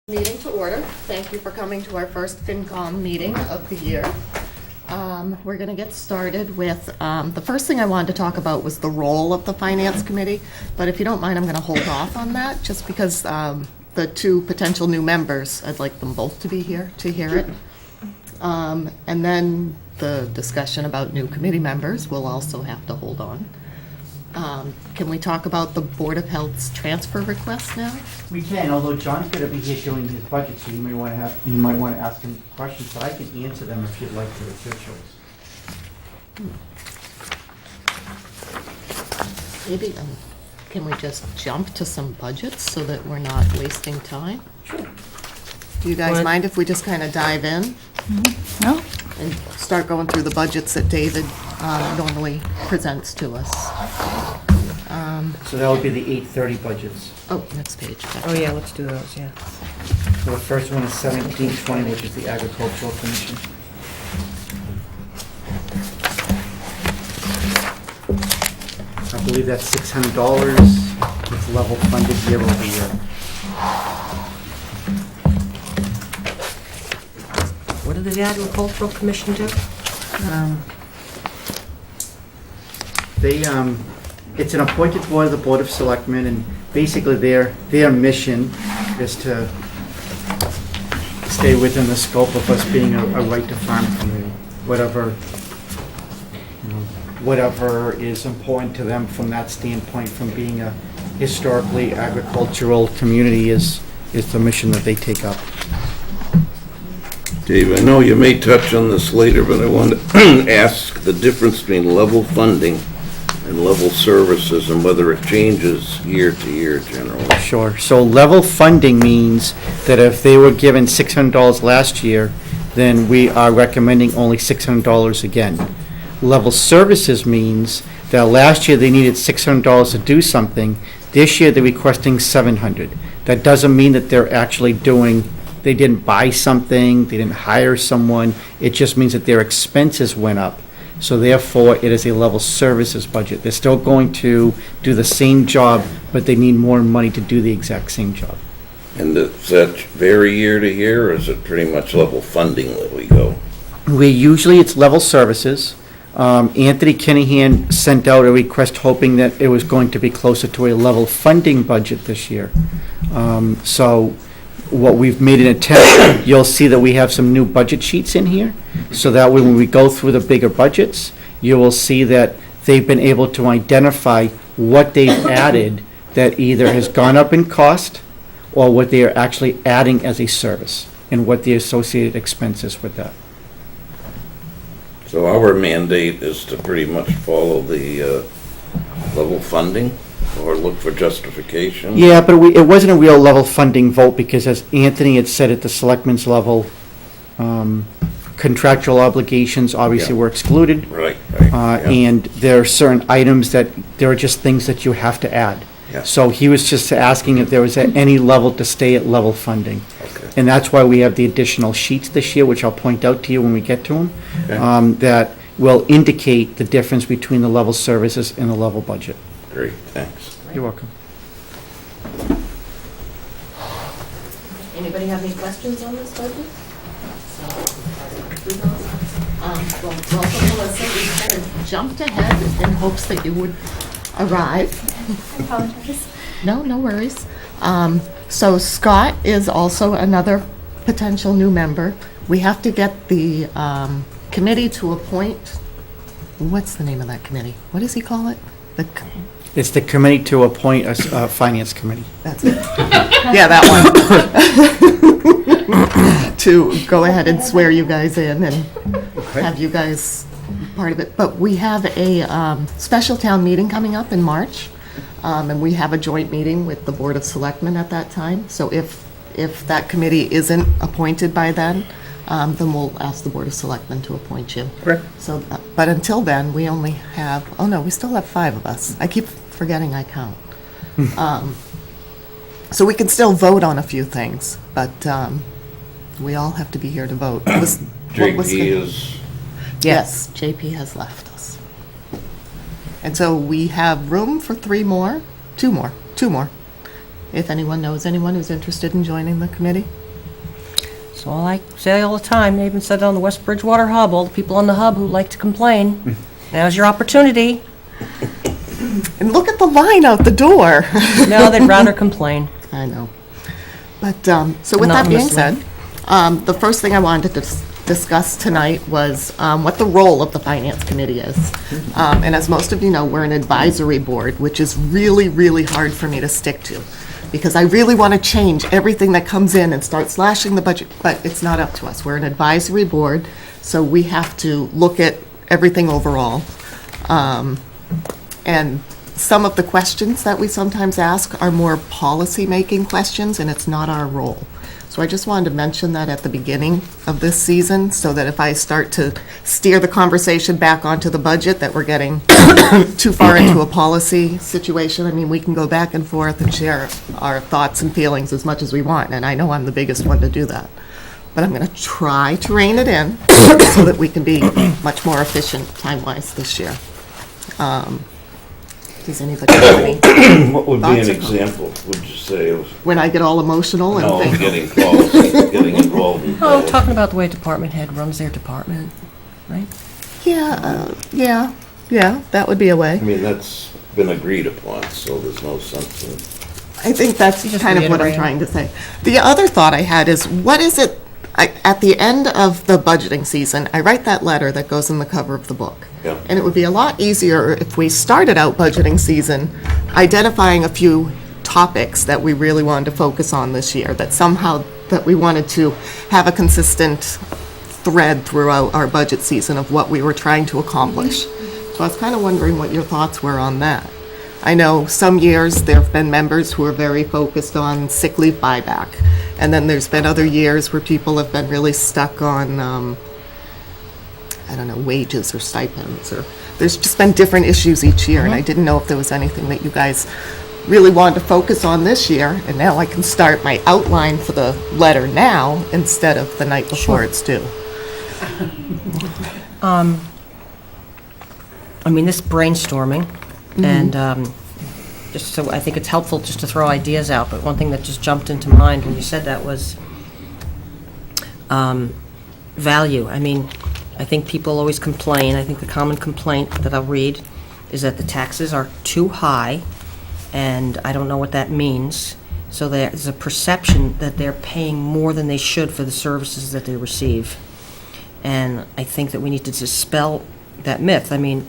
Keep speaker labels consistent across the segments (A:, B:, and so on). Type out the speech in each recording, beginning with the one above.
A: Meeting to order. Thank you for coming to our first FinCom meeting of the year. We're going to get started with, the first thing I wanted to talk about was the role of the Finance Committee, but if you don't mind, I'm going to hold off on that, just because the two potential new members, I'd like them both to be here to hear it. And then the discussion about new committee members will also have to hold on. Can we talk about the Board of Health's transfer request now?
B: We can, although John's gonna be here doing his budget, so you might wanna ask him questions, but I can answer them if you'd like to, it's your choice.
A: Maybe, can we just jump to some budgets so that we're not wasting time?
B: Sure.
A: Do you guys mind if we just kind of dive in?
C: No?
A: And start going through the budgets that David normally presents to us?
B: So that would be the 8:30 budgets.
A: Oh, next page.
C: Oh, yeah, let's do those, yeah.
B: So the first one is 1720, which is the Agricultural Commission. I believe that's $600. It's level funded year over year.
C: What did the Agricultural Commission do?
B: It's an appointed board of the Board of Selectmen, and basically their mission is to stay within the scope of us being a right to farm community. Whatever is important to them from that standpoint, from being a historically agricultural community is the mission that they take up.
D: Dave, I know you may touch on this later, but I want to ask the difference between level funding and level services and whether it changes year to year generally.
B: Sure. So level funding means that if they were given $600 last year, then we are recommending only $600 again. Level services means that last year they needed $600 to do something. This year they're requesting $700. That doesn't mean that they're actually they didn't buy something, they didn't hire someone. It just means that their expenses went up. So therefore, it is a level services budget. They're still going to do the same job, but they need more money to do the exact same job.
D: And does that vary year to year, or is it pretty much level funding that we go?
B: It's level services. Anthony Kinahan sent out a request hoping that it was going to be closer to a level funding budget this year. So what we've made an attempt, you'll see that we have some new budget sheets in here, so that when we go through the bigger budgets, you will see that they've been able to identify what they've added that either has gone up in cost or what they are actually adding as a service and what the associated expenses with that.
D: So our mandate is to pretty much follow the level funding or look for justification?
B: Yeah, but it wasn't a real level funding vote because, as Anthony had said at the selectmen's level, contractual obligations obviously
D: Yeah.
B: were excluded.
D: Right, yeah.
B: And there are certain items that, there are just things that you have to add.
D: Yeah.
B: So he was just asking if there was at any level to stay at level funding.
D: Okay.
B: And that's why we have the additional sheets this year, which I'll point out to you when we get to them,
D: Okay.
B: that will indicate the difference between the level services and the level budget.
D: Great, thanks.
B: You're welcome.
A: Anybody have any questions on this budget? Well, welcome, Melissa. We kind of jumped ahead in hopes that you would arrive.
E: I apologize.
A: No worries. So Scott is also another potential new member. We have to get the committee to appoint, what's the name of that committee? What does he call it?
B: It's the committee to appoint a finance committee.
A: That's it. Yeah, that one. To go ahead and swear you guys in and have you guys part of it. But we have a special town meeting coming up in March, and we have a joint meeting with the Board of Selectmen at that time. So if that committee isn't appointed by then we'll ask the Board of Selectmen to appoint you.
B: Correct.
A: So, but until then, we only have, oh no, we still have 5 of us. I keep forgetting I count. So we can still vote on a few things, but we all have to be here to vote.
D: JP is,
A: Yes, JP has left us. And so we have room for 2 more. if anyone knows anyone who's interested in joining the committee.
C: So all I say all the time, they even said it on the West Bridgewater Hub, all the people on the hub who like to complain, now's your opportunity.
A: And look at the line out the door.
C: No, they'd rather complain.
A: I know. But, so with that being said, the first thing I wanted to discuss tonight was what the role of the Finance Committee is. And as most of you know, we're an advisory board, which is really, really hard for me to stick to, because I really want to change everything that comes in and start slashing the budget, but it's not up to us. We're an advisory board, so we have to look at everything overall. And some of the questions that we sometimes ask are more policy-making questions, and it's not our role. So I just wanted to mention that at the beginning of this season, so that if I start to steer the conversation back onto the budget, that we're getting too far into a policy situation. I mean, we can go back and forth and share our thoughts and feelings as much as we want, and I know I'm the biggest one to do that. But I'm going to try to rein it in so that we can be much more efficient time-wise this year. Does anybody have any?
D: What would be
A: Thoughts
D: an
A: or comments?
D: example, would you say, of,
A: When I get all emotional and
D: no,
A: think,
D: getting policy, getting involved in
C: Oh,
D: policy?
C: talking about the way a department head runs their department, right?
A: yeah, that would be a way.
D: I mean, that's been agreed upon, so there's no sense in,
A: I think that's
C: You just
A: kind of what I'm
C: reiterating.
A: trying to say. The other thought I had is, what is it, at the end of the budgeting season, I write that letter that goes in the cover of the book.
D: Yeah.
A: And it would be a lot easier if we started out budgeting season identifying a few topics that we really wanted to focus on this year, that we wanted to have a consistent thread throughout our budget season of what we were trying to accomplish. So I was kind of wondering what your thoughts were on that. I know some years there have been members who are very focused on sick leave buyback. And then there's been other years where people have been really stuck on, wages or stipends, or there's just been different issues each year. And I didn't know if there was anything that you guys really wanted to focus on this year. And now I can start my outline for the letter now instead of the night before it's due.
C: I mean, this brainstorming, and just so, I think it's helpful just to throw ideas out, but one thing that just jumped into mind when you said that was value. I mean, I think people always complain, I think the common complaint that I'll read is that the taxes are too high, and I don't know what that means. So there's a perception that they're paying more than they should for the services that they receive. And I think that we need to dispel that myth. I mean,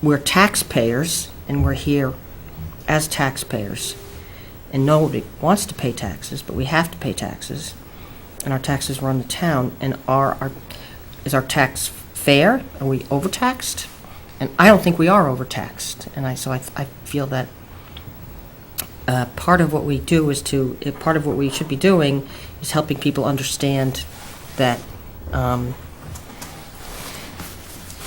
C: we're taxpayers, and we're here as taxpayers. And nobody wants to pay taxes, but we have to pay taxes. And our taxes run the town. And is our tax fair? Are we overtaxed? And I don't think we are overtaxed. And I feel that part of what we do is part of what we should be doing is helping people understand that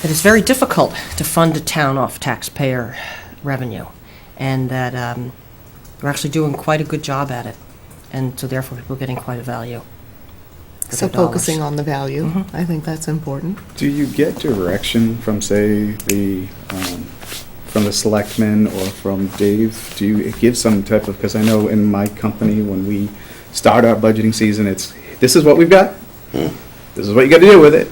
C: that it's very difficult to fund a town off taxpayer revenue, and that we're actually doing quite a good job at it, and so therefore people are getting quite a value for
A: So
C: their dollars.
A: focusing on the value, I think that's important.
E: Do you get direction from, say, from the selectmen or from Dave? Do you give some type of, because I know in my company, when we start our budgeting season, this is what we've got, this is what you got to do with it,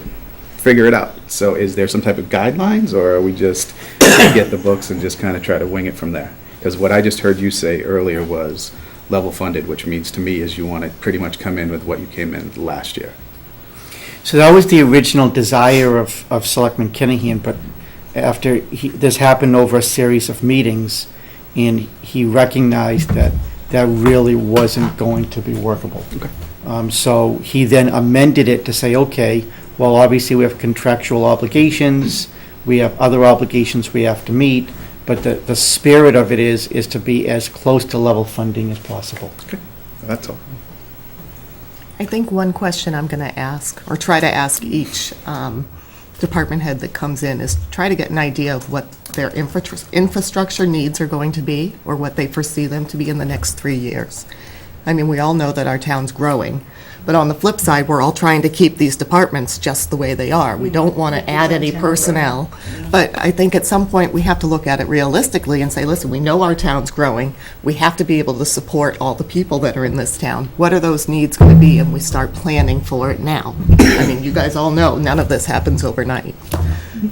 E: figure it out. So is there some type of guidelines, or are we just get the books and just kind of try to wing it from there? Because what I just heard you say earlier was level funded, which means to me is you want to pretty much come in with what you came in last year.
B: So that was the original desire of Selectman Kennahan, but after this happened over a series of meetings, and he recognized that that really wasn't going to be workable.
E: Okay.
B: So he then amended it to say, okay, well, obviously we have contractual obligations, we have other obligations we have to meet, but the spirit of it is to be as close to level funding as possible.
E: Okay, that's all.
A: I think one question I'm going to ask, or try to ask each department head that comes in, is try to get an idea of what their infrastructure needs are going to be, or what they foresee them to be in the next 3 years. I mean, we all know that our town's growing, but on the flip side, we're all trying to keep these departments just the way they are. We don't want to add any personnel, but I think at some point, we have to look at it realistically and say, listen, we know our town's growing. We have to be able to support all the people that are in this town. What are those needs going to be? And we start planning for it now. I mean, you guys all know, none of this happens overnight.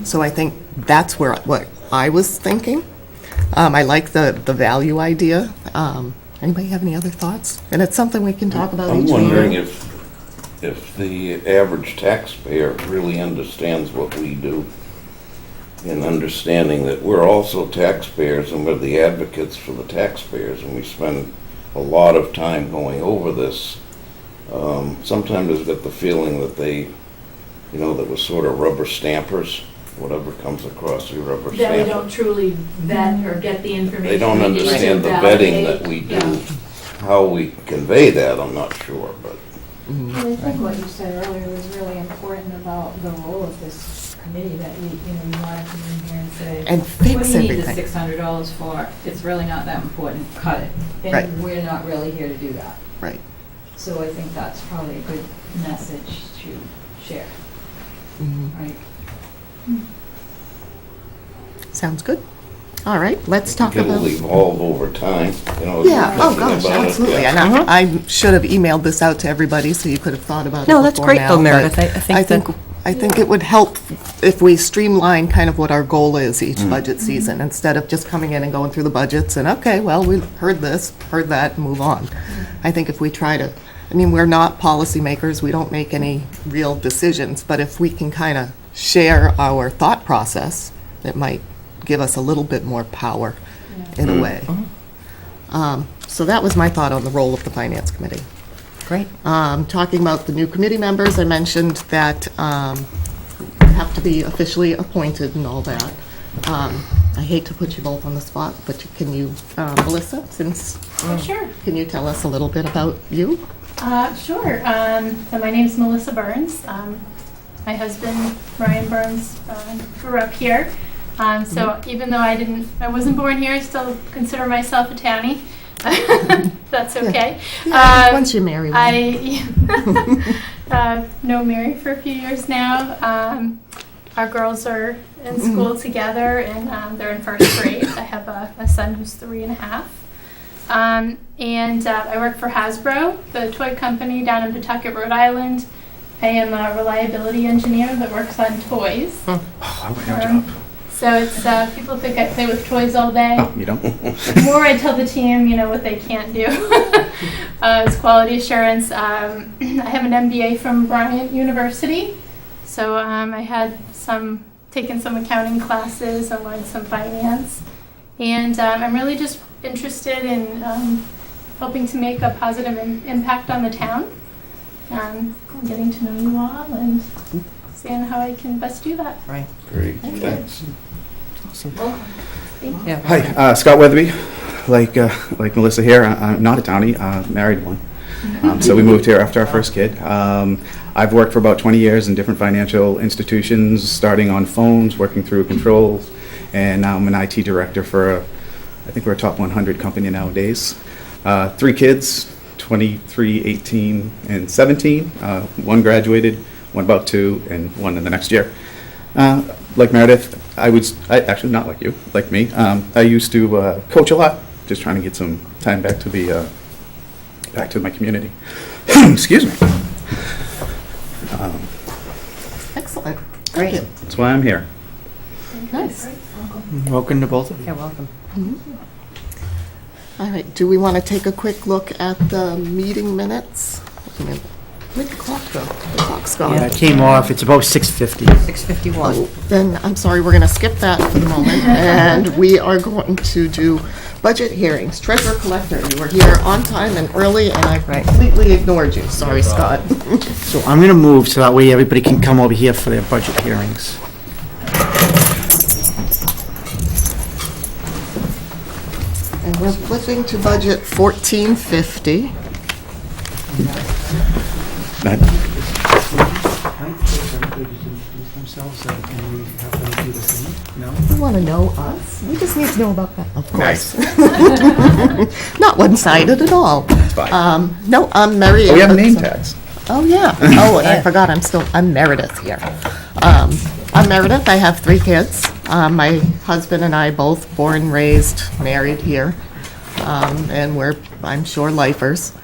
A: So I think that's what I was thinking. I like the value idea. Anybody have any other thoughts? And it's something we can talk about
D: I'm
A: each
D: wondering
A: year.
D: if the average taxpayer really understands what we do, in understanding that we're also taxpayers and we're the advocates for the taxpayers, and we spend a lot of time going over this. Sometimes I've got the feeling that they, that we're sort of rubber stampers. Whatever comes across, we rubber stamp.
F: That we don't truly vet or get the information.
D: They don't
F: we need to
D: understand the vetting that we do.
F: Yeah.
D: How we convey that, I'm not sure, but.
G: And I think what you said earlier was really important about the role of this committee, that you want to come in here and say,
A: And
G: what
A: fix
G: do you need the
A: everything.
G: $600 for? It's really not that important, cut it.
A: Right.
G: And we're not really here to do that.
A: Right.
G: So I think that's probably a good message to share, right?
A: Sounds good. All right, let's talk
D: It'll
A: about.
D: evolve over time,
A: Yeah, oh
D: thinking
A: gosh,
D: about it,
A: absolutely.
D: yeah.
A: And I should have emailed this out to everybody, so you could have thought about it
C: No, that's
A: before
C: great
A: now,
C: though,
A: but
C: Meredith. I think that-
A: I think it would help if we streamline kind of what our goal is each budget season, instead of just coming in and going through the budgets and, okay, well, we heard this, heard that, and move on. I think if we try to, I mean, we're not policymakers, we don't make any real decisions, but if we can kind of share our thought process, it might give us a little bit more power in a way. So that was my thought on the role of the Finance Committee.
C: Great.
A: Talking about the new committee members, I mentioned that have to be officially appointed and all that. I hate to put you both on the spot, but can you, Melissa, since,
H: Sure.
A: can you tell us a little bit about you?
H: Sure. So my name's Melissa Burns. My husband, Ryan Burns, grew up here. So even though I wasn't born here, I still consider myself a townie. That's okay.
A: Once you marry one.
H: I know Mary for a few years now. Our girls are in school together, and they're in first grade. I have a son who's 3.5. And I work for Hasbro, the toy company down in Pawtucket, Rhode Island. I am a reliability engineer that works on toys.
E: Oh, I want your job.
H: So it's people think I play with toys all day.
E: Oh, you don't?
H: More I tell the team, what they can't do. It's quality assurance. I have an MBA from Bryant University, so I had taken some accounting classes and learned some finance, and I'm really just interested in helping to make a positive impact on the town. Getting to know you all and seeing how I can best do that.
C: Right.
D: Great, thanks.
C: Awesome.
H: Thank you.
C: Yeah.
E: Hi, Scott Weatherby. Like Melissa here, I'm not a townie, married one. So we moved here after our first kid. I've worked for about 20 years in different financial institutions, starting on phones, working through controls, and now I'm an IT director for I think we're a top 100 company nowadays. 3 kids, 23, 18, and 17. One graduated, one about 2, and one in the next year. Like Meredith, actually not like you, like me. I used to coach a lot, just trying to get some time back to my community. Excuse me.
A: Excellent.
C: Great.
A: Thank you.
E: That's why I'm here.
A: Nice.
B: Welcome to both of you.
C: You're welcome.
A: All right, do we want to take a quick look at the meeting minutes? Wait a minute. Where'd the clock go? The clock's gone.
B: Yeah, it came off, it's about 6:50.
C: 6:51.
A: Then, I'm sorry, we're going to skip that for the moment, and we are going to do budget hearings. Treasurer collector, you were here on time and early, and I
C: Right.
A: completely ignored you. Sorry, Scott.
B: So I'm going to move so that way everybody can come over here for their budget hearings.
A: And we're flipping to budget 1450.
B: Everybody just introduce themselves, and we have them do the same? No?
A: You want to know us? We just need to know about that, of course.
E: Nice.
A: Not one-sided at all.
E: Fine.
A: No, I'm Mary.
E: Oh, we have name tags.
A: Oh, yeah. Oh, and I forgot, I'm Meredith here. I'm Meredith, I have 3 kids. My husband and I both born, raised, married here, and we're, I'm sure, lifers.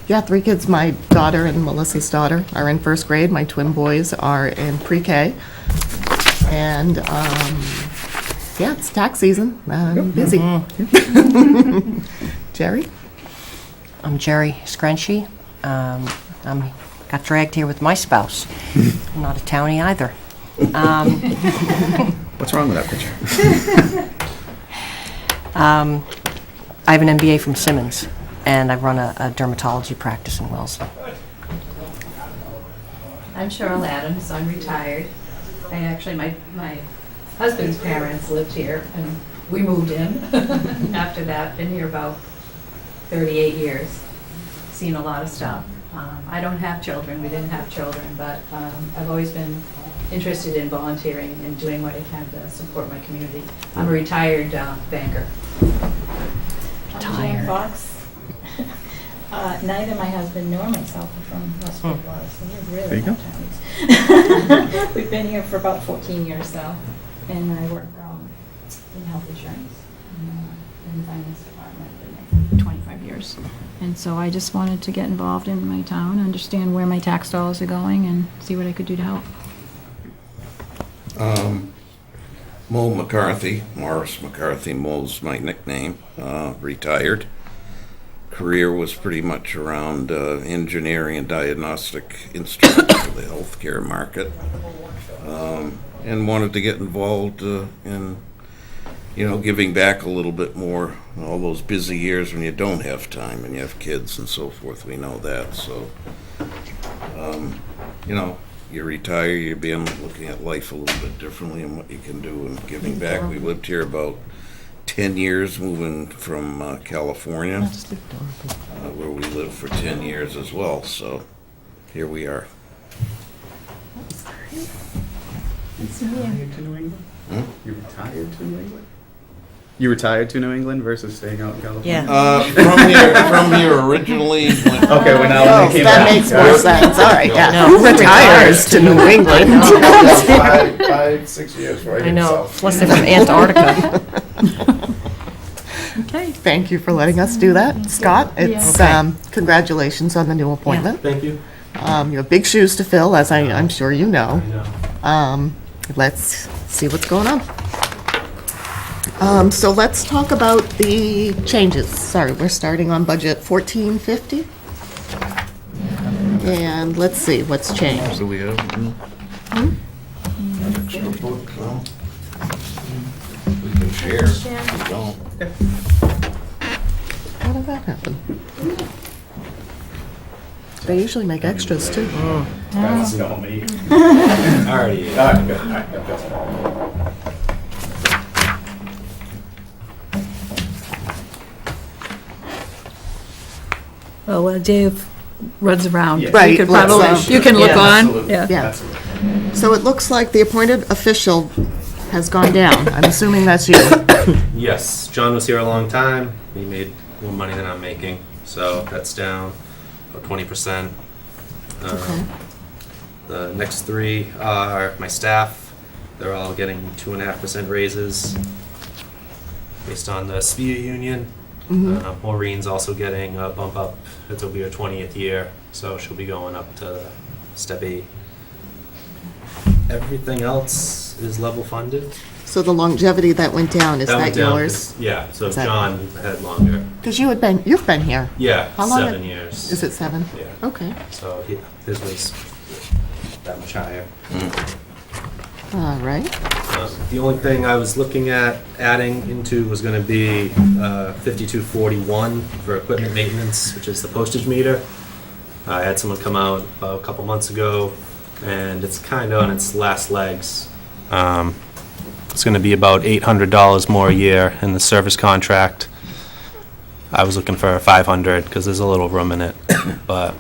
A: Yeah, 3 kids. My daughter and Melissa's daughter are in 1st grade. My twin boys are in pre-K. And, yeah, it's tax season. I'm busy. Jerry?
C: I'm Jerry Screnchey. Got dragged here with my spouse. I'm not a townie either.
E: What's wrong with that picture?
C: I have an MBA from Simmons, and I run a dermatology practice in Wellesley.
F: I'm Cheryl Adams, I'm retired. My husband's parents lived here, and we moved in. After that, been here about 38 years, seen a lot of stuff. I don't have children, we didn't have children, but I've always been interested in volunteering and doing what I can to support my community. I'm a retired banker.
G: I'm Jane Fox. Neither my husband nor myself are from West Bridgewater, so we're
E: There
G: really
E: you go.
G: not townies. We've been here for about 14 years though, and I work in health insurance, in the finance department, been there for 25 years. And so I just wanted to get involved in my town, understand where my tax dollars are going, and see what I could do to help.
D: Mo McCarthy, Morris McCarthy, Mo's my nickname, retired. Career was pretty much around engineering and diagnostic instruments for the healthcare market, and wanted to get involved in, giving back a little bit more. All those busy years when you don't have time and you have kids and so forth, we know that. So, you retire, you begin looking at life a little bit differently and what you can do and giving back. We lived here about 10 years, moving from California, where we lived for 10 years as well. So here we are.
E: Retired to New England?
D: Hmm?
E: You retired to New England? You retired to New England versus staying out in California?
C: Yeah.
D: From here originally.
E: Okay, well now
A: Oh,
E: when they came
A: that
E: back.
A: makes more sense. All right, yeah.
C: No.
A: Who retires to New England?
I: 6 years, right?
C: I know, plus they're from Antarctica.
A: Okay, thank you for letting us do that. Scott, it's, congratulations on the new appointment.
I: Thank you.
A: You have big shoes to fill, as I'm sure you know.
I: I know.
A: Let's see what's going on. So let's talk about the changes. Sorry, we're starting on budget 1450. And let's see what's changed.
D: So we have extra book, no? We can share. We don't.
A: How did that happen? They usually make extras too.
I: That's not me. Alrighty. Good. All right, good.
J: Well, Dave runs around.
I: Yeah.
A: Right,
J: You can
A: let's,
J: probably, you can look
C: Yeah.
J: on.
I: Absolutely.
J: Yeah.
A: Yeah.
I: Absolutely.
A: So it looks like the appointed official has gone down. I'm assuming that's you.
K: Yes, John was here a long time. He made more money than I'm making, so that's down about 20%.
A: Okay.
K: The next 3 are my staff. They're all getting 2.5% raises based on the SPIA union. Maureen's also getting a bump up. It'll be her 20th year, so she'll be going up to step 8. Everything else is level funded.
A: So the longevity that went down, is that
K: went down
A: yours?
K: 'cause- Yeah, so
A: Is that-
K: John had longer.
A: Because you've been here.
K: Yeah,
A: How long
K: 7 years.
A: Is it 7?
K: Yeah.
A: Okay.
K: So his was that much higher.
A: All right.
K: The only thing I was looking at adding into was going to be 5241 for equipment maintenance, which is the postage meter. I had someone come out a couple months ago, and it's kind of on its last legs. It's going to be about $800 more a year in the service contract. I was looking for $500 because there's a little room in it, but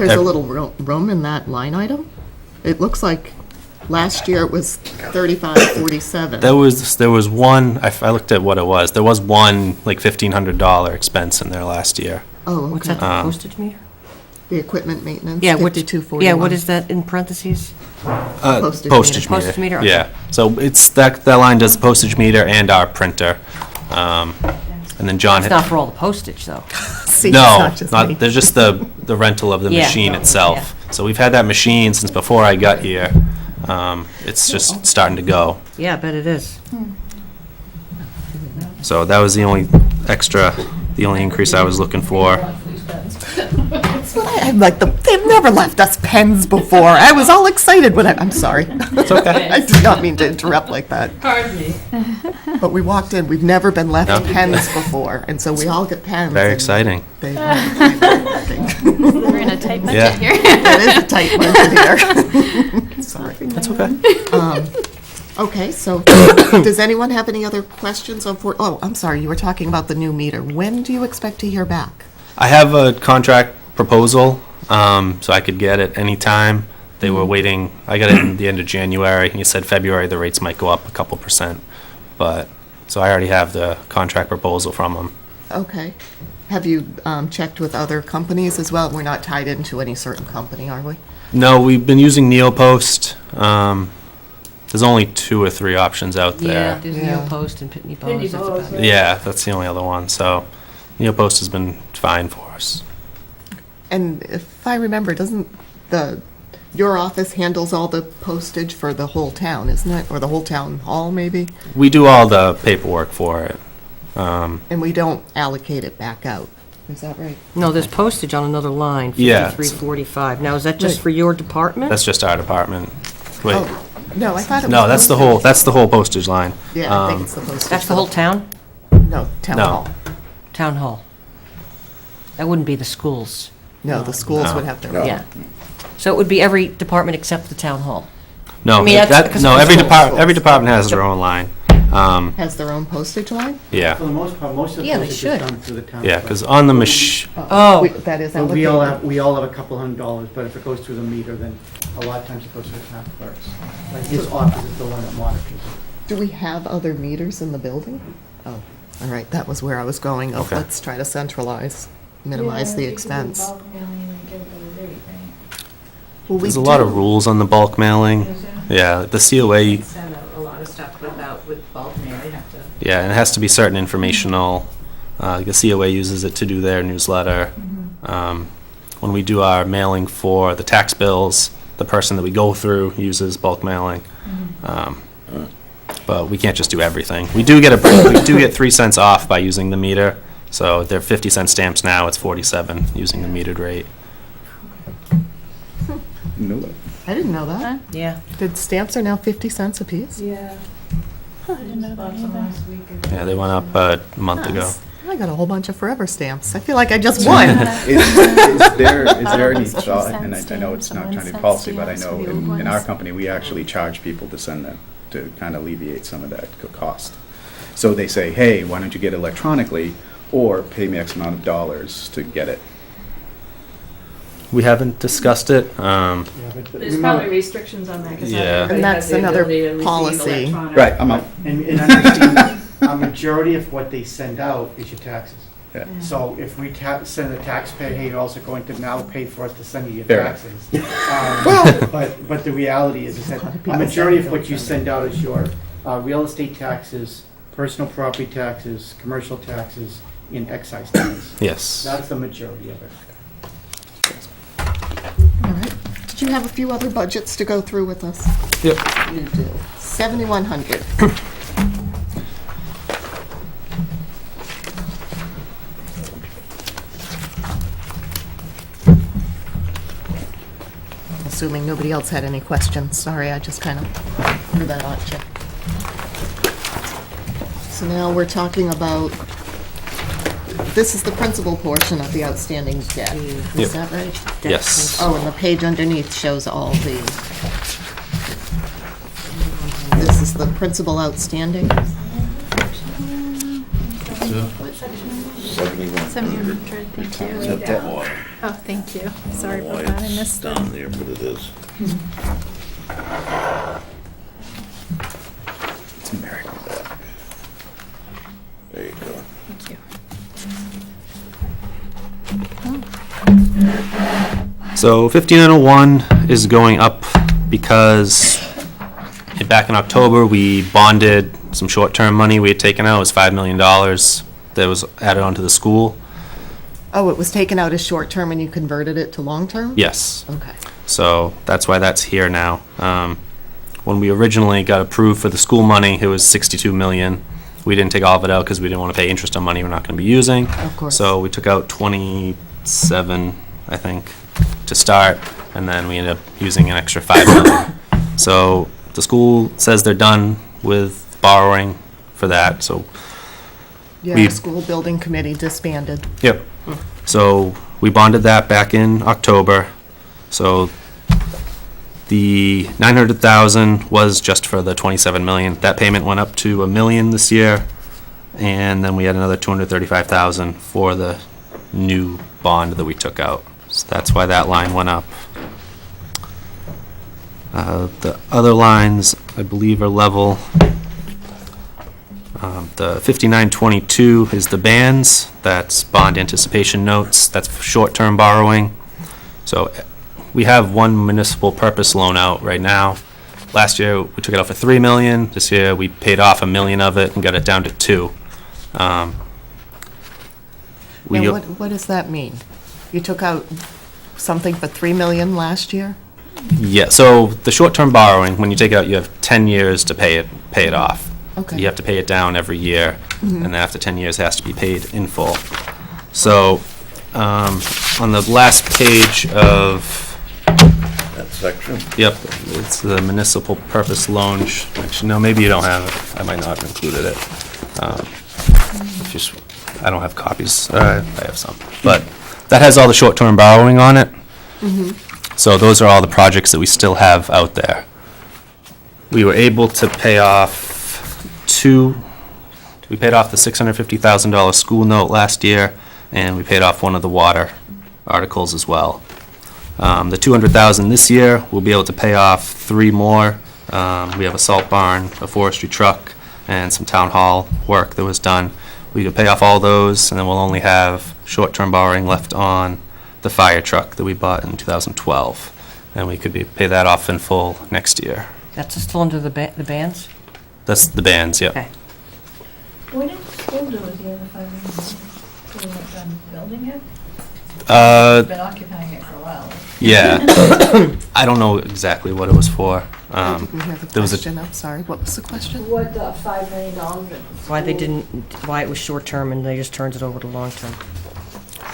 A: There's a little room in that line item. It looks like last year it was 3547.
K: There was one, I looked at what it was. There was one, like, $1,500 expense in there last year.
A: Oh,
C: What's
A: okay.
C: that, the postage meter?
A: The equipment maintenance,
C: Yeah,
A: 5241.
C: Yeah, what is that in parentheses?
A: Postage
K: Postage
A: meter.
K: meter.
C: Postage meter, okay.
K: Yeah, so it's, that line does the postage meter and our printer. And then John
C: It's
K: had.
C: not for all the postage, though.
A: See, it's
K: No,
A: not just me.
K: there's just the rental of the
C: Yeah.
K: machine itself. So we've had that machine since before I got here. It's just starting to go.
C: Yeah, I bet it is.
K: So that was the only increase I was looking for.
A: That's what I'm like, they've never left us pens before. I was all excited when I'm sorry.
K: It's okay.
A: I did not mean to interrupt like that.
F: Pardon me.
A: But we walked in, we've never been left
K: No.
A: pens before, and so we all get pens.
K: Very
A: and
K: exciting.
A: they weren't working.
H: We're in a tight budget
K: Yeah.
H: here.
A: That is a tight budget here. Sorry.
K: That's okay.
A: Okay, so does anyone have any other questions on, oh, I'm sorry, you were talking about the new meter. When do you expect to hear back?
K: I have a contract proposal, so I could get it anytime. They were waiting, I got it in the end of January. He said February, the rates might go up a couple %. But, so I already have the contract proposal from them.
A: Okay. Have you checked with other companies as well? We're not tied into any certain company, are we?
K: No, we've been using Neopost. There's only 2 or 3 options out
C: Yeah,
K: there.
C: there's
A: Yeah.
C: Neopost and Pitney
F: Pitney
C: Bowes. that's
F: Bowes,
C: about it.
K: Yeah, that's the only other one. So Neopost has been fine for us.
A: And if I remember, doesn't your office handles all the postage for the whole town, isn't it? Or the whole town hall, maybe?
K: We do all the paperwork for it.
A: And we don't allocate it back out. Is that right?
C: No, there's postage on another line,
K: Yeah.
C: 5345. Now, is that just
A: Right.
C: for your department?
K: That's just our department. Wait,
A: Oh, no, I thought it was.
K: no, that's the
A: postage.
K: whole postage line.
A: Yeah, I think it's the postage.
C: That's the whole town?
A: No, town
K: No.
A: hall.
C: Town hall. That wouldn't be the schools.
A: No, the schools
K: No.
A: would have their
D: No.
A: own.
C: Yeah. So it would be every department except the town hall.
K: No,
C: I mean, that's because
K: no,
C: of the schools.
K: every department has their own line.
A: Has their own postage line?
K: Yeah,
B: For the most part, most of the
C: Yeah, they
B: postage
C: should.
B: is done through the town.
K: yeah, because on the mach,
C: Oh.
A: That is
B: But we all
A: allocated.
B: have a couple $100, but if it goes through the meter, then a lot of times it goes to the town clerks. Like his office is the one that monitors it.
A: Do we have other meters in the building? Oh, all right, that was where I was going.
K: Okay.
A: Let's try to centralize, minimize the expense. Well, we
K: there's a lot
A: do-
K: of rules on the bulk mailing. Yeah, the COA,
F: Send out a lot of stuff with bulk mail, you have to.
K: yeah, and it has to be certain informational. The COA uses it to do their newsletter. When we do our mailing for the tax bills, the person that we go through uses bulk mailing. But we can't just do everything. We do get 3 cents off by using the meter. So they're 50-cent stamps now, it's 47 using the metered rate.
E: No way.
A: I didn't know that.
C: Yeah.
A: Did stamps are now 50 cents a piece?
F: Yeah. I didn't know that last week.
K: Yeah, they went up a month ago.
A: I got a whole bunch of forever stamps. I feel like I just won.
E: Is there any
H: It's 2
E: thought, and
H: cents
E: I know it's not
H: stamps,
E: trying to be
H: 1
E: policy, but I
H: cent
E: know
H: stamps, the old
E: in our
H: ones.
E: company, we actually charge people to send them, to kind of alleviate some of that cost. So they say, hey, why don't you get it electronically, or pay me X amount of dollars to get it?
K: We haven't discussed it.
B: Yeah, but
F: There's
B: remember-
F: probably restrictions on that, because
K: Yeah.
F: everybody
A: And
F: has
A: that's
F: the
A: another
F: ability to receive
A: policy.
F: electronic.
E: Right, I'm out.
B: And understand, a majority of what they send out is your taxes.
E: Yeah.
B: So if we send a taxpayer, hey, you're also going to now pay for us to send you your
E: Fair
B: taxes. But the reality is that a majority of what you send out is your real estate taxes, personal property taxes, commercial taxes, and excise tax.
K: Yes.
B: That's the majority of it.
A: All right. Did you have a few other budgets to go through with us?
K: Yep.
A: You do. 7,100. Assuming nobody else had any questions. Sorry, I just kind of threw that on you. So now we're talking about, this is the principal portion of the outstanding debt.
K: Yep.
A: Is that right?
K: Yes.
A: Oh, and the page underneath shows all the, this is the principal outstanding.
D: 7,100.
H: 700, thank you.
D: Except that water.
H: Oh, thank you. Sorry
D: I don't know
H: about
D: why
H: that. I
D: it's
H: missed
D: down
H: that.
D: there, but it is.
E: It's a miracle.
D: There you go.
H: Thank you.
K: So 5901 is going up because back in October, we bonded some short-term money we had taken out. It was $5 million that was added onto the school.
A: Oh, it was taken out as short-term and you converted it to long-term?
K: Yes.
A: Okay.
K: So that's why that's here now. When we originally got approved for the school money, it was 62 million. We didn't take all of it out because we didn't want to pay interest on money we're not going to be using.
A: Of course.
K: So we took out 27, I think, to start, and then we ended up using an extra 5 million. So the school says they're done with borrowing for that, so.
A: Yeah,
K: We-
A: the school building committee disbanded.
K: Yep. So we bonded that back in October. So the 900,000 was just for the 27 million. That payment went up to $1 million this year, and then we had another 235,000 for the new bond that we took out. So that's why that line went up. The other lines, I believe, are level. The 5922 is the bands. That's bond anticipation notes. That's for short-term borrowing. So we have one municipal purpose loan out right now. Last year, we took it out for 3 million. This year, we paid off 1 million of it and got it down to 2.
A: Now, what does that mean? You took out something for 3 million last year?
K: Yeah, so the short-term borrowing, when you take it out, you have 10 years to pay it off.
A: Okay.
K: You have to pay it down every year, and then after 10 years, it has to be paid in full. So, on the last page of,
D: That section?
K: yep, it's the municipal purpose loan. Actually, no, maybe you don't have it. I might not have included it. Just, I don't have copies. I have some. But that has all the short-term borrowing on it. So those are all the projects that we still have out there. We were able to pay off we paid off the $650,000 school note last year, and we paid off one of the water articles as well. The $200,000 this year, we'll be able to pay off 3 more. We have a salt barn, a forestry truck, and some town hall work that was done. We could pay off all those, and then we'll only have short-term borrowing left on the fire truck that we bought in 2012, and we could pay that off in full next year.
C: That's still under the bands?
K: That's the bands, yep.
C: Okay.
G: What did the school do with the other 5 million? They weren't done building it?
K: Uh,
G: Been occupying it for a while.
K: yeah. I don't know exactly what it was for.
A: I didn't hear the
K: there was a-
A: question. I'm sorry. What was the question?
G: What, $5 million that
C: Why it was short-term and they just turned it over to long-term?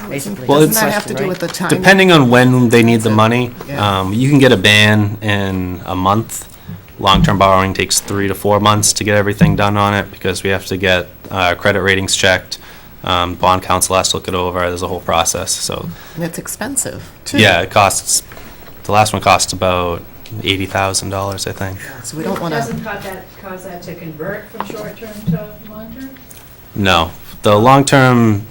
C: Basically.
K: Well,
A: Doesn't
K: it's-
A: that have to do with the time?
K: Depending on when they need the money,
A: Yeah.
K: you can get a ban in a month. Long-term borrowing takes 3 to 4 months to get everything done on it because we have to get credit ratings checked. Bond counsel has to look it over. There's a whole process. So,
A: And it's expensive, too.
K: yeah, it costs. The last one cost about $80,000, I think.
A: So we don't want to,
F: Doesn't cause that to convert from short-term to long-term?
K: No, the long-term.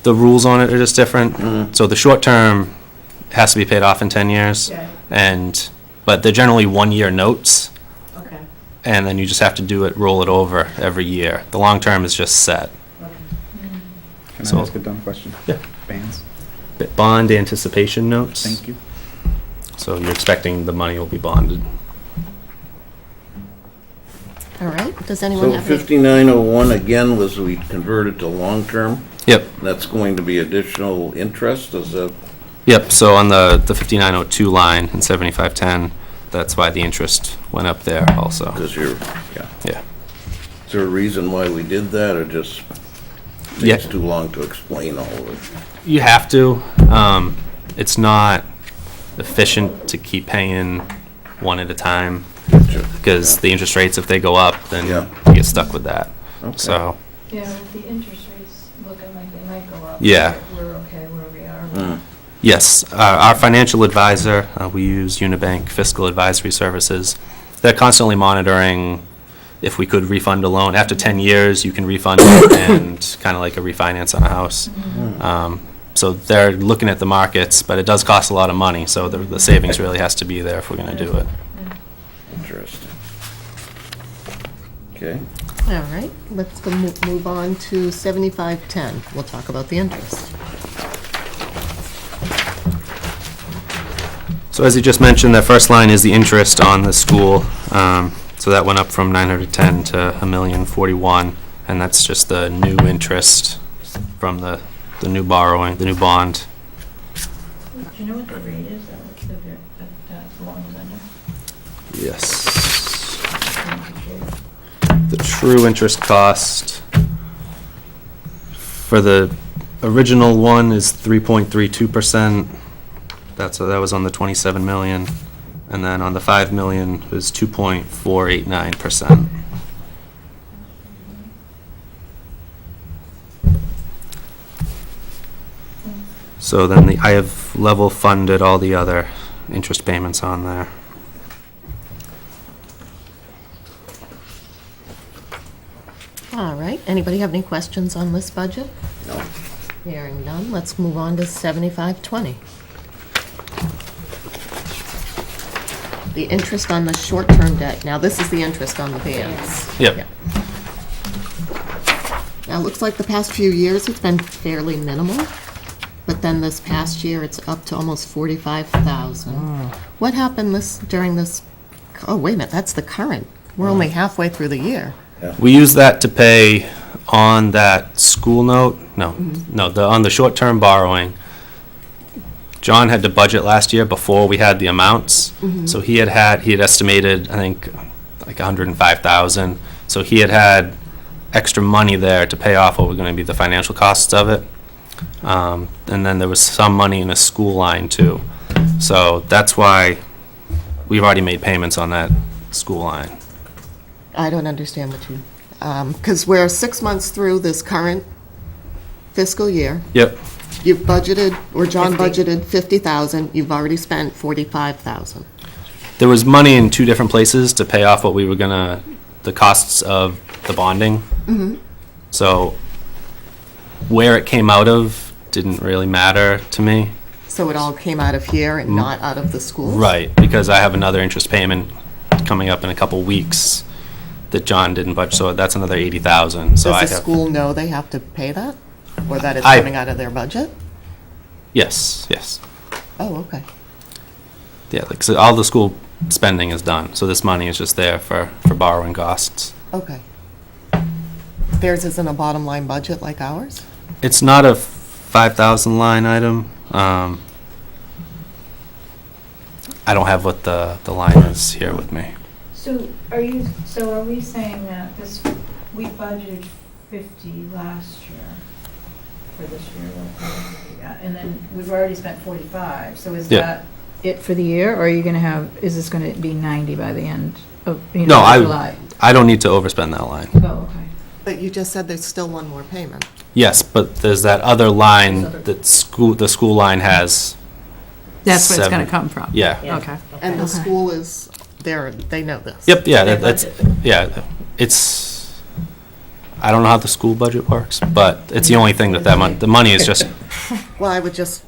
K: The rules on it are just different. So the short-term has to be paid off in 10 years,
F: Okay,
K: but they're generally 1-year notes,
F: okay,
K: and then you just have to roll it over every year. The long-term is just set.
F: okay.
E: Can
K: So-
E: I ask a dumb question?
K: Yeah.
E: Bands?
K: Bond anticipation notes.
E: Thank you.
K: So you're expecting the money will be bonded.
A: all right. Does anyone
D: So
A: have any?
D: 5901 again was we converted to long-term?
K: Yep,
D: That's going to be additional interest, is that?
K: yep. So on the 5902 line in 7510, that's why the interest went up there also.
D: Because you're, yeah.
K: Yeah.
D: Is there a reason why we did that, or just
K: Yeah.
D: takes too long to explain all of it?
K: You have to. It's not efficient to keep paying one at a time because the interest rates, if they go up, then
D: Yeah.
K: you get stuck with that.
D: Okay.
K: So,
G: Yeah, with the interest rates looking like they might go up.
K: Yeah.
G: We're okay where we are.
D: Mm.
K: yes, our financial advisor, we use Unibank Fiscal Advisory Services. They're constantly monitoring if we could refund a loan. After 10 years, you can refund it and kind of like a refinance on a house. So they're looking at the markets, but it does cost a lot of money, so the savings really has to be there if we're going to do it.
D: Interesting. Okay.
A: All right, let's go move on to 7510. We'll talk about the interest.
K: So as you just mentioned, that first line is the interest on the school. So that went up from 910 to 1,041,041, and that's just the new interest from the new borrowing, the new bond.
G: Do you know what the rate is that loan is under?
K: Yes. The true interest cost for the original one is 3.32%. That was on the 27 million. And then on the 5 million is 2.489%. So then I have level funded all the other interest payments on there.
A: All right, anybody have any questions on this budget?
D: No.
A: Hearing none, let's move on to 7520. The interest on the short-term debt. Now, this is the interest on the bands.
K: Yep.
A: Yeah. Now, it looks like the past few years, it's been fairly minimal, but then this past year, it's up to almost 45,000. What happened during this, oh, wait a minute, that's the current. We're only halfway through the year.
K: We use that to pay on that school note. On the short-term borrowing. John had to budget last year before we had the amounts. So he had estimated, I think, like 105,000. So he had extra money there to pay off what were going to be the financial costs of it. And then there was some money in a school line too. So that's why we've already made payments on that school line.
A: I don't understand what you, because we're 6 months through this current fiscal year.
K: Yep.
A: You've budgeted, or John budgeted 50,000, you've already spent 45,000.
K: There was money in two different places to pay off what we were the costs of the bonding. So where it came out of didn't really matter to me.
A: So it all came out of here and not out of the school?
K: Right, because I have another interest payment coming up in a couple weeks that John didn't budget, so that's another 80,000. So I
A: Does the
K: have,
A: school know they have to pay that? Or that it's
K: I-
A: coming out of their budget?
K: yes.
A: Oh, okay.
K: Yeah, like, so all the school spending is done, so this money is just there for borrowing costs.
A: Okay. Theirs isn't a bottom line budget like ours?
K: It's not a 5,000 line item. I don't have what the line is here with me.
G: So are we saying that this, we budgeted 50 last year for this year, and then we've already spent 45, so is
K: Yeah.
G: that it for the year, or are you gonna have, is this gonna be 90 by the end of,
K: No,
G: July?
K: I don't need to overspend that line.
G: Oh, okay.
A: But you just said there's still one more payment.
K: Yes, but there's that other line that the school line has.
J: That's where it's going
K: seven-
J: to come from?
K: Yeah.
J: Okay.
A: And the
J: Okay.
A: school is, they know this.
K: Yep, yeah,
A: They
K: that's,
A: budget.
K: yeah, it's, I don't know how the school budget works, but it's the only thing the money is just,
A: Well, I would just,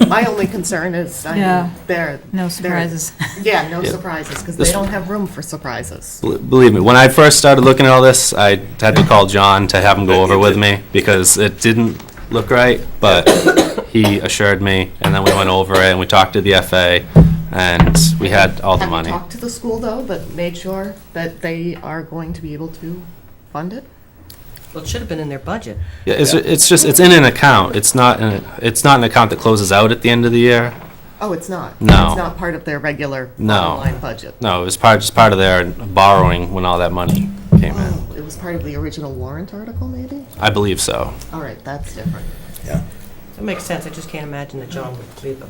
A: my only concern is, I
J: Yeah.
A: mean, they're.
J: No
A: they're-
J: surprises.
A: Yeah, no
K: Yeah.
A: surprises, because
K: This-
A: they don't have room for surprises.
K: believe me, when I first started looking at all this, I had to call John to have him go over with me, because it didn't look right, but he assured me, and then we went over it, and we talked to the FA, and we had all the
A: Have
K: money.
A: you talked to the school, though, but made sure that they are going to be able to fund it?
C: Well, it should have been in their budget.
K: Yeah, it's just, it's in an account, it's not an account that closes out at the end of the year.
A: Oh, it's not?
K: No.
A: It's not part of their regular
K: No.
A: bottom line budget?
K: No, it was just part of their borrowing when all that money came in.
A: Oh, it was part of the original warrant article, maybe?
K: I believe so.
A: All right, that's different.
C: It makes sense, I just can't imagine that John would leave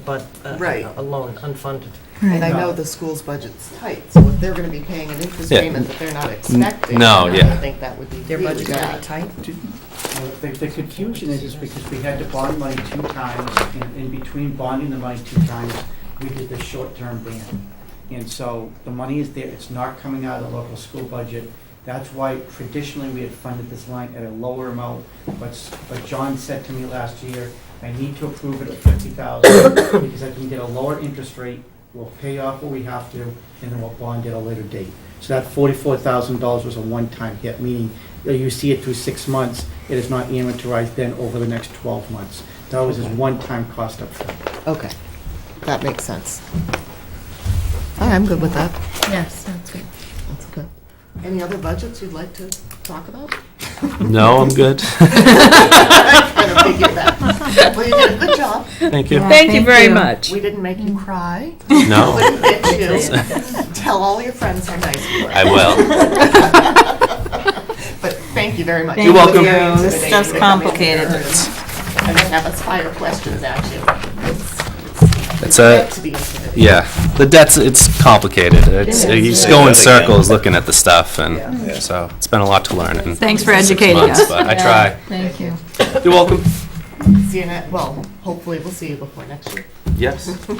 A: Right.
C: a loan unfunded.
A: And I know the school's budget's tight, so if they're gonna be paying an interest
K: Yeah.
A: payment that they're not expecting,
K: no,
A: I
K: yeah.
A: think that would be
C: Their
A: really
C: budget's
A: bad.
C: pretty tight.
B: The confusion is because we had to bond money 2 times, and in between bonding the money 2 times, we did the short-term ban. And so the money is there, it's not coming out of the local school budget, That's why traditionally we had funded this line at a lower amount, but John said to me last year, I need to approve it at 50,000 because I can get a lower interest rate, we'll pay off what we have to, and then we'll bond at a later date. So that $44,000 was a one-time hit, meaning that you see it through 6 months, it is not amortized then over the next 12 months. That was his one-time cost up front.
A: Okay, that makes sense. All right, I'm good with that.
J: Yes, that's good.
A: That's good. Any other budgets you'd like to talk about?
K: No, I'm good.
A: I kind of figured that. Well, you did a good job.
K: Thank you.
J: Thank you very much.
A: We didn't make you cry.
K: No,
A: Wouldn't bitch you. Tell all your friends how nice you were.
K: I will.
A: But thank you very much.
K: You're welcome.
J: This stuff's complicated.
A: And then have us fire questions at you.
K: It's a,
A: To be intimidating.
K: yeah, the debt's, it's complicated. It's, you just go in circles looking at the stuff, and so it's been a lot to learn in
J: Thanks for
K: 6
J: educating
K: months,
J: us.
K: but I try.
J: Thank you.
K: You're welcome.
A: See you next, well, hopefully we'll see you before next year.
K: Yes.
A: Sure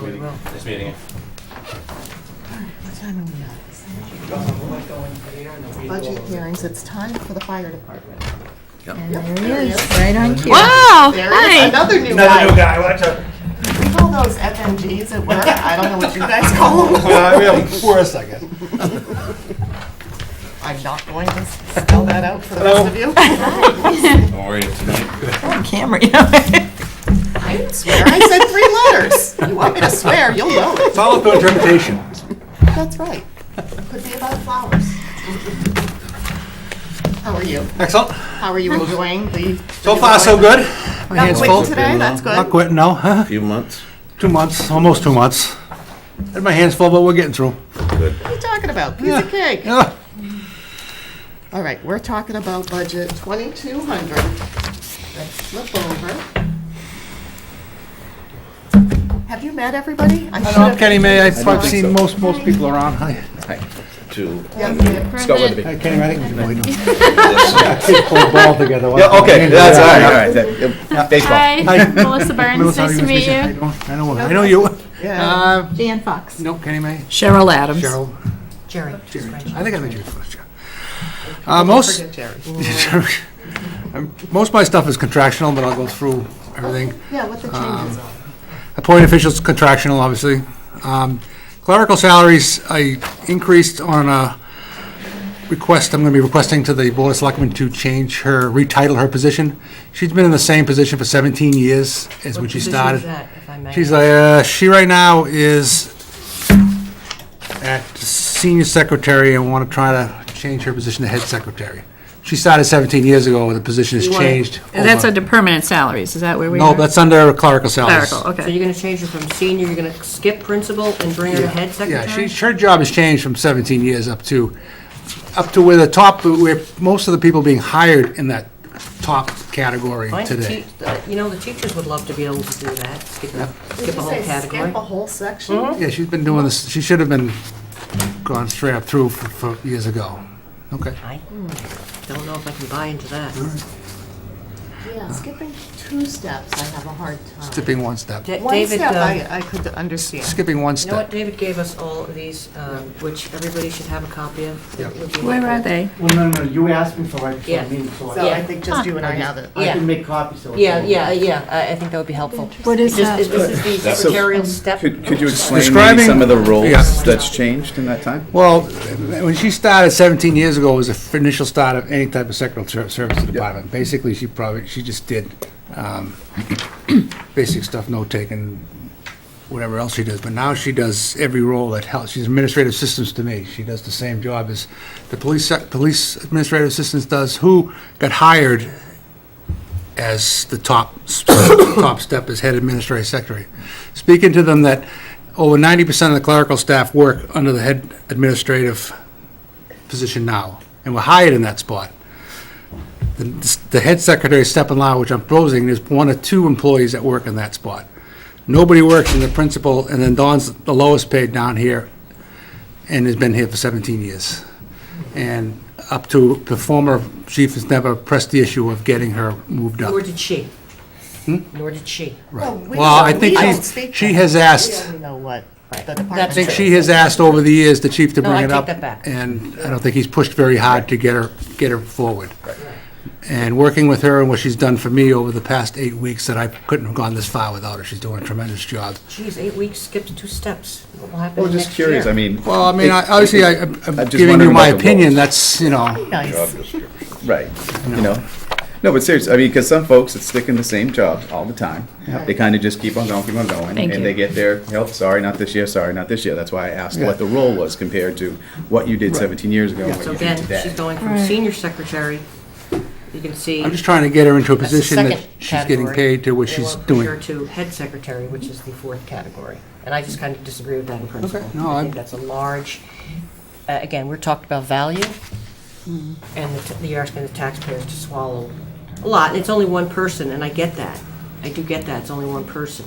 A: we will.
K: Nice meeting you.
A: What time are we at? Budget hearings, it's time for the fire department.
J: And there he is, right on cue.
H: Wow,
A: There is
H: hi.
A: another new
I: Another new
A: guy.
I: guy, watch out.
A: We call those FMGs at work. I don't know what you guys call them.
I: Worse, I guess.
A: I'm not going to spell that out for the rest of you.
D: How are you tonight?
J: On camera,
A: I didn't swear, I said 3 letters. You want me to swear, you'll know it.
I: Follow up interpretation.
A: That's right. Could be about flowers. How are you?
I: Excellent.
A: How are you enjoying the?
I: So far, so good. My
A: Not
I: hands
A: quitting
I: full.
A: today, that's
I: Not
A: good.
I: quitting, no.
D: A few months?
I: 2 months, almost 2 months. Had my hands full, but we're getting through.
D: Good.
A: What are you talking about? Piece of cake.
I: Yeah.
A: All right, we're talking about budget 2,200. Let's flip over. Have you met everybody?
I: I know I'm Kenny May. I've
E: think
I: seen
E: so.
I: most people around. Hi.
D: To,
E: Scott Weatherby.
I: Hi, Kenny, I think you know.
D: listen,
I: Kids play ball together.
E: Yeah, okay, that's all right. Baseball.
H: Hi,
I: Hi.
H: Melissa Burns,
I: Melissa,
H: nice to meet
I: How
H: you.
I: doing? I know you.
A: Yeah.
J: Jan Fox.
I: No, Kenny May.
J: Cheryl Adams.
I: Cheryl.
C: Jerry.
I: I think I met you first, yeah.
A: Don't
I: Most,
A: forget Jerry.
I: most of my stuff is contractional, but I'll go through everything.
A: Yeah, what the changes are.
I: Appointed officials, contractional, obviously. Clerical salaries, I increased on a request, I'm going to be requesting to the Board of Selectmen to change her, retitle her position. She's been in the same position for 17 years as when she started. She's she right now is at senior secretary and want to try to change her position to head secretary. She started 17 years ago and the position has changed.
J: And that's
I: over-
J: under permanent salaries, is that where we are?
I: No, that's under clerical salaries.
J: Clerical,
C: So
J: okay.
C: you're gonna change her from senior, you're gonna skip principal and bring her to head
I: Yeah,
C: secretary?
I: her job has changed from 17 years up to where the top, where most of the people being hired in that top category
C: Fine,
I: today.
C: You know, the teachers would love to be able to do that, skip a
A: Did you
C: whole
A: say
C: category.
A: skip a whole section?
I: Yeah, she's been doing this, she should have been gone straight up through for years ago. Okay.
C: I don't know if I can buy into that.
A: Yeah, skipping 2 steps, I have a hard time.
I: Skipping one step.
C: Da-
A: One
C: David,
A: step I could understand.
I: Skipping one
C: you know what,
I: step.
C: David gave us all of these, which everybody should have a copy of.
I: Yeah.
C: It would be
J: Where are
C: helpful.
J: they?
B: Well, no, you asked me for right before
C: Yeah.
B: the meeting, so
A: So
B: I
A: I think just you and I have it.
C: Yeah.
B: can make copies. So it's
C: Yeah,
B: all-
C: I think that would be helpful.
J: What is
C: This
J: that?
C: is the secretarial step.
E: Could you explain
I: Describing-
E: maybe some of the roles
I: Yeah.
E: that's changed in that time?
I: Well, when she started 17 years ago, it was the initial start of any type of secretarial service department. Basically, she just did basic stuff, note-taking, whatever else she does. But now she does every role that helps. She's administrative systems to me. She does the same job as the police administrative assistants does, who got hired as the top step as head administrative secretary. Speaking to them that over 90% of the clerical staff work under the head administrative position now, and we're hired in that spot. The head secretary step in law, which I'm proposing, there's 1 or 2 employees that work in that spot. Nobody works in the principal, and then Dawn's the lowest paid down here, and has been here for 17 years. And up to the former chief has never pressed the issue of getting her moved up.
C: Nor did she. Nor did she.
I: Right.
A: we
I: Well, I
A: don't-
I: think
A: we don't speak
I: she
A: that.
I: has
A: We
I: asked,
A: only know what the
C: That's
I: I
A: department.
I: think
C: true.
I: she has asked over the years the chief to
C: No,
I: bring
C: I
I: it
C: take
I: up.
C: that back.
I: And I don't think he's pushed very hard to get her forward. And working with her and what she's done for me over the past 8 weeks, that I couldn't have gone this far without her. She's doing a tremendous job.
C: Geez, 8 weeks, skipped 2 steps. What will happen
E: Well,
C: next year?
E: just curious, I mean.
I: Well, I mean, obviously, I'm
E: I'm just
I: giving you
E: wondering
I: my
E: about the
I: opinion,
E: roles.
I: that's, you know,
A: Nice.
D: Job description.
E: Right, you know. No, but seriously, I mean, because some folks that stick in the same job all the time, they kind of just keep on going,
J: Thank
E: and
J: you.
E: they get their, oh, sorry, not this year, sorry, not this year. That's why I asked what the role was compared to what you did 17 years ago and what
C: So
E: you do
C: again,
E: today.
C: she's going from
J: Right.
C: senior secretary, you can see.
I: I'm just trying to get her into a
C: that's the
I: position that
C: second
I: she's getting
C: category.
I: paid to what
C: They
I: she's
C: want to push her
I: doing.
C: to head secretary, which is the 4th category. And I just kind of disagree with that in principle.
I: No,
C: I
I: I'm-
C: think that's a large, again, we're talking about value, and you're asking the taxpayers to swallow a lot. And it's only one person, and I get that. I do get that, it's only one person.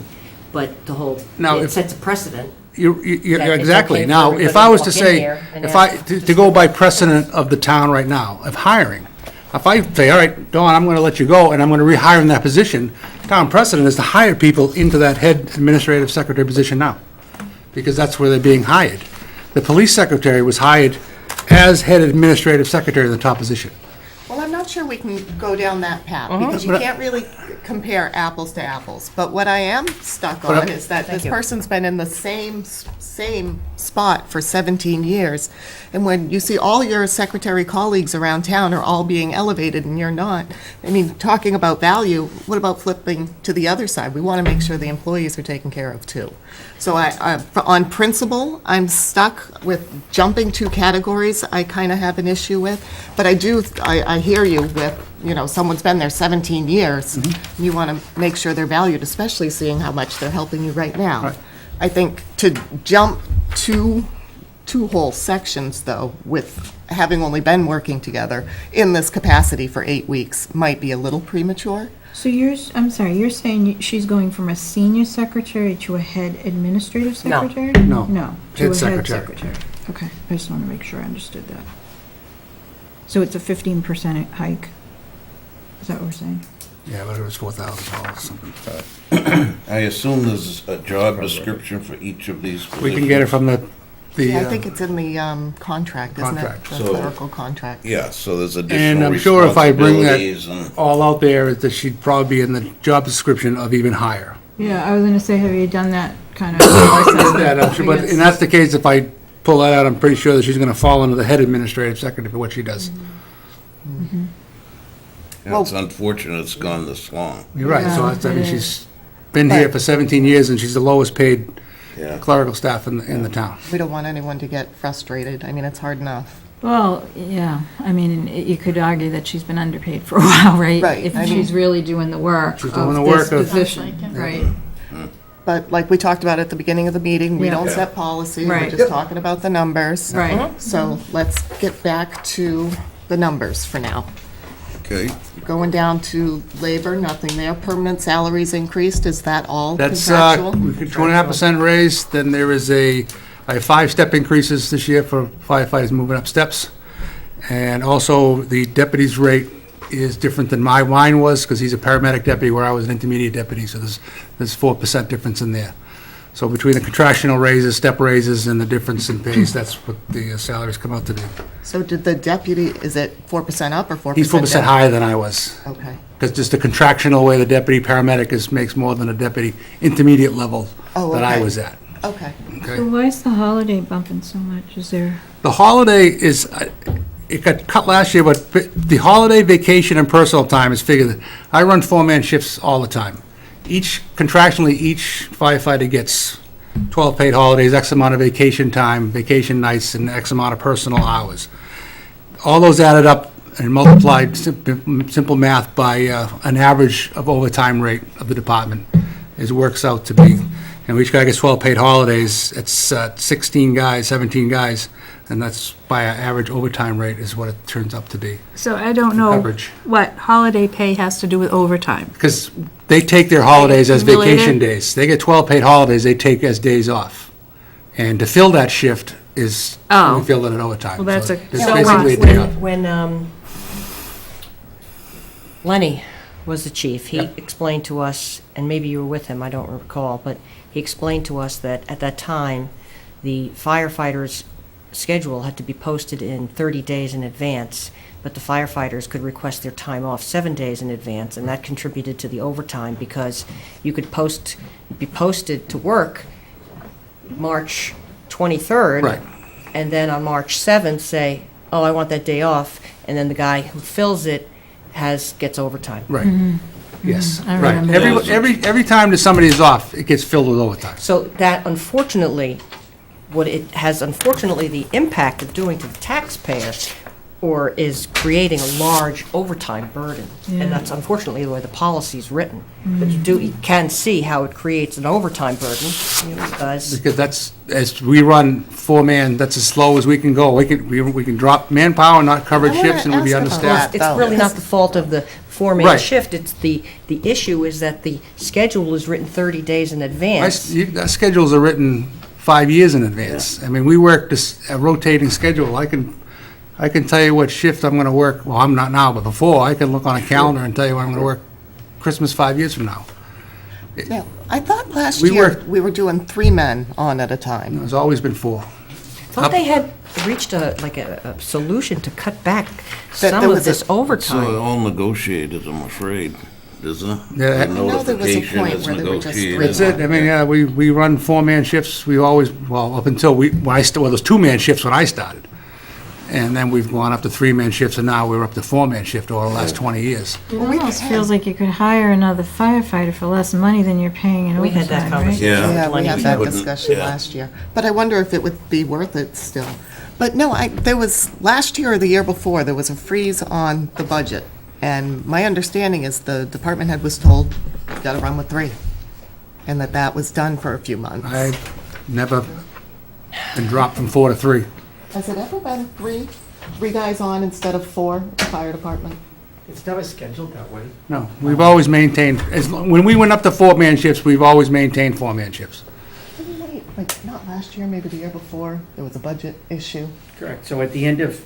C: But the whole,
I: Now,
C: it
I: if-
C: sets a precedent.
I: You're
C: That it's
I: exactly.
C: okay for
I: Now,
C: everybody
I: if I was
C: to
I: to
C: walk in
I: say,
C: here and
I: if
C: ask
I: I,
C: to
I: to go by precedent of the town right now, of hiring, if I say, all right, Dawn, I'm gonna let you go, and I'm gonna rehire in that position, town precedent is to hire people into that head administrative secretary position now, because that's where they're being hired. The police secretary was hired as head administrative secretary in the top position.
A: Well, I'm not sure we can go down that path,
C: Uh-huh.
A: because you
I: But-
A: can't really compare apples to apples. But what I am stuck
I: But
A: on is that this
C: you.
A: person's been in the same spot for 17 years. And when you see all your secretary colleagues around town are all being elevated and you're not, I mean, talking about value, what about flipping to the other side? We want to make sure the employees are taken care of too. So on principle, I'm stuck with jumping 2 categories. I kind of have an issue with, but I hear you with, someone's been there 17 years. You want to make sure they're valued, especially seeing how much they're helping you right now.
I: Right.
A: I think to jump two whole sections, though, with having only been working together in this capacity for 8 weeks might be a little premature.
G: So I'm sorry, you're saying she's going from a senior secretary to a head administrative
C: No.
G: secretary?
I: No.
G: No, to
I: Head
G: a head
I: secretary.
G: secretary. Okay, I just want to make sure I understood that. So it's a 15% hike? Is that what we're saying?
I: Yeah, but it was $4,000 something.
D: I assume there's a job description for each of these positions.
I: We can get it from the.
A: Yeah, I think it's in the contract, isn't it?
I: Contract.
A: The
D: So-
A: clerical contract.
D: Yeah, so there's
I: And
D: additional
I: I'm sure if I bring
D: responsibilities and.
I: that all out there, that she'd probably be in the job description of even higher.
G: Yeah, I was going to say, have you done that kind of?
I: That, I'm sure, but, and that's the case, if I pull that out, I'm pretty sure that she's gonna fall into the head administrative secretary for what she does.
D: It's unfortunate it's gone this long.
I: You're right, so
G: Yeah,
I: that's, I mean,
G: it
I: she's been here for 17 years, and she's the lowest paid
D: Yeah.
I: clerical staff in the town.
A: We don't want anyone to get frustrated. I mean, it's hard enough.
G: Well, yeah, I mean, you could argue that she's been underpaid for a while, right?
A: Right,
G: If
A: I mean-
G: she's really doing the work
I: She's doing
G: of
I: the
G: this
I: work of-
G: position,
H: Sounds like it.
G: right?
A: But like we talked about at the beginning of the meeting, we
G: Yeah.
A: don't set policy, we're
G: Right.
A: just talking about the numbers.
G: Right.
A: So let's get back to the numbers for now.
D: Okay.
A: Going down to labor, nothing there. Permanent salaries increased, is that all
I: That's,
A: contractual?
I: we could 2.5% raise, then there is I have 5-step increases this year for firefighters moving up steps. And also, the deputy's rate is different than mine was, because he's a paramedic deputy where I was an intermediate deputy, so there's 4% difference in there. So between the contractual raises, step raises, and the difference in pays, that's what the salaries come out to be.
A: So did the deputy, is it 4% up or 4%?
I: He's 4%
A: down?
I: higher than I was,
A: Okay.
I: because just the contractual way the deputy paramedic makes more than a deputy intermediate level
A: Oh,
I: that I
A: okay.
I: was at.
A: Okay.
I: Okay.
G: So why is the holiday bumping so much? Is there?
I: The holiday is, it got cut last year, but the holiday, vacation, and personal time is figured. I run 4-man shifts all the time. Contractually, each firefighter gets 12 paid holidays, X amount of vacation time, vacation nights, and X amount of personal hours. All those added up and multiplied, simple math, by an average of overtime rate of the department, it works out to be. And each guy gets 12 paid holidays, it's 16 guys, 17 guys, and that's by an average overtime rate is what it turns up to be.
J: So I don't know
I: Coverage.
J: what holiday pay has to do with overtime.
I: Because they take their holidays as
J: Related?
I: vacation days. They get 12 paid holidays, they take as days off. And to fill that shift is,
J: Oh.
I: we fill it at overtime.
J: Well, that's
I: So
J: a-
I: it's
J: So
I: basically a day off.
C: When Lenny was the chief. He
I: Yep.
C: explained to us, and maybe you were with him, I don't recall, but he explained to us that at that time, the firefighters' schedule had to be posted in 30 days in advance, but the firefighters could request their time off 7 days in advance, and that contributed to the overtime because you could be posted to work March 23rd.
I: Right.
C: And then on March 7th, say, oh, I want that day off, and then the guy who fills it gets overtime.
I: Right. Yes,
J: I
I: right.
J: remember.
I: Every time that somebody is off, it gets filled with overtime.
C: So that unfortunately, what it has unfortunately the impact of doing to the taxpayer or is creating a large overtime burden. And that's unfortunately the way the policy's written. But you can see how it creates an overtime burden, because
I: Because that's, as we run four-man, that's as slow as we can go. We can drop manpower, not cover
A: I wanna
I: shifts, and we'll be
A: ask about
I: understaffed.
A: that.
C: it's really not the fault of the four-man
I: Right.
C: shift. It's the issue is that the schedule is written 30 days in advance.
I: Our schedules are written 5 years in advance. I mean, we work a rotating schedule. I can tell you what shift I'm gonna work, well, I'm not now, but before, I can look on a calendar and tell you when I'm gonna work Christmas 5 years from now.
A: Yeah, I thought last
I: We
A: year
I: worked-
A: we were doing 3 men on at a time.
I: It's always been four.
C: Thought they had reached a solution to cut back
A: That
C: some
A: there
C: of
A: was a-
C: this
D: So
C: overtime.
D: all negotiated, I'm afraid, isn't it?
I: Yeah.
D: The
I: I
A: know there was a
D: notification
A: point
D: is
A: where there were just
D: negotiated.
A: three.
I: That's it. I mean, yeah, we run four-man shifts. We always, well, up until there was two-man shifts when I started. And then we've gone up to three-man shifts, and now we're up to four-man shift over the last 20 years.
J: It almost feels like you could hire another firefighter for less money than you're paying in
C: We had that
J: overtime, right?
C: conversation.
D: Yeah.
A: Yeah, we had that
D: Wouldn't-
A: discussion
D: yeah.
A: last year. But I wonder if it would be worth it still. But no, there was, last year or the year before, there was a freeze on the budget. And my understanding is the department head was told, you gotta run with 3. And that was done for a few months.
I: I've never been dropped from 4 to 3.
A: Has it ever been 3 guys on instead of 4 at the fire department?
B: It's never scheduled that way.
I: No, we've always maintained, when we went up to four-man shifts, we've always maintained four-man shifts.
A: Wait, like, not last year, maybe the year before, there was a budget issue.
B: Correct. So at the end of,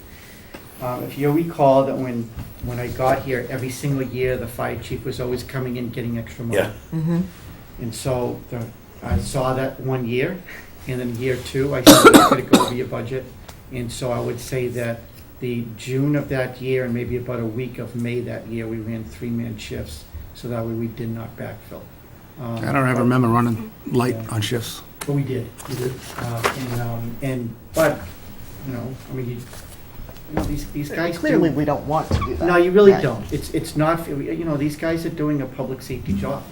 B: if you recall that when I got here, every single year, the fire chief was always coming in, getting extra money.
D: Yeah.
B: And so I saw that one year, and then year 2, I said, it's gonna go over your budget. And so I would say that the June of that year, and maybe about a week of May that year, we ran 3-man shifts, so that way we did not backfill.
I: I don't ever remember running light on shifts.
B: But we did. But, I mean, these guys do.
A: Clearly, we don't want to do that.
B: No, you really
A: Right.
B: don't. It's not, these guys are doing a public safety job.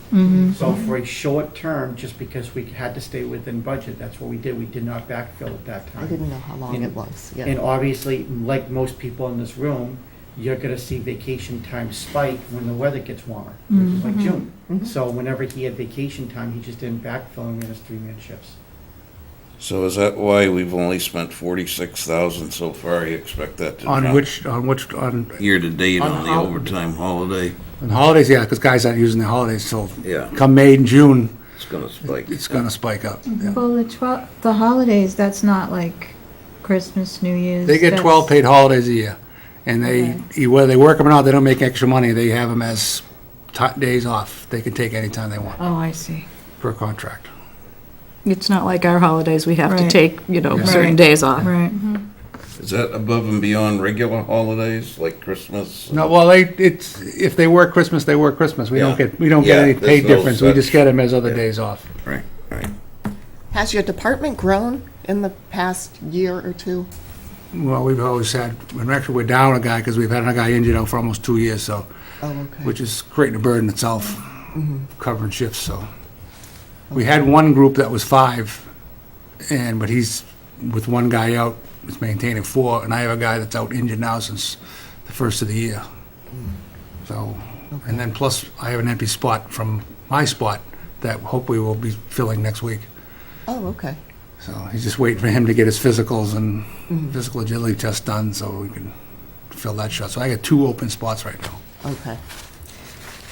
B: So for a short term, just because we had to stay within budget, that's what we did. We did not backfill at that time.
A: I didn't know how long
B: And-
A: it was, yeah.
B: And obviously, like most people in this room, you're gonna see vacation time spike when the weather gets warmer, which is like June. So whenever he had vacation time, he just didn't backfill and ran his 3-man shifts.
D: So is that why we've only spent 46,000 so far? You expect that to drop?
I: On
D: Year to date
I: On
D: on the
I: how-
D: overtime holiday?
I: holidays, yeah, because guys aren't using their holidays, so
D: Yeah,
I: come May and June,
D: it's gonna spike.
I: it's gonna spike up. yeah.
J: Well, the holidays, that's not like Christmas, New Year's.
I: They get
J: that's-
I: 12 paid holidays a year, and whether they work them or not, they don't make extra money. They have them as days off. They can take any time they want
J: Oh, I see.
I: per contract.
L: It's not like our holidays, we have to
J: Right.
L: take, certain
J: Right.
L: days off.
J: Right.
D: Is that above and beyond regular holidays, like Christmas?
I: No, well, if they work Christmas, they work Christmas. We don't
D: Yeah.
I: get any
D: Yeah,
I: paid
D: there's no
I: difference. We just
D: such-
I: get them as other
D: yeah.
I: days off.
D: Right, right.
A: Has your department grown in the past year or 2?
I: Well, we've always had, and actually, we're down a guy because we've had a guy injured out for almost 2 years, so,
A: Oh, okay.
I: which is creating a burden itself, covering shifts, so. We had one group that was 5, but he's, with one guy out, is maintaining 4, and I have a guy that's out injured now since the first of the year. So, and then plus, I have an empty spot from my spot that hopefully we'll be filling next week.
A: Oh, okay.
I: So he's just waiting for him to get his physicals and physical agility test done so we can fill that shot. So I got 2 open spots right now.
A: Okay.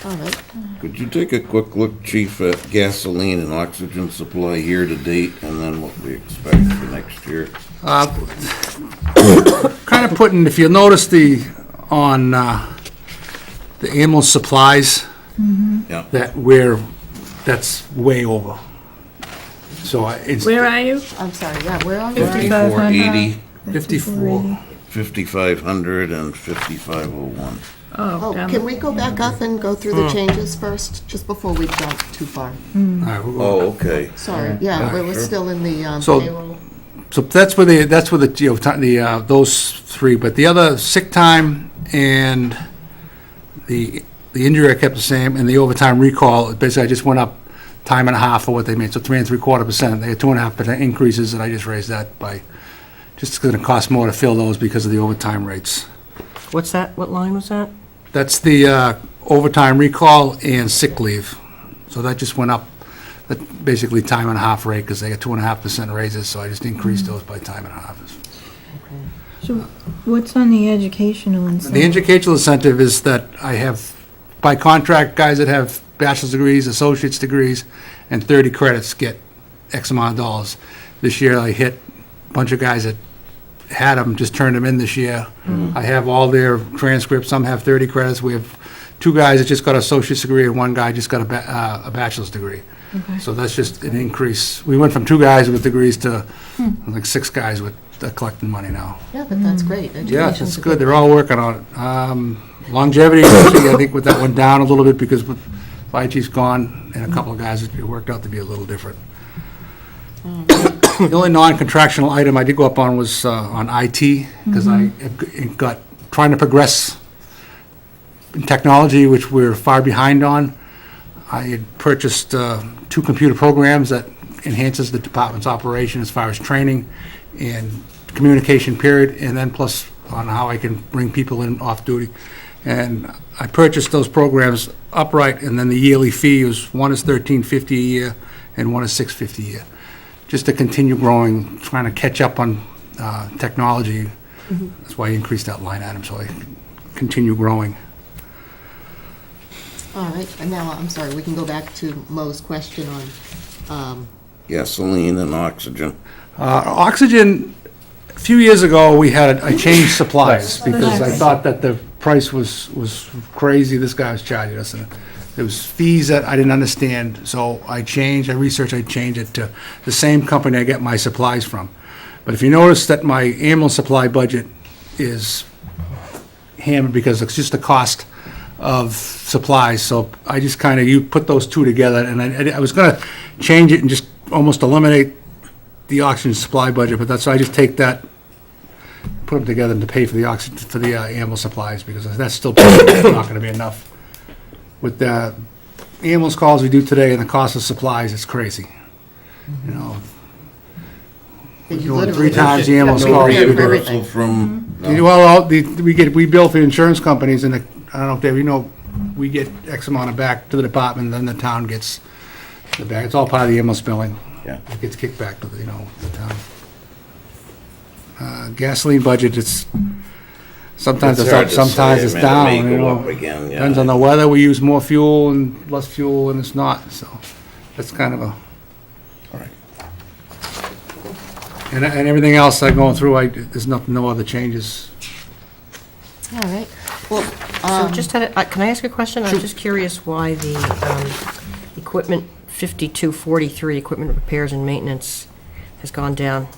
A: All right.
D: Could you take a quick look, Chief, at gasoline and oxygen supply year to date, and then what we expect for next year?
I: Kind of putting, if you'll notice on the ambulance supplies,
D: Yeah.
I: that's way over. So it's
L: Where are you?
A: I'm sorry, yeah, where are we?
D: 5480,
I: 54.
D: 5500, and 5501.
A: Oh,
L: down
A: can we go back up and go through the changes first, just before we jump too far?
I: All right, we'll go.
D: Oh, okay.
A: Sorry, yeah, we're
D: sure.
A: still in the
I: So-
A: payroll.
I: So that's where those three, but the other sick time and the injury I kept the same, and the overtime recall, basically I just went up time and a half for what they made, so 3.75%. They had 2.5% increases, and I just raised that by, just because it costs more to fill those because of the overtime rates.
C: What's that? What line was that?
I: That's the overtime recall and sick leave. So that just went up, that basically time and a half rate, because they got 2.5% raises, so I just increased those by time and a half.
J: So what's on the educational incentive?
I: The educational incentive is that I have, by contract, guys that have bachelor's degrees, associate's degrees, and 30 credits get X amount of dollars. This year, I hit a bunch of guys that had them, just turned them in this year. I have all their transcripts. Some have 30 credits. We have 2 guys that just got an associate's degree, and 1 guy just got a bachelor's degree. So that's just an increase. We went from 2 guys with degrees to like 6 guys with collecting money now.
A: Yeah, but that's great.
I: Yeah,
A: Education's
I: it's
A: a
I: good. They're all working on it. Longevity, actually, I think with that went down a little bit because with fire chief's gone and a couple of guys, it worked out to be a little different. The only non-contractual item I did go up on was on IT, because I got, trying to progress in technology, which we're far behind on. I had purchased 2 computer programs that enhances the department's operation as far as training and communication period, and then plus on how I can bring people in off duty. And I purchased those programs upright, and then the yearly fee was, one is $13.50 a year and one is $6.50 a year, just to continue growing, trying to catch up on technology. That's why I increased that line item, so I can continue growing.
A: All right, and now, I'm sorry, we can go back to Mo's question on,
D: Gasoline and oxygen.
I: Oxygen, a few years ago, I changed supplies because I thought that the price was crazy this guy was charging us. And there was fees that I didn't understand, so I changed it to the same company I get my supplies from. But if you notice that my ambulance supply budget is hammered because it's just the cost of supplies, so I just kind of, you put those two together, and I was gonna change it and just almost eliminate the oxygen supply budget, but that's, I just take that, put them together to pay for the oxygen, for the ambulance supplies, because that's still not gonna be enough. With the ambulance calls we do today and the cost of supplies, it's crazy. You know,
A: you
I: doing
A: literally
I: 3 times the ambulance
A: have to
I: calls.
A: prepare for
D: Reimbursement
A: everything.
D: from,
I: Well, we bill for insurance companies, and I don't know if Dave, you know, we get X amount of back to the department, then the town gets the back. It's all part of the ambulance billing.
D: Yeah.
I: It gets kicked back to the, the town. Gasoline budget, sometimes it's up,
D: hard to say.
I: sometimes it's
D: I mean,
I: down,
D: it may
I: you
D: go
I: know.
D: up again, yeah.
I: Depends on the weather, we use more fuel and less fuel, and it's not, so that's kind of a.
D: All right.
I: And everything else I'm going through, there's no other changes.
A: All right, well,
C: So just can I ask a question? I'm just curious why the equipment 5243, equipment repairs and maintenance, has gone down.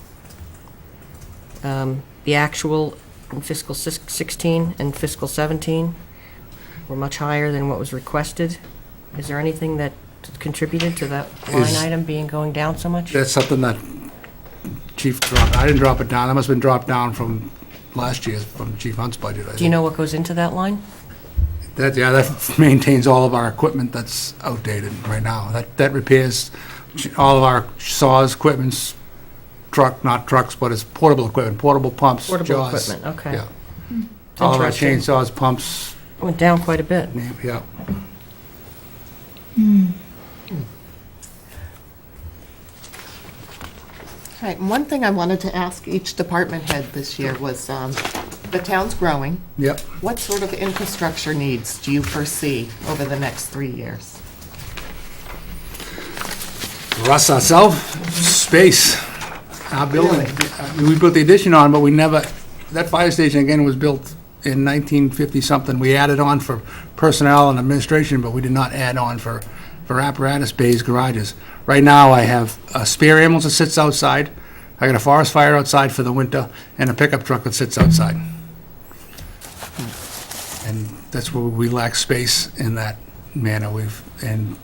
C: The actual in fiscal 16 and fiscal 17 were much higher than what was requested. Is there anything that contributed to that line item going down so much?
I: That's something that Chief dropped. I didn't drop it down. That must have been dropped down from last year, from Chief Hunt's budget, I think.
C: Do you know what goes into that line?
I: That maintains all of our equipment that's outdated right now. That repairs all of our saws, equipments, not trucks, but it's portable equipment, portable pumps,
C: Portable
I: jaws.
C: equipment, okay.
I: Yeah. All of our
C: Interesting.
I: chainsaws, pumps,
C: Went down quite a bit.
I: yeah.
A: all right, and one thing I wanted to ask each department head this year was, the town's growing.
I: Yep.
A: What sort of infrastructure needs do you foresee over the next 3 years?
I: For us ourselves, space, our building. We put the addition on, but we never, that fire station again was built in 1950-something, we added on for personnel and administration, but we did not add on for apparatus bays, garages. Right now, I have a spare ambulance that sits outside, I got a forest fire outside for the winter, and a pickup truck that sits outside. And that's where we lack space in that manner. And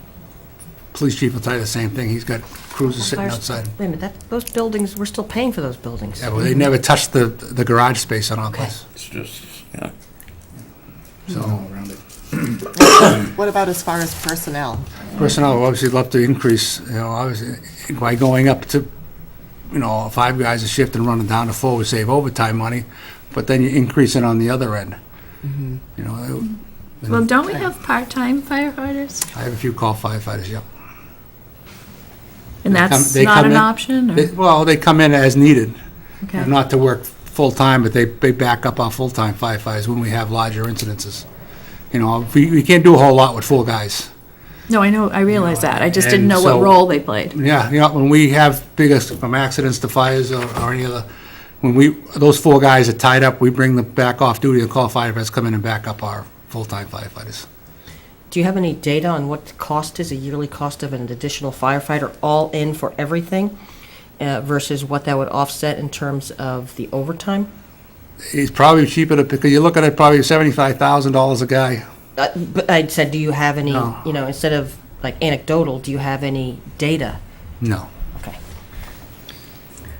I: police chief will tell you the same thing, he's got cruisers sitting outside.
C: Wait a minute, those buildings, we're still paying for those buildings.
I: Yeah, well, they never touched the garage space on our place,
D: It's just, yeah.
I: so.
E: Around it.
A: What about as far as personnel?
I: Personnel, would obviously love to increase, obviously, by going up to, 5 guys a shift and running down to 4, we save overtime money, but then you increase it on the other end.
L: Well, don't we have part-time firefighters?
I: I have a few call firefighters, yep.
L: And that's
I: They
L: not
I: come
L: an
I: in-
L: option? or-
I: Well, they come in as needed,
L: Okay.
I: not to work full-time, but they back up our full-time firefighters when we have larger incidences. We can't do a whole lot with 4 guys.
L: No, I know, I realize that. I just didn't
I: And
L: know
I: so-
L: what role they played.
I: Yeah, when we have biggest, from accidents to fires or any other, those 4 guys are tied up, we bring them back off duty and call firefighters, come in and back up our full-time firefighters.
C: Do you have any data on what the cost is, a yearly cost of an additional firefighter, all in for everything, versus what that would offset in terms of the overtime?
I: It's probably cheaper because you're looking at probably $75,000 a guy.
C: But I said, do you have any,
I: No.
C: instead of like anecdotal, do you have any data?
I: No.
C: Okay.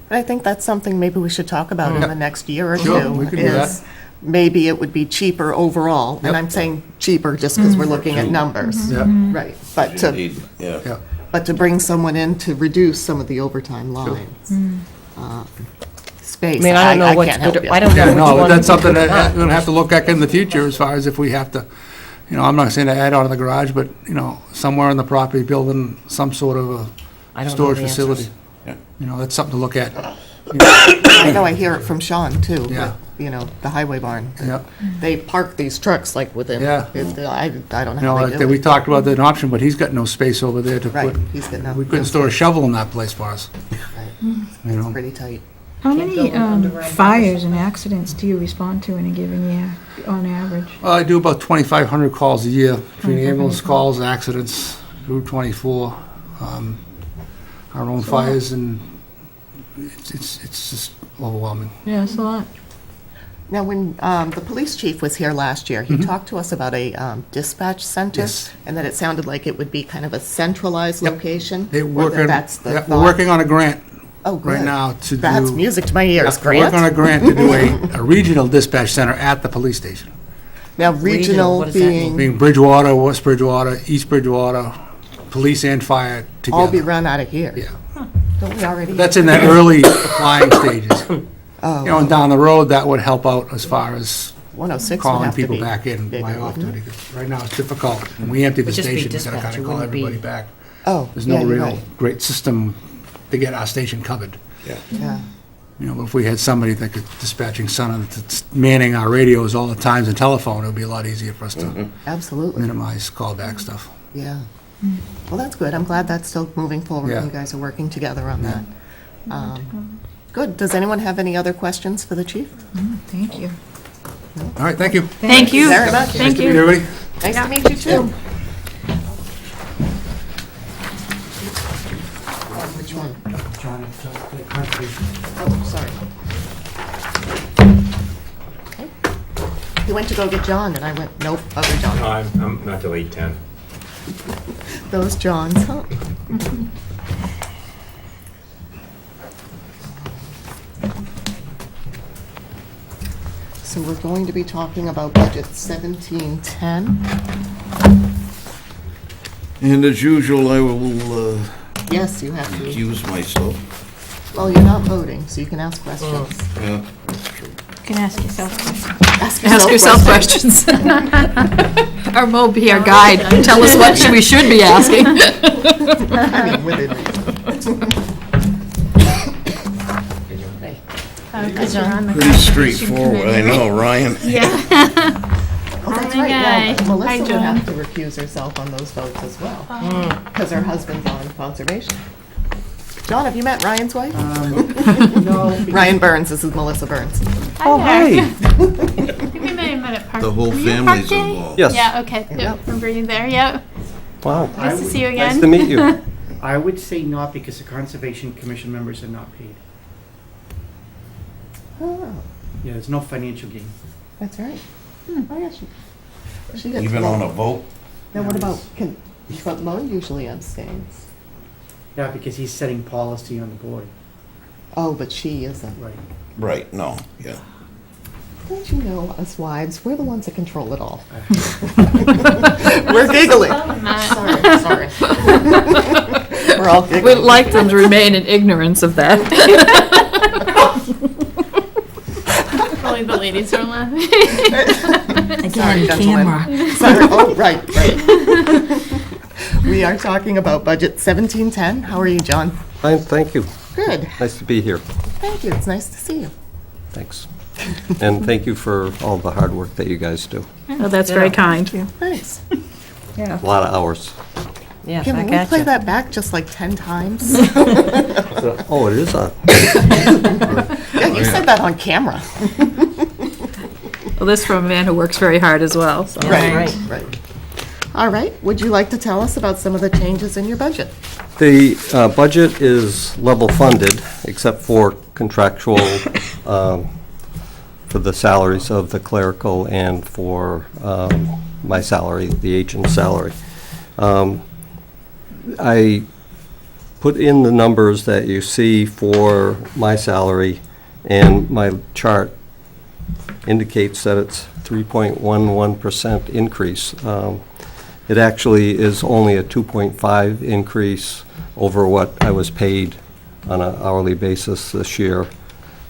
A: But I think that's something maybe we should talk about in
I: Yeah.
A: the next year or
I: Sure,
A: two.
I: we can do
A: is maybe it would be cheaper overall, and
I: Yep.
A: I'm saying cheaper just because we're looking at numbers.
I: Yep.
A: Right, but to,
D: Indeed, yeah.
I: Yeah.
A: but to bring someone in to reduce some of the overtime lines. Space,
C: I mean, I don't know
A: I
C: what's
A: can't help
C: good,
A: you.
C: I don't know
I: Yeah,
C: which
I: no,
C: one.
I: that's something
C: to
I: that
C: cut.
I: we're gonna have to look at in the future as far as if we have to, I'm not saying to add on to the garage, but, somewhere in the property, building some sort of
C: I
I: a
C: don't know
I: storage
C: the answers.
I: facility.
D: Yeah.
I: That's something to look at.
A: I know I hear it from Sean too,
I: Yeah.
A: with, the highway barn.
I: Yep.
A: They park these trucks like within,
I: Yeah.
A: I don't know how they do
I: We
A: it.
I: talked about that option, but he's got no space over there to
A: Right,
I: put.
A: he's got no.
I: We couldn't store a shovel in that place for us,
A: Right, Pretty tight.
J: How
C: Can't
J: many
C: build an underground
J: fires and accidents do you respond to in a given year, on average?
I: Well, I do about 2,500 calls a year, between ambulance calls, accidents, Route 24, our own fires, and it's just overwhelming.
J: Yeah, that's a lot.
A: Now, when the police chief was here last year, he talked to us about a dispatch center.
I: Yes.
A: And that it sounded like it would be kind of a centralized
I: Yep.
A: location.
I: They're
A: or that
I: working,
A: that's the
I: yeah, we're
A: thought.
I: working on a grant
A: Oh,
I: right
A: good.
I: now to do.
A: That's music to my ears,
I: We're working on a
A: Grant.
I: grant to do a regional dispatch center at the police station.
A: Now,
C: Regional,
A: regional
C: what does that mean?
A: being,
I: Being Bridgewater, West Bridgewater, East Bridgewater, police and fire
A: all be
I: together.
A: run out of here.
I: Yeah,
A: Don't we already?
I: that's in the early applying stages.
A: Oh,
I: And down the road, that would help out as far as
A: 106 would
I: calling
A: have to
I: people
A: be
I: back in
A: bigger,
I: by off
A: wouldn't
I: duty. 'Cause right now, it's difficult. When we empty the
C: It'd just be
I: station, we gotta
C: dispatch,
I: kinda
C: it
I: call
C: wouldn't be-
I: everybody back.
A: Oh,
I: There's
A: yeah,
I: no
A: you're
I: real
A: right.
I: great system to get our station covered.
A: Yeah.
I: But if we had somebody that could dispatching someone that's manning our radios all the times and telephone, it would be a lot easier for us to
A: Absolutely,
I: minimize callback stuff.
A: yeah. Well, that's good. I'm glad that's still moving forward.
I: Yeah.
A: You guys are working together on that. Good. Does anyone have any other questions for the chief?
J: Thank you.
I: All right, thank you.
L: Thank you.
A: Very much.
L: Thank
I: Good to
L: you.
I: meet everybody.
A: Nice to meet you, too. Which one? Oh, sorry. Okay. He went to go get John, and I went, nope, other John.
M: No, I'm not till 8:10.
A: Those Johns, huh? So we're going to be talking about budget 1710.
D: And as usual, I will
A: Yes, you have to.
D: recuse myself.
A: Well, you're not voting, so you can ask questions.
D: Yeah, that's true.
J: You can ask yourself questions.
L: Ask yourself questions. Or Mo be our guide, tell us what we should be asking.
A: I mean, within reason.
D: Pretty straightforward, I know, Ryan.
A: Oh, that's right, yeah.
H: Hi,
A: Melissa would
H: John.
A: have to recuse herself on those votes as well, because her husband's on conservation. John, have you met Ryan's wife?
B: No.
A: Ryan Burns, this is Melissa Burns.
H: Hi
M: Hi.
H: there. I think we may have met at Park.
D: The whole
H: were you at
D: family's
H: Park Day?
D: involved.
M: Yes.
H: Yeah, okay. Yep. Remember you there? Yep.
M: Wow.
H: Nice to see you again.
M: Nice to meet you.
B: I would say not because the Conservation Commission members are not paid.
A: Oh,
B: Yeah, there's no financial gain.
A: that's right. Oh, yeah, she gets
D: Even on a vote?
A: Now, what about, but Mo usually abstains.
B: Yeah, because he's setting policy on the board.
A: Oh, but she isn't.
B: Right.
D: Right, no, yeah.
A: Don't you know, us wives, we're the ones that control it all. We're giggling. Sorry. We're all giggling.
L: We'd like them to remain in ignorance of that.
H: Only the ladies are laughing.
A: Sorry, gentlemen. Sorry. Oh, right. We are talking about budget 1710. How are you, John?
M: Fine, thank you.
A: Good.
M: Nice to be here.
A: Thank you. It's nice to see you.
M: Thanks. And thank you for all the hard work that you guys do.
L: Oh, that's very kind.
A: Thanks.
L: Yeah.
M: A lot of hours.
C: Yes,
A: Can
C: I
A: we
C: got
A: play
C: you.
A: that back just like 10 times?
M: Oh, it is on.
A: Yeah, you said that on camera.
L: Well, this from a man who works very hard as well, so.
C: Right.
A: Right. All right. Would you like to tell us about some of the changes in your budget?
M: The budget is level funded, except for contractual, for the salaries of the clerical and for my salary, the agent's salary. I put in the numbers that you see for my salary, and my chart indicates that it's 3.11% increase. It actually is only a 2.5 increase over what I was paid on an hourly basis this year.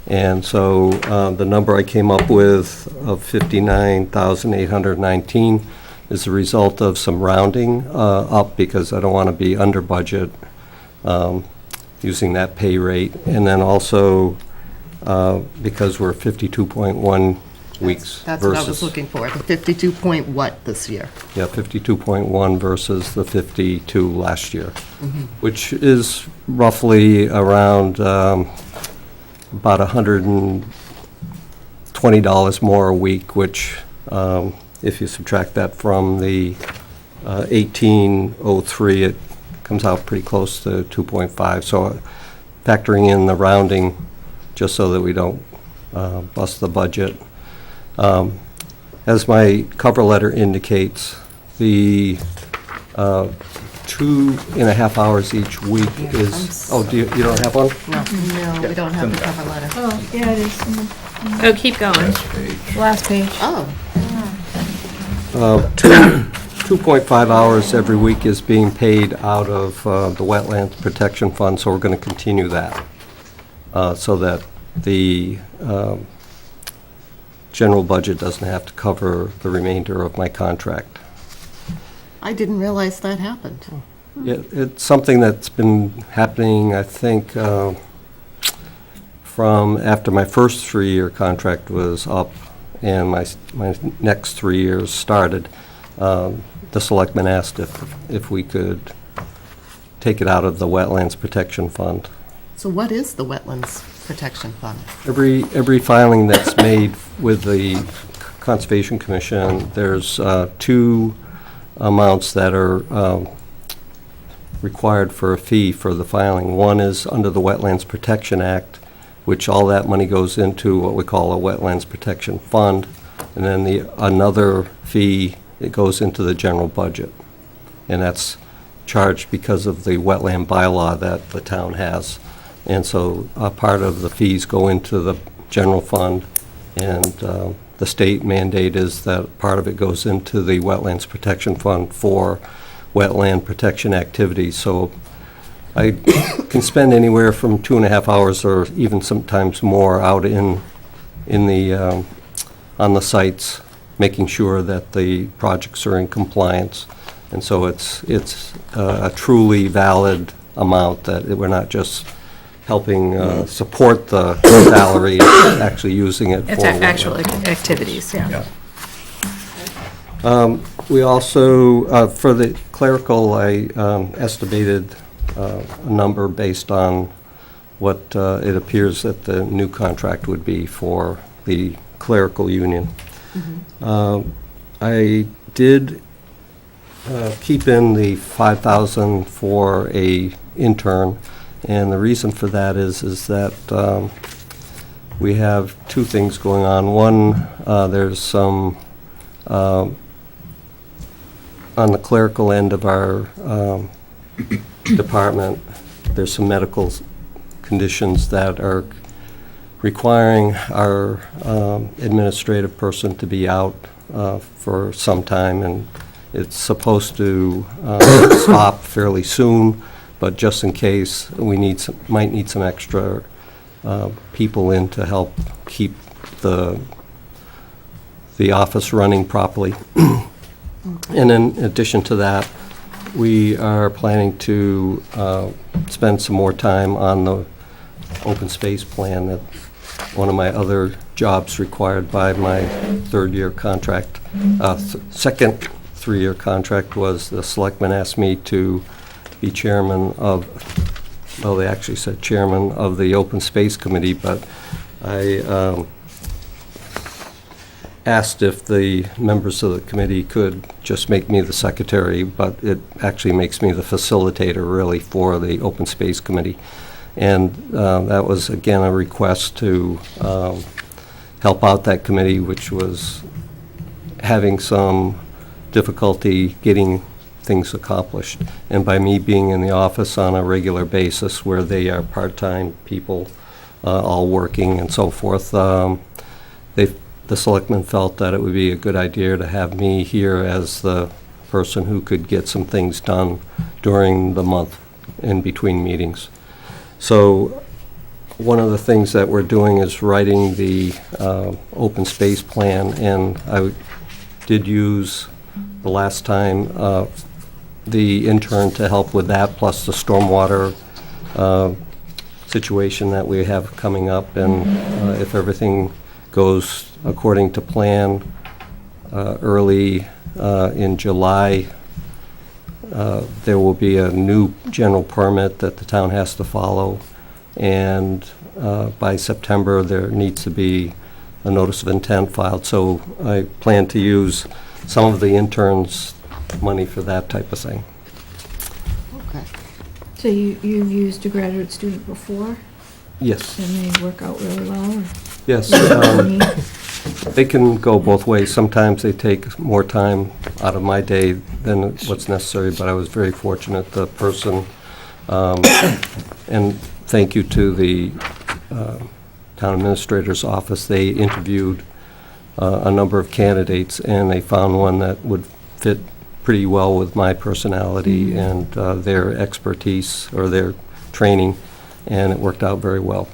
M: And so the number I came up with of $59,819 is a result of some rounding up because I don't want to be under budget using that pay rate. And then also because we're 52.1 weeks
A: That's what I was
M: versus,
A: looking for. The 52 point what this year?
M: yeah, 52.1 versus the 52 last year, which is roughly around about $120 more a week, which if you subtract that from the 1803, it comes out pretty close to 2.5. So factoring in the rounding, just so that we don't bust the budget. As my cover letter indicates, the 2.5 hours each week is, oh, you don't have one?
A: No, we don't have the cover letter.
L: Oh, yeah, it is. Oh, keep going. Last page.
A: Oh,
M: 2.5 hours every week is being paid out of the Wetlands Protection Fund, so we're going to continue that, so that the general budget doesn't have to cover the remainder of my contract.
A: I didn't realize that happened.
M: It's something that's been happening, I think, from after my first 3-year contract was up and my next 3 years started. The selectmen asked if we could take it out of the Wetlands Protection Fund.
A: So what is the Wetlands Protection Fund?
M: Every filing that's made with the Conservation Commission, there's 2 amounts that are required for a fee for the filing. One is under the Wetlands Protection Act, which all that money goes into what we call a Wetlands Protection Fund, and then another fee, it goes into the general budget. And that's charged because of the wetland bylaw that the town has. And so a part of the fees go into the general fund, and the state mandate is that part of it goes into the Wetlands Protection Fund for wetland protection activities. So I can spend anywhere from 2.5 hours or even sometimes more out in the on the sites, making sure that the projects are in compliance. And so it's a truly valid amount, that we're not just helping support the salary, actually using it for
L: It's actual activities, yeah.
M: We also, for the clerical, I estimated a number based on what it appears that the new contract would be for the clerical union. I did keep in the 5,000 for a intern, and the reason for that is that we have two things going on. One, there's some on the clerical end of our department, there's some medical conditions that are requiring our administrative person to be out for some time, and it's supposed to stop fairly soon, but just in case, we might need some extra people in to help keep the office running properly. And in addition to that, we are planning to spend some more time on the open space plan, that one of my other jobs required by my third-year contract. Second three-year contract was the selectmen asked me to be chairman of, well, they actually said chairman of the Open Space Committee, but I asked if the members of the committee could just make me the secretary, but it actually makes me the facilitator, really, for the Open Space Committee. And that was, again, a request to help out that committee, which was having some difficulty getting things accomplished. And by me being in the office on a regular basis, where they are part-time people, all working and so forth, the selectmen felt that it would be a good idea to have me here as the person who could get some things done during the month in between meetings. So one of the things that we're doing is writing the open space plan, and I did use the last time the intern to help with that, plus the stormwater situation that we have coming up, and if everything goes according to plan, early in July, there will be a new general permit that the town has to follow, and by September, there needs to be a notice of intent filed. So I plan to use some of the interns' money for that type of thing.
A: Okay.
J: So you've used a graduate student before,
M: Yes,
J: and they work out really well? Or
M: yes.
J: you
M: They can go both ways. Sometimes they take more time out of my day than what's necessary, but I was very fortunate. The person, and thank you to the town administrator's office, they interviewed a number of candidates, and they found one that would fit pretty well with my personality and their expertise or their training, and it worked out very well.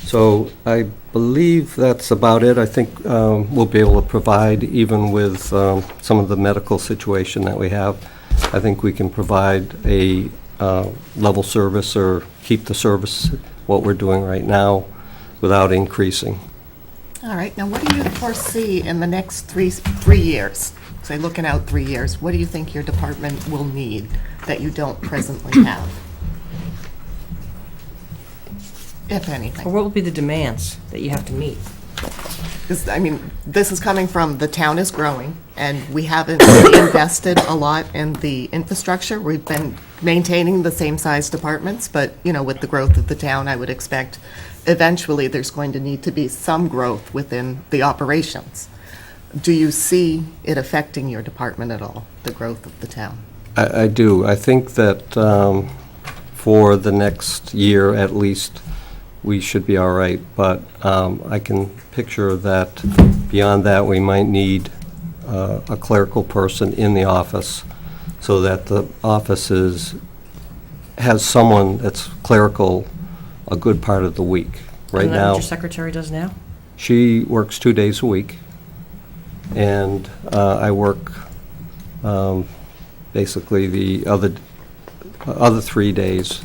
M: So I believe that's about it. I think we'll be able to provide, even with some of the medical situation that we have, I think we can provide a level service or keep the service, what we're doing right now, without increasing.
A: All right, now what do you foresee in the next three years? Say, looking out 3 years, what do you think your department will need that you don't presently have? If anything.
C: Or what will be the demands that you have to meet?
A: Because, I mean, this is coming from, the town is growing, and we haven't really invested a lot in the infrastructure. We've been maintaining the same size departments, but, you know, with the growth of the town, I would expect eventually there's going to need to be some growth within the operations. Do you see it affecting your department at all, the growth of the town?
M: I do. I think that for the next year at least, we should be all right, but I can picture that beyond that, we might need a clerical person in the office so that the office has someone that's clerical a good part of the week. Right
C: Isn't that
M: now,
C: what your secretary does now?
M: she works 2 days a week, and I work basically the other 3 days.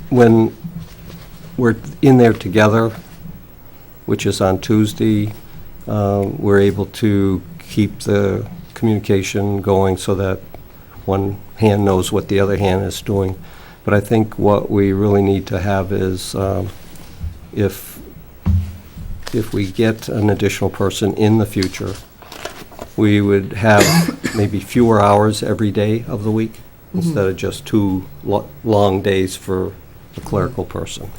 M: When we're in there together, which is on Tuesday, we're able to keep the communication going so that one hand knows what the other hand is doing. But I think what we really need to have is, if we get an additional person in the future, we would have maybe fewer hours every day of the week, instead of just 2 long days for a clerical person.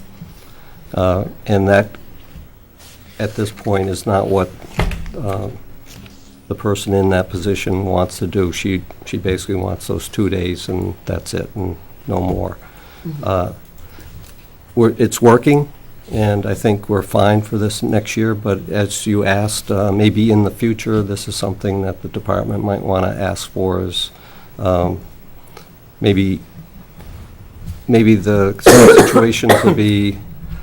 M: And that, at this point, is not what the person in that position wants to do. She basically wants those 2 days, and that's it, and no more. It's working, and I think we're fine for this next year, but as you asked, maybe in the future, this is something that the department might want to ask for, is maybe the situation could be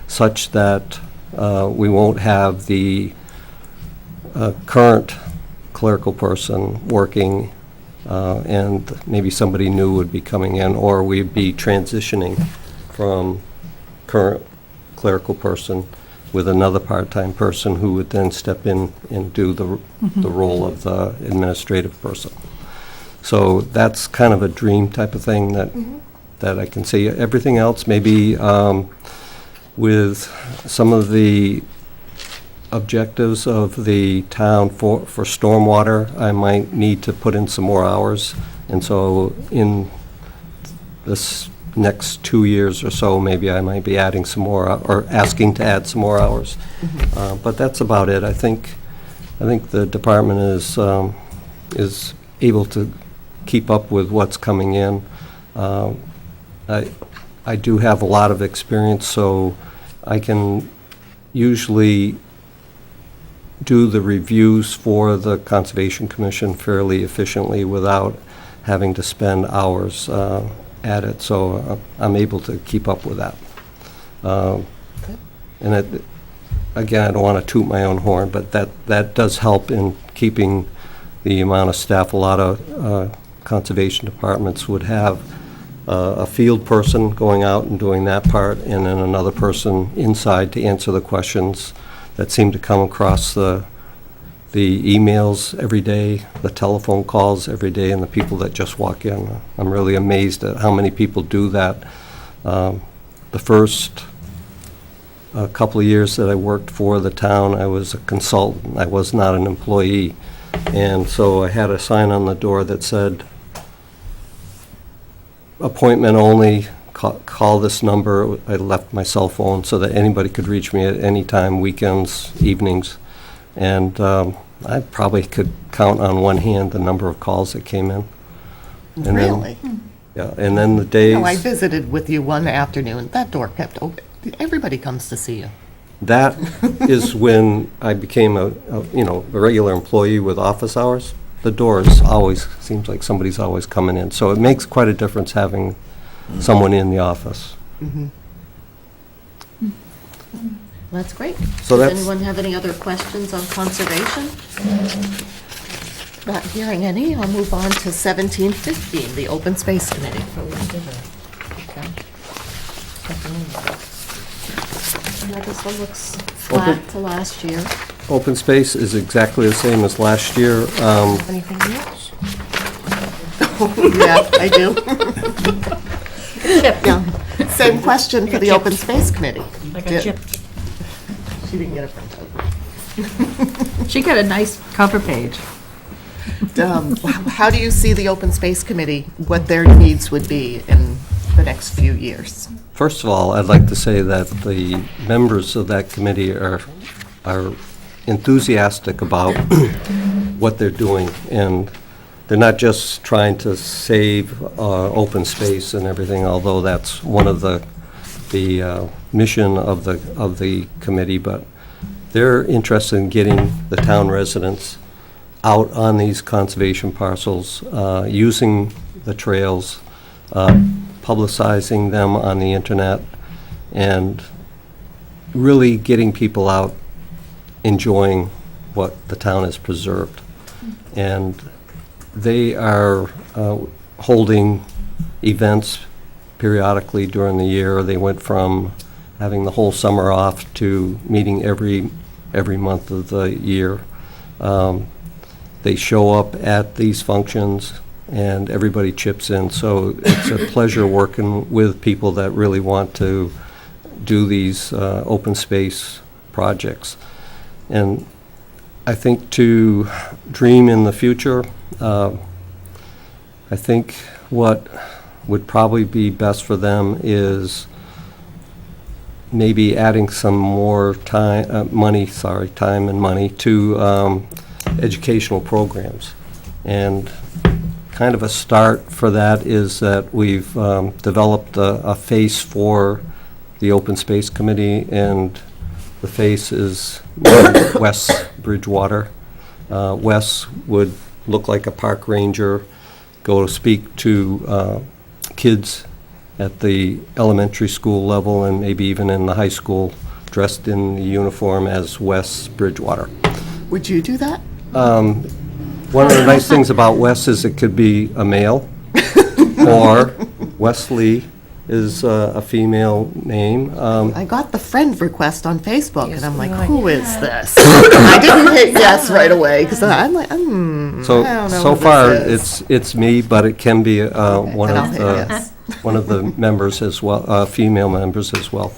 M: such that we won't have the current clerical person working, and maybe somebody new would be coming in, or we'd be transitioning from current clerical person with another part-time person who would then step in and do the role of the administrative person. So that's kind of a dream type of thing that I can see. Everything else, maybe with some of the objectives of the town for stormwater, I might need to put in some more hours. And so in this next 2 years or so, maybe I might be adding some more, or asking to add some more hours. But that's about it. I think the department is able to keep up with what's coming in. I do have a lot of experience, so I can usually do the reviews for the Conservation Commission fairly efficiently without having to spend hours at it, so I'm able to keep up with that. And again, I don't want to toot my own horn, but that does help in keeping the amount of staff. A lot of conservation departments would have a field person going out and doing that part, and then another person inside to answer the questions that seem to come across the emails every day, the telephone calls every day, and the people that just walk in. I'm really amazed at how many people do that. The first couple of years that I worked for the town, I was a consultant. I was not an employee. And so I had a sign on the door that said, appointment only, call this number. I left my cell phone so that anybody could reach me at any time, weekends, evenings. And I probably could count on one hand the number of calls that came in. And
A: Really?
M: Yeah, and then the days...
A: No, I visited with you one afternoon. That door kept open. Everybody comes to see you.
M: That is when I became a regular employee with office hours. The door is always, seems like somebody's always coming in. So it makes quite a difference having someone in the office.
A: That's great.
M: So
A: Does
M: that's-
A: anyone have any other questions on conservation? Not hearing any, I'll move on to 1715, the Open Space Committee. Yeah, this one looks flat to last year.
M: Open space is exactly the same as last year.
A: Anything new? Yeah, I do. Yeah. Same question for the Open Space Committee.
L: I got chipped.
A: She didn't get a printout.
L: She got a nice cover page.
A: How do you see the Open Space Committee, what their needs would be in the next few years?
M: First of all, I'd like to say that the members of that committee are enthusiastic about what they're doing, and they're not just trying to save open space and everything, although that's one of the mission of the committee, but they're interested in getting the town residents out on these conservation parcels, using the trails, publicizing them on the internet, and really getting people out enjoying what the town has preserved. And they are holding events periodically during the year. They went from having the whole summer off to meeting every month of the year. They show up at these functions, and everybody chips in. So it's a pleasure working with people that really want to do these open space projects. And I think to dream in the future, I think what would probably be best for them is maybe adding some more time and money to educational programs. And kind of a start for that is that we've developed a face for the Open Space Committee, and the face is Wes Bridgewater. Wes would look like a park ranger, go to speak to kids at the elementary school level and maybe even in the high school, dressed in the uniform as Wes Bridgewater.
A: Would you do that?
M: One of the nice things about Wes is it could be a male, or Wesley is a female name.
A: I got the friend request on Facebook, and I'm like, who is this? I didn't hit yes right away, because I'm like, I don't know
M: So
A: who
M: far,
A: this is.
M: it's me, but it can be one
A: then I'll
M: of
A: hit
M: the
A: yes.
M: one of the members as well, female members as well.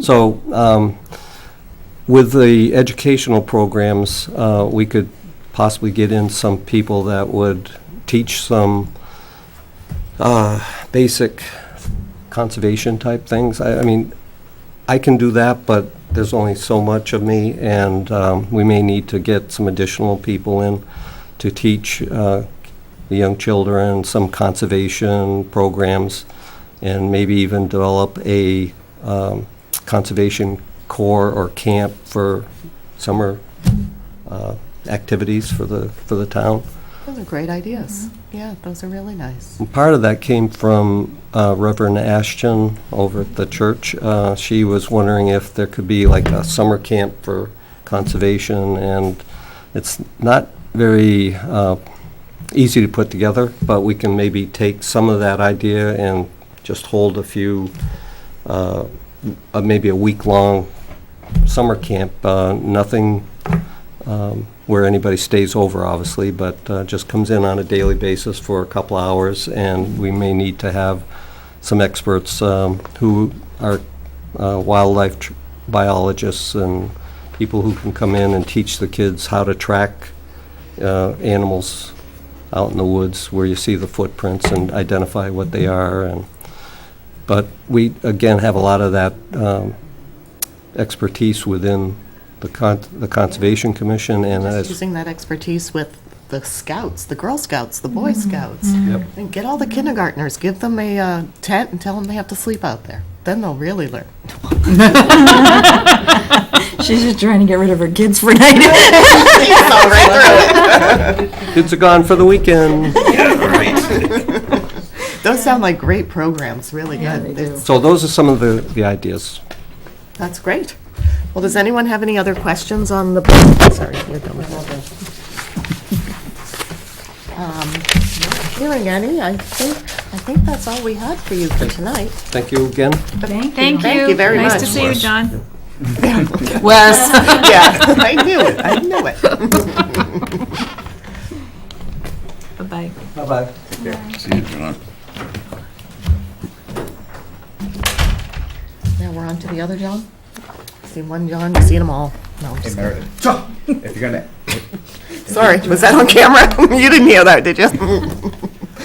M: So with the educational programs, we could possibly get in some people that would teach some basic conservation type things. I mean, I can do that, but there's only so much of me, and we may need to get some additional people in to teach the young children some conservation programs, and maybe even develop a conservation corps or camp for summer activities for the town.
A: Those are great ideas. Yeah, those are really nice.
M: And part of that came from Reverend Ashton over at the church. She was wondering if there could be like a summer camp for conservation, and it's not very easy to put together, but we can maybe take some of that idea and just hold a few, maybe a week-long summer camp. Nothing where anybody stays over, obviously, but just comes in on a daily basis for a couple hours, and we may need to have some experts who are wildlife biologists and people who can come in and teach the kids how to track animals out in the woods where you see the footprints and identify what they are. But we, again, have a lot of that expertise within the Conservation Commission, and
A: Just using that expertise with the scouts, the Girl Scouts, the Boy Scouts.
M: Yep.
A: And get all the kindergartners, give them a tent and tell them they have to sleep out there. Then they'll really learn.
J: She's just trying to get rid of her kids for a night.
A: Saw right through it.
M: kids are gone for the weekend.
A: Those sound like great programs, really
J: Yeah,
A: good.
J: they do.
M: So those are some of the ideas.
A: That's great. Well, does anyone have any other questions on the, sorry, you're done with that. Hearing any, I think that's all we had for you for tonight.
M: Thank you again.
J: Thank
A: you very much.
J: Nice to see you, John.
L: Wes.
A: Yeah, I knew it.
J: Bye-bye.
M: Bye-bye.
D: See you, John.
A: Now we're on to the other John. Seen one John, you've seen them all. No, I'm
E: Hey,
A: just kidding.
E: Meredith, John, if you're gonna,
A: Sorry, was that on camera? You didn't hear that, did you?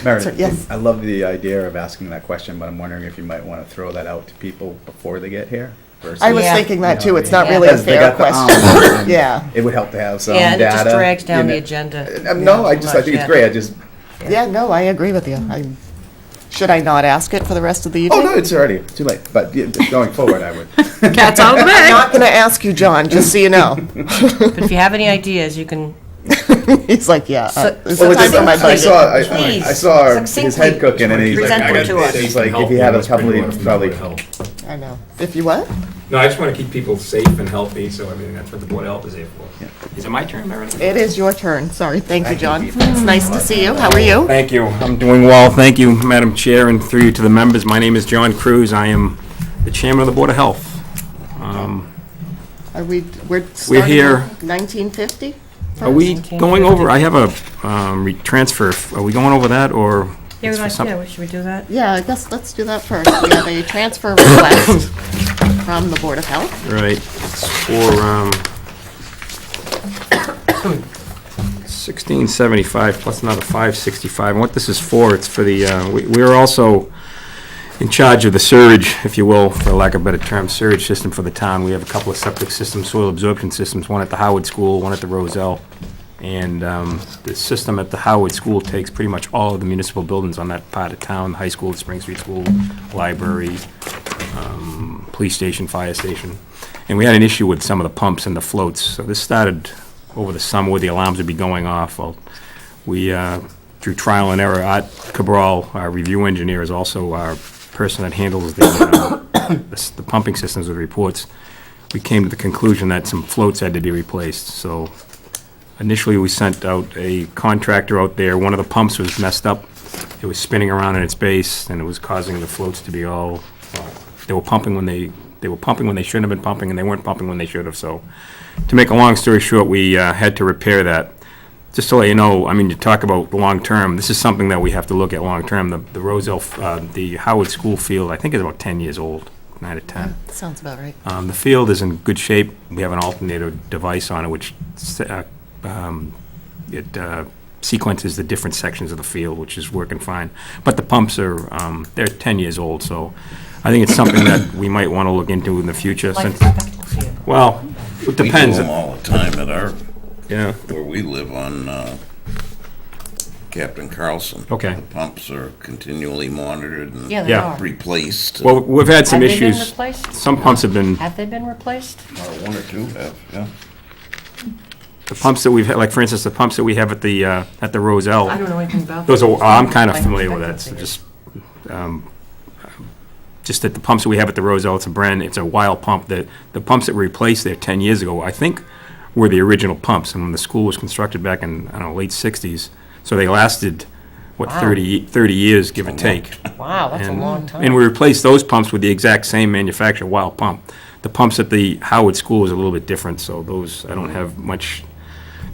E: Meredith,
A: Yes.
E: I love the idea of asking that question, but I'm wondering if you might want to throw that out to people before they get here. versus-
A: I was
C: Yeah.
A: thinking that
E: You know
A: too.
E: what
A: It's
E: I
A: not
E: mean?
A: really a
E: Because they
A: fair
E: got the
A: question.
E: and
A: Yeah.
E: It would help to have some
C: Yeah, and it
E: data.
C: just drags down
E: you
C: the
E: know.
C: agenda.
E: No, I
C: too
E: think
C: much,
E: it's
C: yeah.
E: great,
A: Yeah, no, I agree with you. Should I not ask it for the rest of the
E: oh,
A: evening?
E: no, it's already too late, but yeah, going forward, I would.
L: Cat's out of the
A: I'm
L: bag.
A: not gonna ask you, John, just so you know.
C: But if you have any ideas, you can,
A: He's like, yeah.
C: So-
A: It's
E: Well,
A: the time
E: it's
A: for my
E: just-
A: budget.
C: Please,
E: I saw his
C: succinctly
E: head cooking, and he's like,
C: present
E: I
C: them
E: got
C: to us.
E: he's like, if you have a couple of, probably.
A: I know. If you what?
N: No, I just want to keep people safe and healthy, so I mean, that's what the Board of Health is there for. Is it my turn, Meredith?
A: It is your turn. Sorry. Thank you, John. It's nice to see you. How are you?
N: Thank you. I'm doing well. Thank you, Madam Chair, and through you to the members. My name is John Cruz. I am the Chairman of the Board of Health.
A: We're starting
N: here-
A: in 1950?
N: Are we going over, I have a transfer, are we going over that, or?
C: Yeah,
N: it's for some-
C: should we do that?
A: Yeah, I guess let's do that first. We have a transfer request from the Board of Health.
N: Right, it's for, 1675 plus another 565. And what this is for, it's for the, we're also in charge of the sewage, if you will, for lack of a better term, sewage system for the town. We have a couple of septic systems, soil absorption systems, one at the Howard School, one at the Roselle. And the system at the Howard School takes pretty much all of the municipal buildings on that part of town, the high school, the Spring Street School, library, police station, fire station. And we had an issue with some of the pumps and the floats. So this started over the summer where the alarms would be going off. Well, we, through trial and error, Art Cabral, our review engineer, is also our person that handles the pumping systems with reports. We came to the conclusion that some floats had to be replaced. So initially, we sent out a contractor out there. One of the pumps was messed up. It was spinning around in its base, and it was causing the floats to be all, they were pumping when they were pumping when they shouldn't have been pumping, and they weren't pumping when they should have. So to make a long story short, we had to repair that. Just to let you know, I mean, you talk about the long term, this is something that we have to look at long term. The Roselle, the Howard School field, I think is about 10 years old, 9 to 10.
A: Sounds about right.
N: The field is in good shape. We have an alternator device on it, which sequences the different sections of the field, which is working fine. But the pumps are, they're 10 years old, so I think it's something that we might want to look into in the future.
C: Like
N: Since,
C: spectacle field.
N: well, it depends.
D: We do them all the time at our,
N: Yeah.
D: where we live on Captain Carlson.
N: Okay.
D: The pumps are continually monitored and
C: Yeah, they
N: Yeah.
C: are.
D: replaced.
N: Well, we've had some
C: Have they been
N: issues.
C: replaced?
N: Some pumps have been,
C: Have they been replaced?
D: One or two have, yeah.
N: the pumps that we've had, like, for instance, the pumps that we have at the Roselle.
C: I don't know anything about
N: Those
C: that.
N: are, I'm kind of
C: Like
N: familiar with that, so just that the pumps that we have at the Roselle, it's a wild pump. The pumps that were replaced there 10 years ago, I think, were the original pumps, and when the school was constructed back in, I don't know, late 60s, so they lasted, what,
C: Wow.
N: 30 years, give or take.
C: Wow, that's a
N: And-
C: long time.
N: And we replaced those pumps with the exact same manufacturer, wild pump. The pumps at the Howard School is a little bit different, so those, I don't have much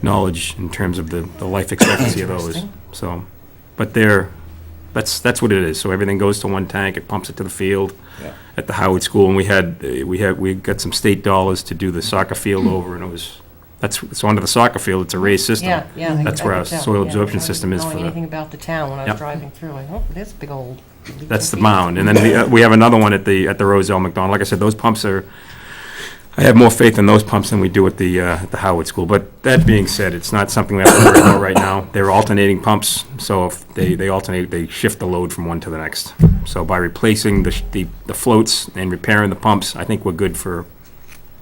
N: knowledge in terms of the life expectancy of those.
C: Interesting.
N: So, but that's what it is. So everything goes to one tank, it pumps it to the field
D: Yeah.
N: at the Howard School, and we got some state dollars to do the soccer field over, and so under the soccer field, it's a raised system.
C: Yeah.
N: That's where our soil absorption system is for
C: Knowing
N: the.
C: anything about the town when I was
N: Yep.
C: driving through, I oh, it is big old.
N: That's the mound, and then we have another one at the Roselle McDonald. Like I said, those pumps are, I have more faith in those pumps than we do at the Howard School. But that being said, it's not something we have to worry about right now. They're alternating pumps, so if they alternate, they shift the load from one to the next. So by replacing the floats and repairing the pumps, I think we're good for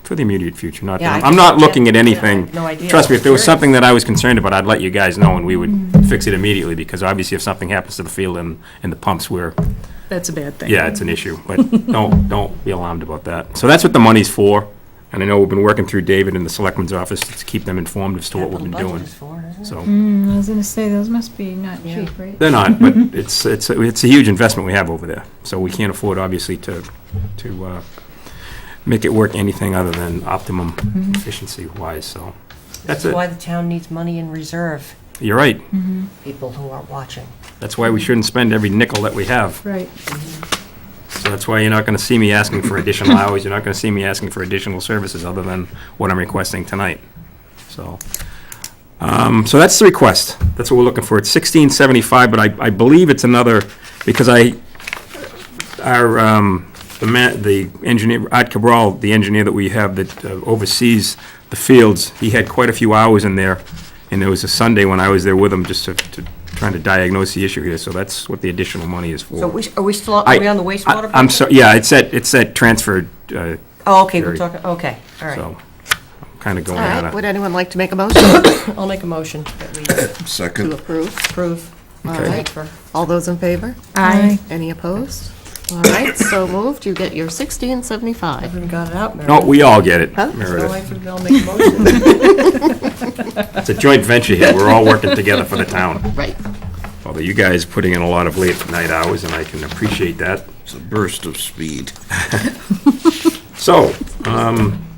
N: the immediate future. Not
C: Yeah,
N: that-
C: I
N: I'm not
C: just-
N: looking at
C: yeah, I
N: anything.
C: have no idea.
N: Trust me, if there was
C: Curious.
N: something that I was concerned about, I'd let you guys know, and we would fix it immediately, because obviously if something happens to the field and the pumps,
L: That's a bad thing.
N: yeah, it's an issue, but don't be alarmed about that. So that's what the money's for, and I know we've been working through David in the selectman's office to keep them informed as to what we've been
C: Capital
N: doing.
C: budget is for, isn't it?
N: So,
J: I was gonna say, those must be not
C: Yeah.
J: cheap, right?
N: they're not, but it's a huge investment we have over there, so we can't afford, obviously, to make it work anything other than optimum efficiency-wise, so that's
C: That's why
N: it.
C: the town needs money in reserve,
N: You're right.
C: people who are watching.
N: That's why we shouldn't spend every nickel that we have.
J: Right.
N: So that's why you're not gonna see me asking for additional hours, you're not gonna see me asking for additional services other than what I'm requesting tonight. So, so that's the request. That's what we're looking for. It's $1675, but I believe it's another, because the engineer, Art Cabral, the engineer that we have that oversees the fields, he had quite a few hours in there, and there was a Sunday when I was there with him just to trying to diagnose the issue here, so that's what the additional money is for.
C: So are we still, are we on the wastewater?
N: I'm
C: budget?
N: sorry, yeah, it's at transferred,
C: Oh, okay, we're
N: Jerry.
C: talking, okay, all right.
N: so, I'm kind of going
A: All
N: out
A: right,
N: of.
A: would anyone like to make a motion
C: I'll make a motion that we
A: to
D: Second.
A: approve?
C: approve.
A: All
N: Okay.
A: right, all those in favor?
J: Aye.
A: Any opposed? All right, so moved, you get your
C: I
A: $16.75.
C: haven't got it out, Meredith.
N: No, we all get it,
A: Huh?
C: So
N: Meredith.
C: wait for the bill, make a motion.
N: It's a joint venture here, we're all working together for the town.
A: Right.
N: Although you guys putting in a lot of late night hours, and I can appreciate that.
D: It's a burst of speed.
N: So,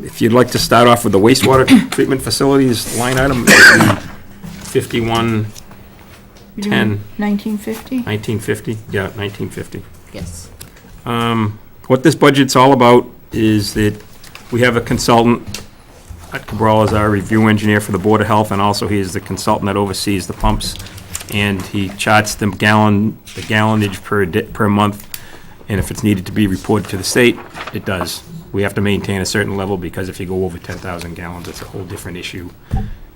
N: If you'd like to start off with the wastewater treatment facilities line item, 5110,
J: 1950?
N: 1950, yeah, 1950.
A: Yes.
N: What this budget's all about is that we have a consultant, Cabral is our review engineer for the Board of Health, and also he is the consultant that oversees the pumps, and he charts the gallonage per month, and if it's needed to be reported to the state, it does. We have to maintain a certain level, because if you go over 10,000 gallons, it's a whole different issue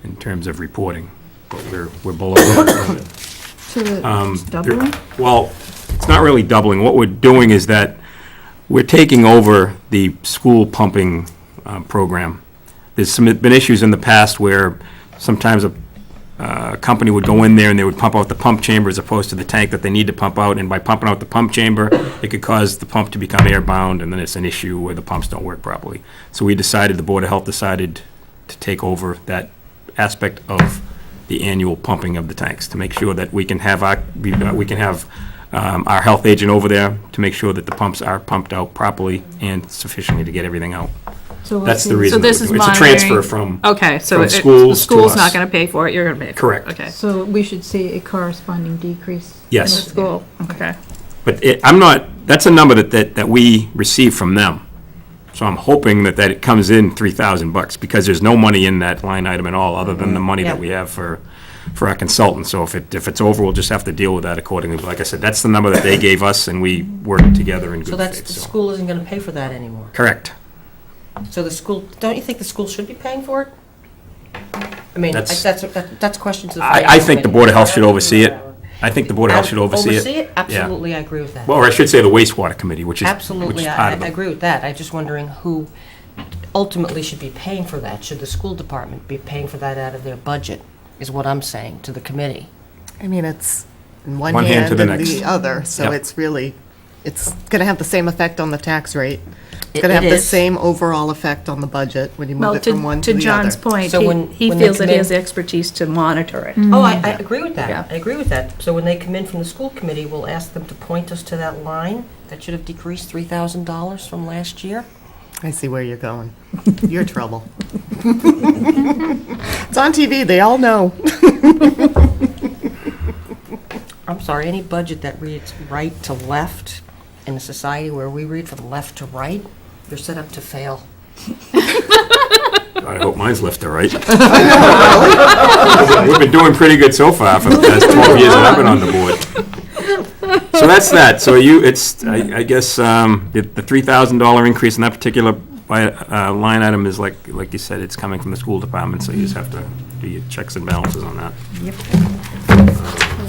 N: in terms of reporting, but we're below that.
J: So it's doubling?
N: Well, it's not really doubling. What we're doing is that we're taking over the school pumping program. There's been issues in the past where sometimes a company would go in there and they would pump out the pump chamber as opposed to the tank that they need to pump out, and by pumping out the pump chamber, it could cause the pump to become airbound, and then it's an issue where the pumps don't work properly. So the Board of Health decided to take over that aspect of the annual pumping of the tanks, to make sure that we can have our health agent over there to make sure that the pumps are pumped out properly and sufficiently to get everything out.
J: So
N: That's the reason.
L: So this
N: that
L: is
N: we're doing it. It's a transfer from.
L: Okay, so
N: from
L: the
N: schools to
L: school's
N: us.
L: not going to pay for it, you're going to pay for it?
N: Correct.
L: Okay.
J: So we should see a corresponding decrease?
N: Yes.
J: In the school?
L: Okay.
N: But that's a number that we receive from them. So I'm hoping that it comes in $3,000, because there's no money in that line item at all, other than the money that we have for our consultant. So if it's over, we'll just have to deal with that accordingly. But like I said, that's the number that they gave us, and we worked together in good
C: So that's,
N: faith.
C: the school isn't gonna pay for that anymore?
N: Correct.
C: So the school, don't you think the school should be paying for it? I mean,
N: That's-
C: that's a question to the.
N: I
C: finance
N: think the
C: committee.
N: Board of Health should oversee it. I think the Board of Health should oversee it.
C: Oversee it? Absolutely, I agree with that.
N: Well, or I should say the wastewater committee, which is
C: Absolutely, I
N: part of it.
C: agree with that. I'm just wondering who ultimately should be paying for that. Should the school department be paying for that out of their budget, is what I'm saying to the committee.
A: I mean, it's in one
N: One hand
A: hand
N: to the
A: and
N: next.
A: the other, so
N: Yep.
A: it's really, it's going to have the same effect on the tax rate. It's
C: It-
A: going to have
C: it
A: the
C: is.
A: same overall effect on the budget when you
G: Well,
A: move it from one to the other.
G: John's point,
C: So when
G: he
C: they
G: feels
C: come
G: that he
C: in-
G: has the expertise to monitor it.
C: Oh, I agree with
G: Yeah.
C: that. I agree with that. So when they come in from the school committee, we'll ask them to point us to that line that should have decreased $3,000 from last year.
A: I see where you're going. You're trouble. It's on TV, they all know.
C: I'm sorry, any budget that reads right to left in a society where we read from left to right, you're set up to fail.
N: I hope mine's left to right. We've been doing pretty good so far for the past 12 years that I've been on the board. So that's that. So I guess, the $3,000 increase in that particular line item is like you said, it's coming from the school department, so you just have to do your checks and balances on that.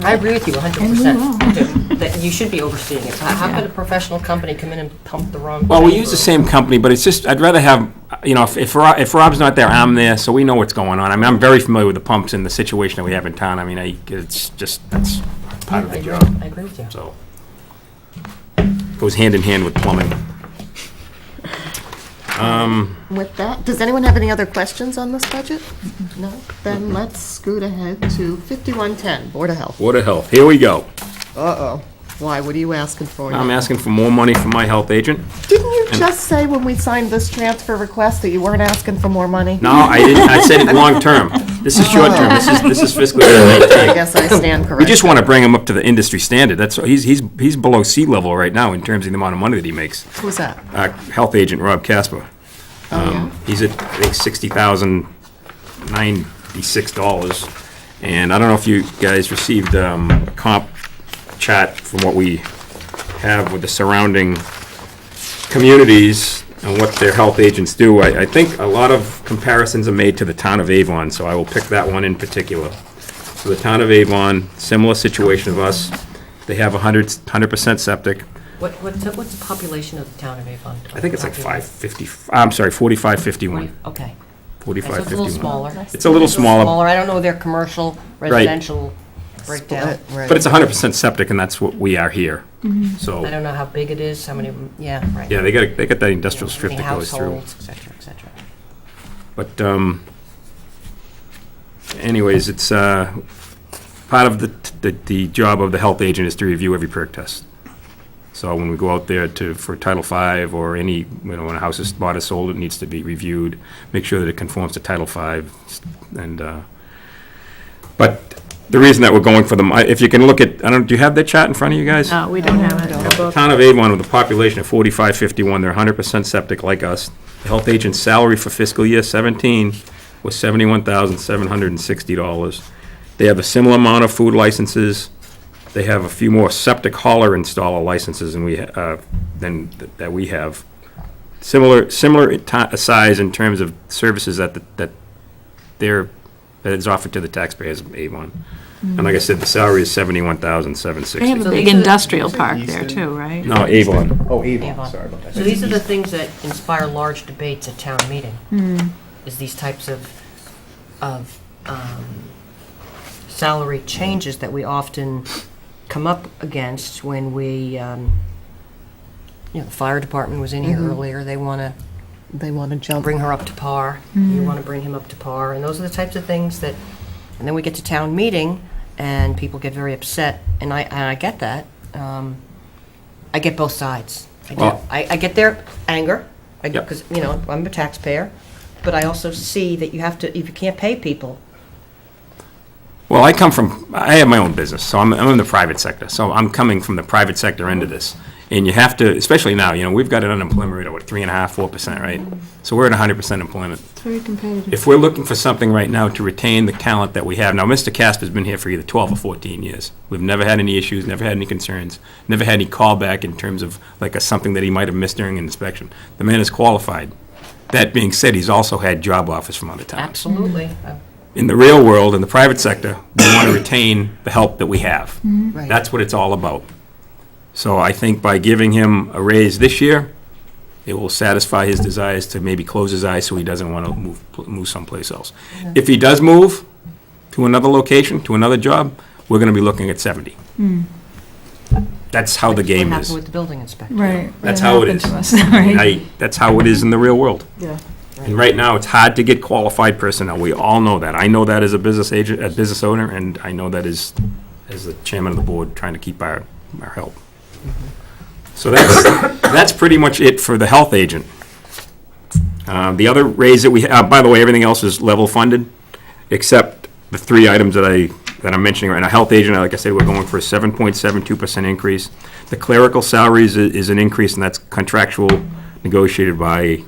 C: I agree with you 100%. That you should be overseeing it. How could a professional company come in and pump the wrong?
N: Well, we
C: chamber?
N: use the same company, but it's just, I'd rather have, if Rob's not there, I'm there, so we know what's going on. I mean, I'm very familiar with the pumps and the situation that we have in town. I mean, it's just, that's part of the job.
C: I agree with you.
N: So, goes hand in hand with plumbing.
A: With that, does anyone have any other questions on this budget? No? Then let's scoot ahead to 5110, Board of Health.
N: Board of Health, here we go.
A: Uh-oh. Why, what are you asking for?
N: I'm asking for more money from my health agent.
A: Didn't you just say when we signed this transfer request that you weren't asking for more money?
N: No, I didn't, I said it long-term. This is short-term, this is fiscal year
A: I
N: 19.
A: guess I stand corrected.
N: We just want to bring him up to the industry standard. That's, he's below sea level right now in terms of the amount of money that he makes.
A: Who's that?
N: Health agent Rob Casper.
A: yeah.
N: He's at, I think, $60,096. And I don't know if you guys received a comp chat from what we have with the surrounding communities and what their health agents do. I think a lot of comparisons are made to the town of Avon, so I will pick that one in particular. So the town of Avon, similar situation of us. They have 100% septic.
C: What's the population of the town of Avon?
N: I think it's like 4551.
C: Okay. So
N: 4551.
C: it's a little smaller.
N: It's a little smaller,
C: I don't know their commercial, residential breakdown.
A: Right.
N: but it's 100% septic, and that's what we are here. So,
C: I don't know how big it is, how many, yeah, right.
N: yeah, they got that industrial strip
C: How many
N: that goes through.
C: households, et cetera, et cetera.
N: But anyways, it's part of the job of the health agent is to review every perk test. So when we go out there for Title V or any, when a house is bought or sold, it needs to be reviewed, make sure that it conforms to Title V. And, but the reason that we're going for them, if you can look at, do you have that chart in front of you guys?
L: No, we don't have it. They're
N: The
L: both-
N: town of Avon with a population of 4551, they're 100% septic like us. The health agent's salary for fiscal year 17 was $71,760. They have a similar amount of food licenses. They have a few more septic hauler installer licenses than we have. Similar size in terms of services that is offered to the taxpayers of Avon. And like I said, the salary is $71,760.
L: They have a
C: So
L: big
C: these are-
L: industrial park there too, right?
N: No, Avon.
B: Oh, Avon,
C: Avon.
B: sorry about that.
C: So these are the things that inspire large debates at town meeting, is these types of salary changes that we often come up against when we, the fire department was in here earlier, they want to
A: jump.
C: bring her up to par, you want to bring him up to par, and those are the types of things that, and then we get to town meeting, and people get very upset, and I get that. I get both sides. I get their anger,
N: Yep.
C: because, I'm a taxpayer, but I also see that you have to, if you can't pay people.
N: Well, I have my own business, so I'm in the private sector. So I'm coming from the private sector into this. And you have to, especially now, we've got an unemployment rate of, 3.5%, 4%, right? So we're at 100% employment.
J: It's very competitive.
N: If we're looking for something right now to retain the talent that we have, now, Mr. Casper's been here for either 12 or 14 years. We've never had any issues, never had any concerns, never had any callback in terms of something that he might have missed during an inspection. The man is qualified. That being said, he's also had job offers from other towns.
C: Absolutely.
N: In the real world, in the private sector, we want to retain the help that we have.
C: Right.
N: That's what it's all about. So I think by giving him a raise this year, it will satisfy his desires to maybe close his eyes so he doesn't want to move someplace else. If he does move to another location, to another job, we're going to be looking at 70. That's how the game
C: What
N: is.
C: happened with the building inspector?
J: Right.
N: That's
J: that
N: how it
J: happened
N: is.
J: to us, right.
N: That's how it is in the real world.
J: Yeah.
N: And right now, it's hard to get qualified personnel. We all know that. I know that as a business agent, a business owner, and I know that as the chairman of the board, trying to keep our help. So that's pretty much it for the health agent. The other raise that we have, by the way, everything else is level funded, except the three items that I'm mentioning right now. Health agent, like I said, we're going for a 7.72% increase. The clerical salaries is an increase, and that's contractual, negotiated by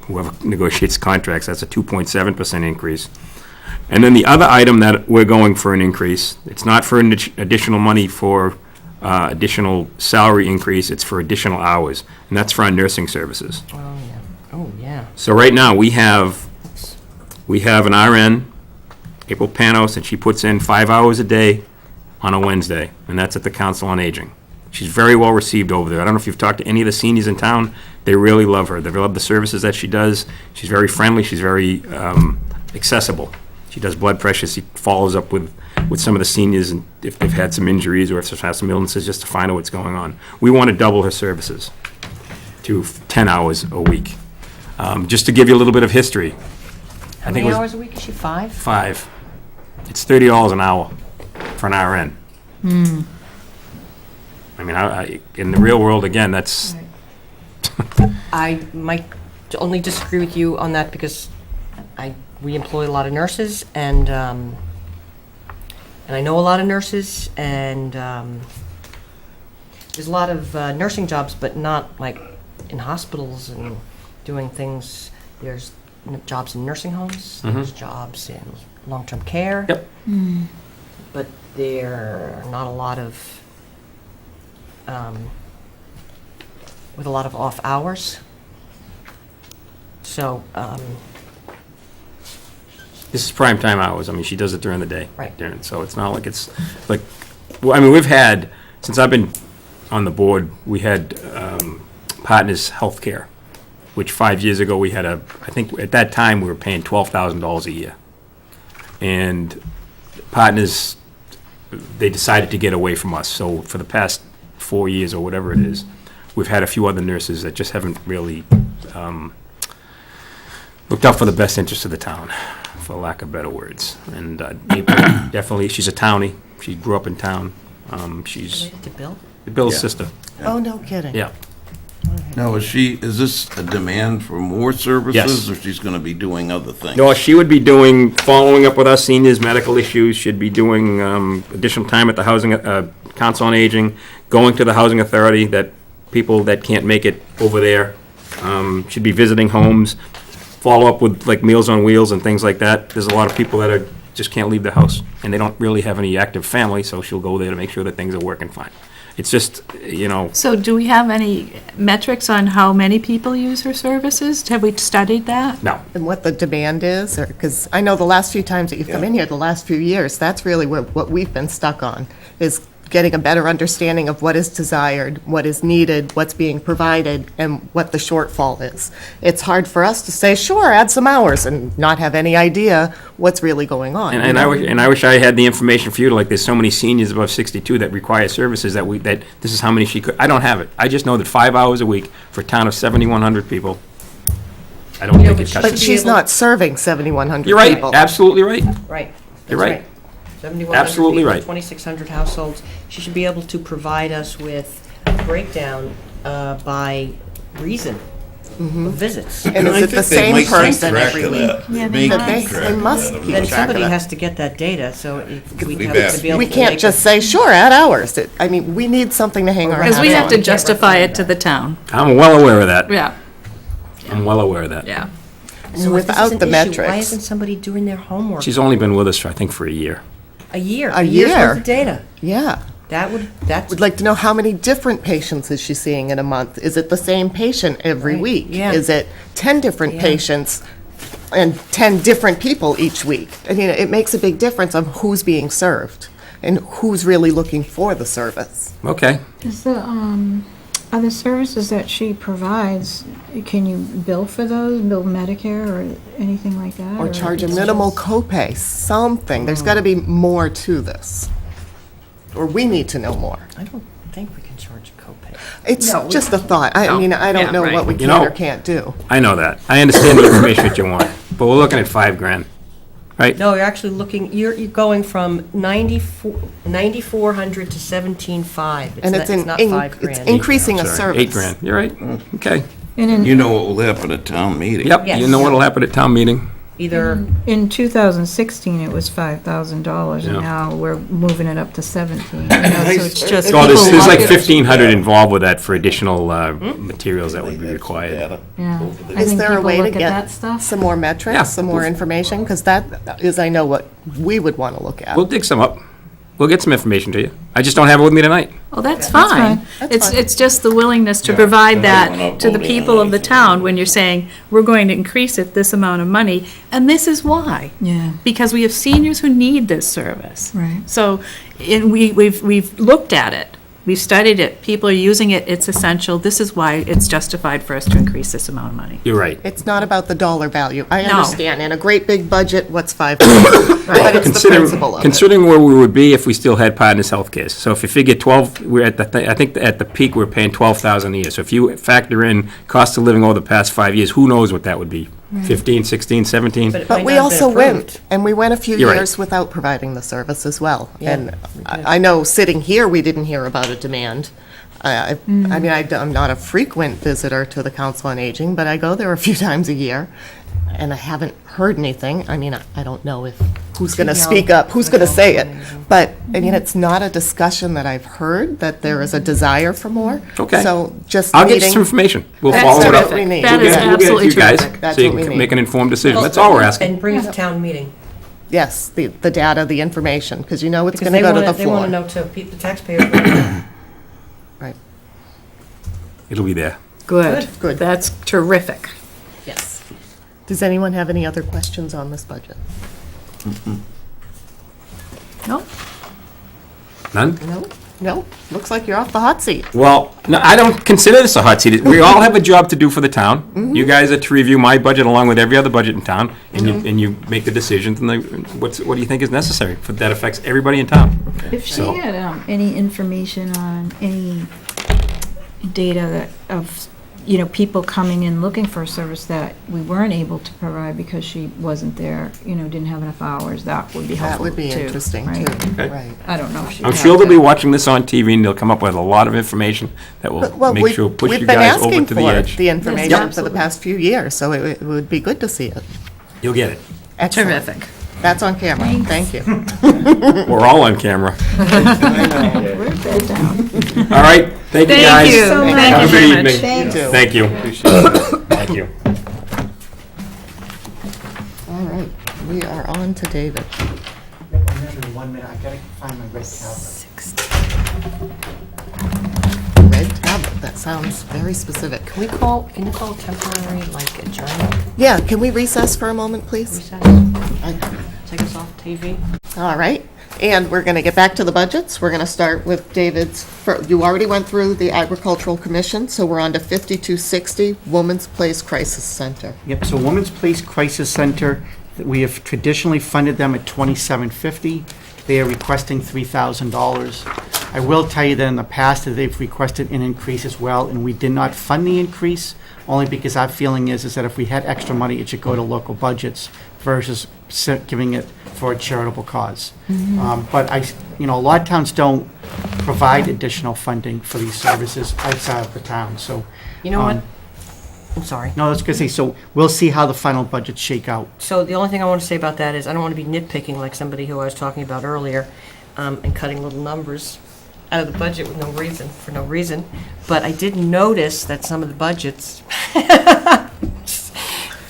N: whoever negotiates contracts. That's a 2.7% increase. And then the other item that we're going for an increase, it's not for additional money for additional salary increase, it's for additional hours, and that's for our nursing services.
C: Oh, yeah. Oh, yeah.
N: So right now, we have an RN, April Panos, and she puts in 5 hours a day on a Wednesday, and that's at the Council on Aging. She's very well received over there. I don't know if you've talked to any of the seniors in town. They really love her. They love the services that she does. She's very friendly. She's very accessible. She does blood pressure. She follows up with some of the seniors, and if they've had some injuries or if they've had some illnesses, just to find out what's going on. We want to double her services to 10 hours a week. Just to give you a little bit of history.
C: How many hours a week is she, 5?
N: 5. It's $30 an hour for an RN. I mean, in the real world, again, that's,
C: I might only disagree with you on that because we employ a lot of nurses, and I know a lot of nurses, and there's a lot of nursing jobs, but not like in hospitals and doing things. There's jobs in nursing homes, there's jobs in long-term care.
N: Yep.
C: But there are not a lot of, with a lot of off hours. So,
N: this is prime time hours. I mean, she does it during the day.
C: Right.
N: So it's not like it's, like, well, I mean, we've had, since I've been on the board, we had Partners Healthcare, which 5 years ago, we had I think at that time, we were paying $12,000 a year. And Partners, they decided to get away from us. So for the past 4 years or whatever it is, we've had a few other nurses that just haven't really looked out for the best interest of the town, for lack of better words. And April, definitely, she's a townie. She grew up in town. She's,
C: related to Bill?
N: Bill's
D: Yeah.
N: sister.
A: Oh, no kidding.
N: Yeah.
D: Now, is this a demand for more services?
N: Yes.
D: Or she's gonna be doing other things?
N: No, she would be doing, following up with our seniors' medical issues, she'd be doing additional time at the Housing Council on Aging, going to the Housing Authority, that people that can't make it over there. She'd be visiting homes, follow up with like Meals on Wheels and things like that. There's a lot of people that are, just can't leave the house, and they don't really have any active family, so she'll go there to make sure that things are working fine. It's just, you know,
L: So do we have any metrics on how many people use her services? Have we studied that?
N: no.
A: And what the demand is, or, because I know the last few times that you've come in here, the last few years, that's really what we've been stuck on, is getting a better understanding of what is desired, what is needed, what's being provided, and what the shortfall is. It's hard for us to say, sure, add some hours, and not have any idea what's really going on.
N: And I wish I had the information for you, like, there's so many seniors above 62 that require services that this is how many she could, I don't have it. I just know that 5 hours a week for a town of 7,100 people, I don't think it cuts
A: But
N: it.
A: she's not serving 7,100
N: You're right,
A: people.
N: absolutely right.
C: Right.
N: You're right.
C: 7,100
N: Absolutely
C: people,
N: right.
C: 2,600 households. She should be able to provide us with a breakdown by reason of visits.
A: And is it the same person every week?
J: Yeah,
D: They
J: they
D: keep
J: must.
D: track
A: They
D: of
A: must
D: that.
A: keep
C: Then
A: track of
C: somebody
A: it.
C: has to get that data, so we
D: We've
C: have
D: asked
C: to be able
A: We
C: to
A: can't
C: make
A: just say, sure, add hours. I mean, we need something to hang our hats
L: Because we have to
A: on.
L: justify it to the town.
N: I'm well aware of that.
L: Yeah,
N: I'm well aware of that.
L: yeah.
C: So if this is
A: Without
C: an
A: the
C: issue, Why
A: metrics.
C: isn't somebody doing their homework?
N: She's only been with us, I think, for a year.
C: A year.
A: A
C: year's
A: year.
C: worth of data.
A: Yeah.
C: That's.
A: Would like to know how many different patients is she seeing in a month? Is it the same patient every
C: Right,
A: week?
C: yeah.
A: Is it 10 different
C: Yeah.
A: patients and 10 different people each week? I mean, it makes a big difference of who's being served and who's really looking for the service.
N: Okay.
J: Is the, other services that she provides, can you bill for those, bill Medicare or anything like that?
A: Or charge a
J: it's
A: minimal
J: just-
A: copay, something. There's got to be more to this. Or we need to know more.
C: I don't think we can charge a copay.
A: It's just a thought. I
L: No.
A: mean, I don't
L: Yeah,
A: know
L: right.
A: what we
N: You
A: can
N: know-
A: or can't do.
N: I know that. I understand the information that you want, but we're looking at $5,000, right?
C: No, you're actually looking, you're going from 9,400 to 17,500.
A: And it's
C: not
A: in,
C: $5,000.
A: it's increasing a
N: Sorry,
A: service.
N: $8,000. You're right. Okay.
J: And in,
D: You know what will happen at town meeting?
N: Yep,
C: Yes.
N: you know what'll happen at town meeting.
C: Either,
J: in 2016, it was $5,000, and
N: Yeah.
J: now we're moving it up to 17. You know, so it's just
N: So there's
J: people
N: like
J: want-
N: 1,500 involved with that for additional materials that would be required.
J: Yeah. I
A: Is
J: think
A: there a
J: people
A: way to
J: look at
A: get
J: that stuff.
A: some more metrics,
N: Yeah.
A: some more information? Because that is, I know, what we would want to look at.
N: We'll dig some up. We'll get some information to you. I just don't have it with me tonight.
L: Well, that's
J: That's
L: fine.
J: fine.
A: That's fine.
L: It's just the willingness to
D: Yeah,
L: provide
D: I don't wanna
L: that to the
D: vote in
L: people of the
D: anything.
L: town when you're saying, we're going to increase it this amount of money, and this is why.
J: Yeah,
L: Because we have seniors who need this service.
J: right.
L: So, we've looked at it, we've studied it, people are using it, it's essential, this is why it's justified for us to increase this amount of money.
N: You're right.
A: It's not about the dollar value. I
L: No.
A: understand. In a great big budget, what's 5,000? But it's the principle of it.
N: Considering where we would be if we still had Partners Healthcare. So if you figure 12, we're at I think at the peak, we're paying 12,000 a year. So if you factor in cost of living over the past 5 years, who knows what that would be? 15, 16, 17?
C: but it
A: But
C: might
A: we
C: not have been
A: also went,
C: approved.
A: and we went a few
N: You're right.
A: years without providing the service as well.
C: Yeah,
A: And
C: we did.
A: I know, sitting here, we didn't hear about a demand. I mean, I'm not a frequent visitor to the Council on Aging, but I go there a few times a year, and I haven't heard anything. I mean, I don't know if, who's going to speak up, who's going to say it. But, I mean, it's not a discussion that I've heard, that there is a desire for more.
N: Okay.
A: So just
N: I'll get you
A: needing.
N: some information. We'll
L: That's
N: follow it up.
A: what we need.
L: That
N: We'll
L: is
N: get it- we'll get it to
L: absolutely
N: you guys,
L: terrific.
A: That's
N: so you
A: what we
N: can
A: need.
N: make an informed decision. That's all we're asking.
C: And bring it to town meeting.
A: Yes, the data, the information, because you know it's
C: Because
A: going to
C: they
A: go to
C: want
A: the
C: to, they want
A: floor.
C: to know too, the taxpayers want to know.
A: Right.
N: It'll be there.
L: Good.
A: Good.
L: That's terrific.
A: Yes. Does anyone have any other questions on this budget?
L: No?
N: None?
A: No? No? Looks like you're off the hot seat.
N: Well, no, I don't consider this a hot seat. We all have a job to do for the town. You guys are to review my budget along with every other budget in town, and you make the decisions, and what do you think is necessary that affects everybody in town?
J: If she
N: So-
J: had any information on any data that of you know, people coming in looking for a service that we weren't able to provide because she wasn't there, you know, didn't have enough hours, that would be helpful
A: That would be
J: too,
A: interesting
J: right?
A: too,
N: Okay.
A: right.
J: I don't know if she.
N: I'm sure they'll be watching this on TV, and they'll come up with a lot of information that will
A: Well,
N: make sure, push you
A: we've been
N: guys over
A: asking
N: to the
A: for
N: edge.
A: the information
J: Yes,
A: for the
J: absolutely.
A: past few years, so it would be good to see it.
N: You'll get it.
A: Excellent.
L: Terrific.
A: That's on camera. Thank you.
N: We're all on camera.
J: We're bed down.
N: All right, thank you,
L: Thank
N: guys.
L: you. So
A: much.
L: Thank
N: Have
L: you
N: a
L: very
N: good
L: much.
N: evening.
A: You too.
N: Thank you. Thank you.
A: All right, we are on to David.
B: 1 minute, I gotta find my red tablet.
A: Red tablet, that sounds very specific.
C: Can you call temporary, like, adjournment?
A: Yeah, can we recess for a moment, please?
C: Recess?
A: Okay.
C: Take us off TV?
A: All right, and we're going to get back to the budgets. We're going to start with David's, you already went through the Agricultural Commission, so we're on to 5260, Woman's Place Crisis Center.
B: Yep, so Women's Place Crisis Center, we have traditionally funded them at $2,750. They are requesting $3,000. I will tell you that in the past, that they've requested an increase as well, and we did not fund the increase, only because our feeling is that if we had extra money, it should go to local budgets versus giving it for a charitable cause. But a lot of towns don't provide additional funding for these services outside of the town, so.
C: You know what? I'm sorry.
B: No, that's good to say, so we'll see how the final budgets shake out.
C: So the only thing I want to say about that is I don't want to be nitpicking like somebody who I was talking about earlier, and cutting little numbers out of the budget with for no reason. But I did notice that some of the budgets, a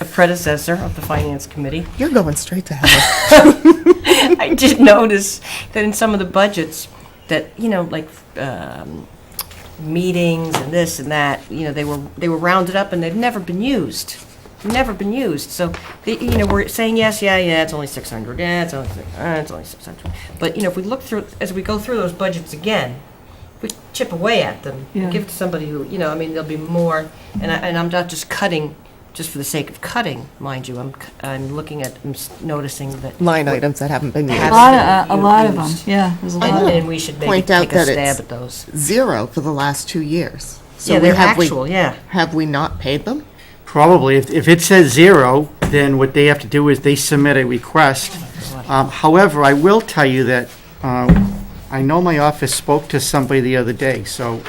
C: predecessor of the Finance Committee,
A: You're going straight to heaven.
C: I did notice that in some of the budgets that, like, meetings and this and that, they were rounded up and they've never been used. So we're saying yes, yeah, it's only 600. Yeah, it's only 600. But if we look through, as we go through those budgets again, we chip away at them,
J: Yeah.
C: give it to somebody who, there'll be more. And I'm not just cutting just for the sake of cutting, mind you. I'm looking at, noticing that
A: Line items that haven't been used.
J: A lot of them, yeah, there's a lot of them.
C: and we should maybe
A: Point out
C: take a
A: that
C: stab
A: it's
C: at those.
A: Zero for the last 2 years. So
C: Yeah, they're
A: have
C: actual, yeah.
A: Have we not paid them?
B: Probably, if it says zero, then what they have to do is they submit a request. However, I will tell you that, I know my office spoke to somebody the other day, so,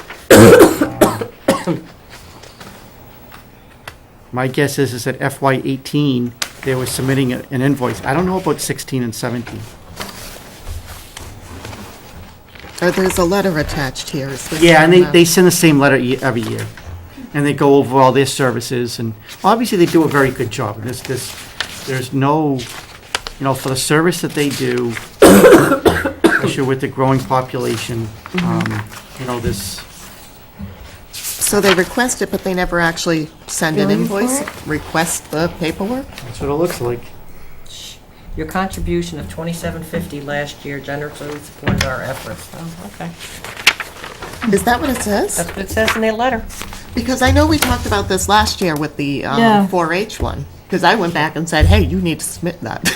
B: my guess is that FY '18, they were submitting an invoice. I don't know about 16 and 17.
A: Or there's a letter attached here. Is this
B: Yeah, and
A: on,
B: they send the same letter every year. And they go over all their services, and obviously they do a very good job. There's no, for the service that they do, especially with the growing population, this,
A: So they request it, but they never actually send an
J: Billing for
A: invoice,
J: it?
A: request the paperwork?
B: that's what it looks like.
C: Your contribution of $27.50 last year generously supported our efforts. Oh, okay.
A: Is that what it says?
C: That's what it says in their letter.
A: Because I know we talked about this last year with the
J: Yeah.
A: 4-H one. Because I went back and said, hey, you need to submit that.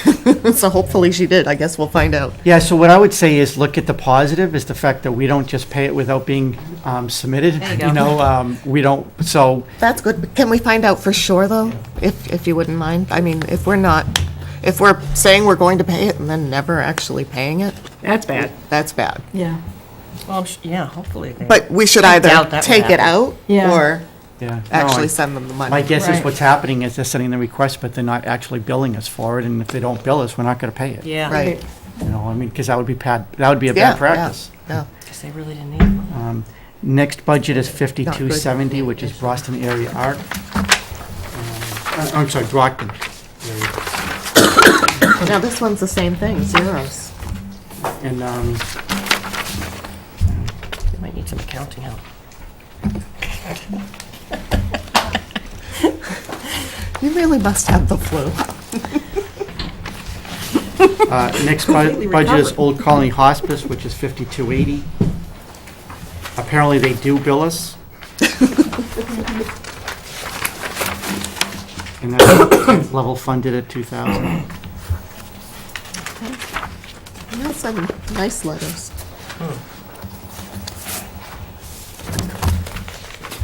A: So hopefully she did. I guess we'll find out.
B: Yeah, so what I would say is look at the positive, is the fact that we don't just pay it without being submitted.
C: There you go.
B: We don't, so,
A: That's good. But can we find out for sure, though, if you wouldn't mind? I mean, if we're saying we're going to pay it and then never actually paying it,
L: That's bad.
A: that's bad.
J: Yeah,
C: Well, yeah, hopefully.
A: But we should
C: I
A: either
C: doubt that would
A: take it out
J: Yeah.
A: or
B: yeah. no,
A: actually
B: I-
A: send them the money.
B: My guess is
J: Right.
B: what's happening is they're sending the request, but they're not actually billing us for it, and if they don't bill us, we're not gonna pay it.
C: Yeah.
A: Right.
B: Because that would be bad, that would be a
A: Yeah,
B: bad practice.
A: Yeah.
C: Because they really didn't need it.
B: Next budget is 5270, which is Boston Area Art. I'm sorry, Brockton.
A: Now, this one's the same thing, zeros.
B: And,
C: They might need some accounting help.
A: You really must have the flu.
B: next budget is Old Colony Hospice, which is 5280. Apparently, they do bill us. And that's level funded at 2,000.
A: And that's some nice letters.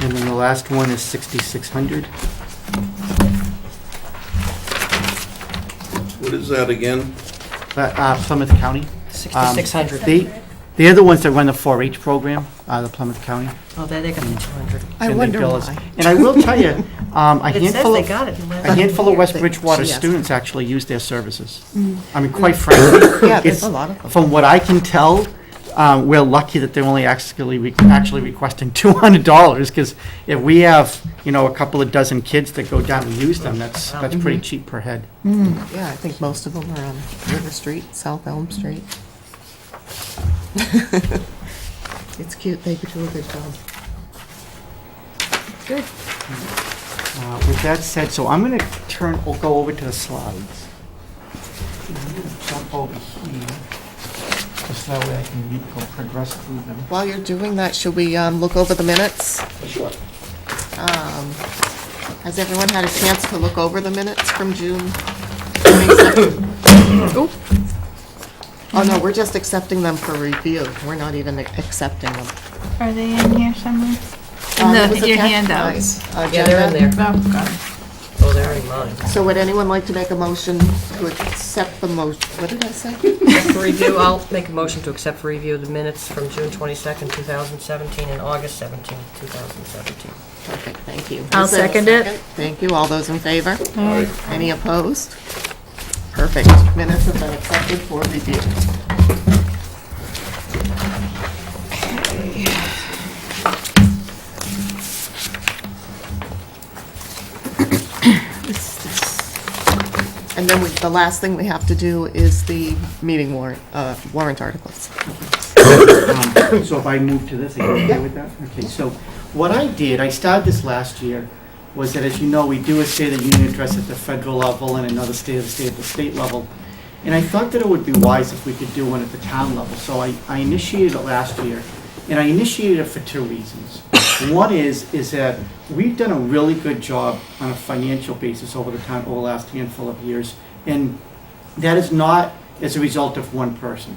B: And then the last one is 6,600.
D: What is that again?
B: Plymouth County.
C: 6,600.
B: They're the ones that run the 4-H program, the Plymouth County.
C: Oh, there they got the 200.
A: I
B: And they
A: wonder
B: bill us.
A: why.
B: And I will tell you, a
C: It says
B: handful
C: they
B: of,
C: got it.
B: a handful of West
A: They-
B: Bridgewater
A: she asked.
B: students actually use their services. I mean, quite frankly,
A: Yeah, there's
B: it's,
A: a lot of them.
B: from what I can tell, we're lucky that they're only actually requesting $200, because if we have, a couple of dozen kids that go down and use them, that's pretty cheap per head.
A: Yeah, I think most of them are on River Street, South Elm Street. It's cute, they do a good job. Good.
B: With that said, so I'm going to we'll go over to the slides. I'm going to jump over here, just that way I can progress through them.
A: While you're doing that, should we look over the minutes?
B: Sure.
A: Has everyone had a chance to look over the minutes from June 22nd? Oop. Oh, no, we're just accepting them for review. We're not even accepting them.
J: Are they in here somewhere?
A: It was
L: your
A: attached
L: handouts.
A: to my
C: Yeah, they're in
A: agenda.
C: there.
J: Oh, God.
C: Oh, they're in mine.
A: So would anyone like to make a motion to accept the motion? What did I say?
C: For review, I'll make a motion to accept for review the minutes from June 22nd, 2017, and August 17th, 2017.
A: Perfect, thank you.
L: I'll
A: Is there a
L: second it.
A: Thank you. All those in favor? Any opposed? Perfect. Minutes have been accepted for review. And then the last thing we have to do is the meeting warrant articles.
B: So if I move to this, are you okay with that? Okay, so what I did, I started this last year, was that, as you know, we do a State of the Union address at the federal level and another State of the State at the state level. And I thought that it would be wise if we could do one at the town level. So I initiated it last year, and I initiated it for two reasons. One is that we've done a really good job on a financial basis over the last handful of years, and that is not as a result of one person.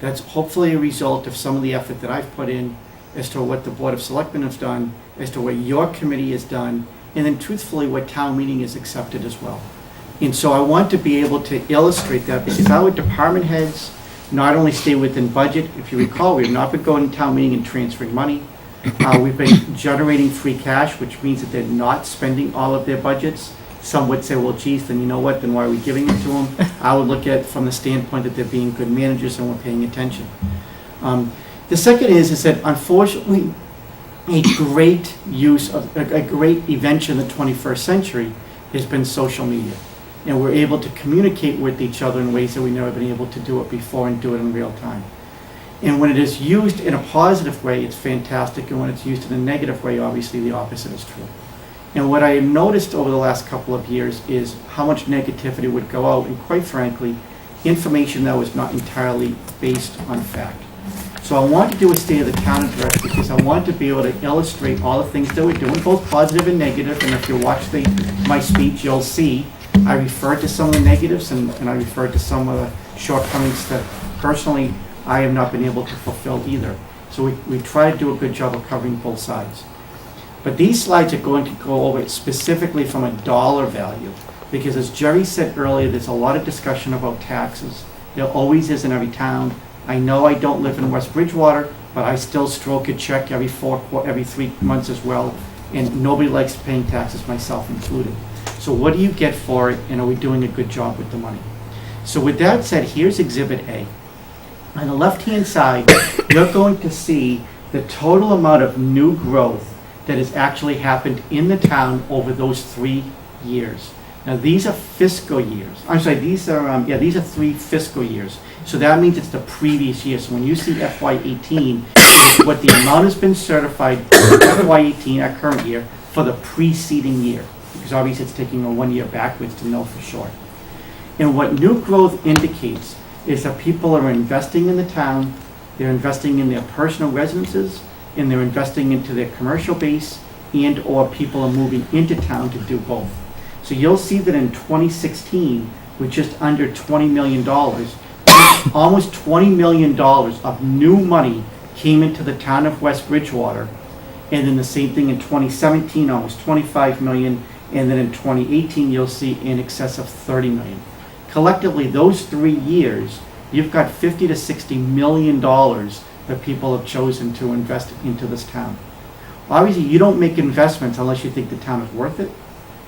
B: That's hopefully a result of some of the effort that I've put in as to what the Board of Selectmen has done, as to what your committee has done, and then truthfully what town meeting has accepted as well. And so I want to be able to illustrate that, because our department heads not only stay within budget, if you recall, we have not been going to town meeting and transferring money. We've been generating free cash, which means that they're not spending all of their budgets. Some would say, well, geez, then you know what, then why are we giving it to them? I would look at it from the standpoint that they're being good managers and we're paying attention. The second is that unfortunately, a great invention in the 21st century has been social media. And we're able to communicate with each other in ways that we've never been able to do it before and do it in real time. And when it is used in a positive way, it's fantastic, and when it's used in a negative way, obviously the opposite is true. And what I have noticed over the last couple of years is how much negativity would go out, and quite frankly, information that was not entirely based on fact. So I want to do a State of the Town address because I want to be able to illustrate all the things that we're doing, both positive and negative, and if you watch my speech, you'll see I referred to some of the negatives and I referred to some of the shortcomings that personally I have not been able to fulfill either. So we try to do a good job of covering both sides. But these slides are going to go over it specifically from a dollar value, because as Jerry said earlier, there's a lot of discussion about taxes. There always is in every town. I know I don't live in West Bridgewater, but I still stroke a check every 3 months as well, and nobody likes paying taxes, myself included. So what do you get for it, and are we doing a good job with the money? So with that said, here's Exhibit A. On the left-hand side, you're going to see the total amount of new growth that has actually happened in the town over those 3 years. Now, these are fiscal years. I'm sorry, these are 3 fiscal years. So that means it's the previous year. So when you see FY18, it's what the amount has been certified for FY18, our current year, for the preceding year. Because obviously it's taking a 1 year backwards to know for sure. And what new growth indicates is that people are investing in the town, they're investing in their personal residences, and they're investing into their commercial base, and or people are moving into town to do both. So you'll see that in 2016, with just under $20 million, almost $20 million of new money came into the town of West Bridgewater, And then the same thing in 2017, almost 25 million. And then in 2018, you'll see in excess of 30 million. Collectively, those 3 years, you've got 50 to 60 million dollars that people have chosen to invest into this town. Obviously, you don't make investments unless you think the town is worth it.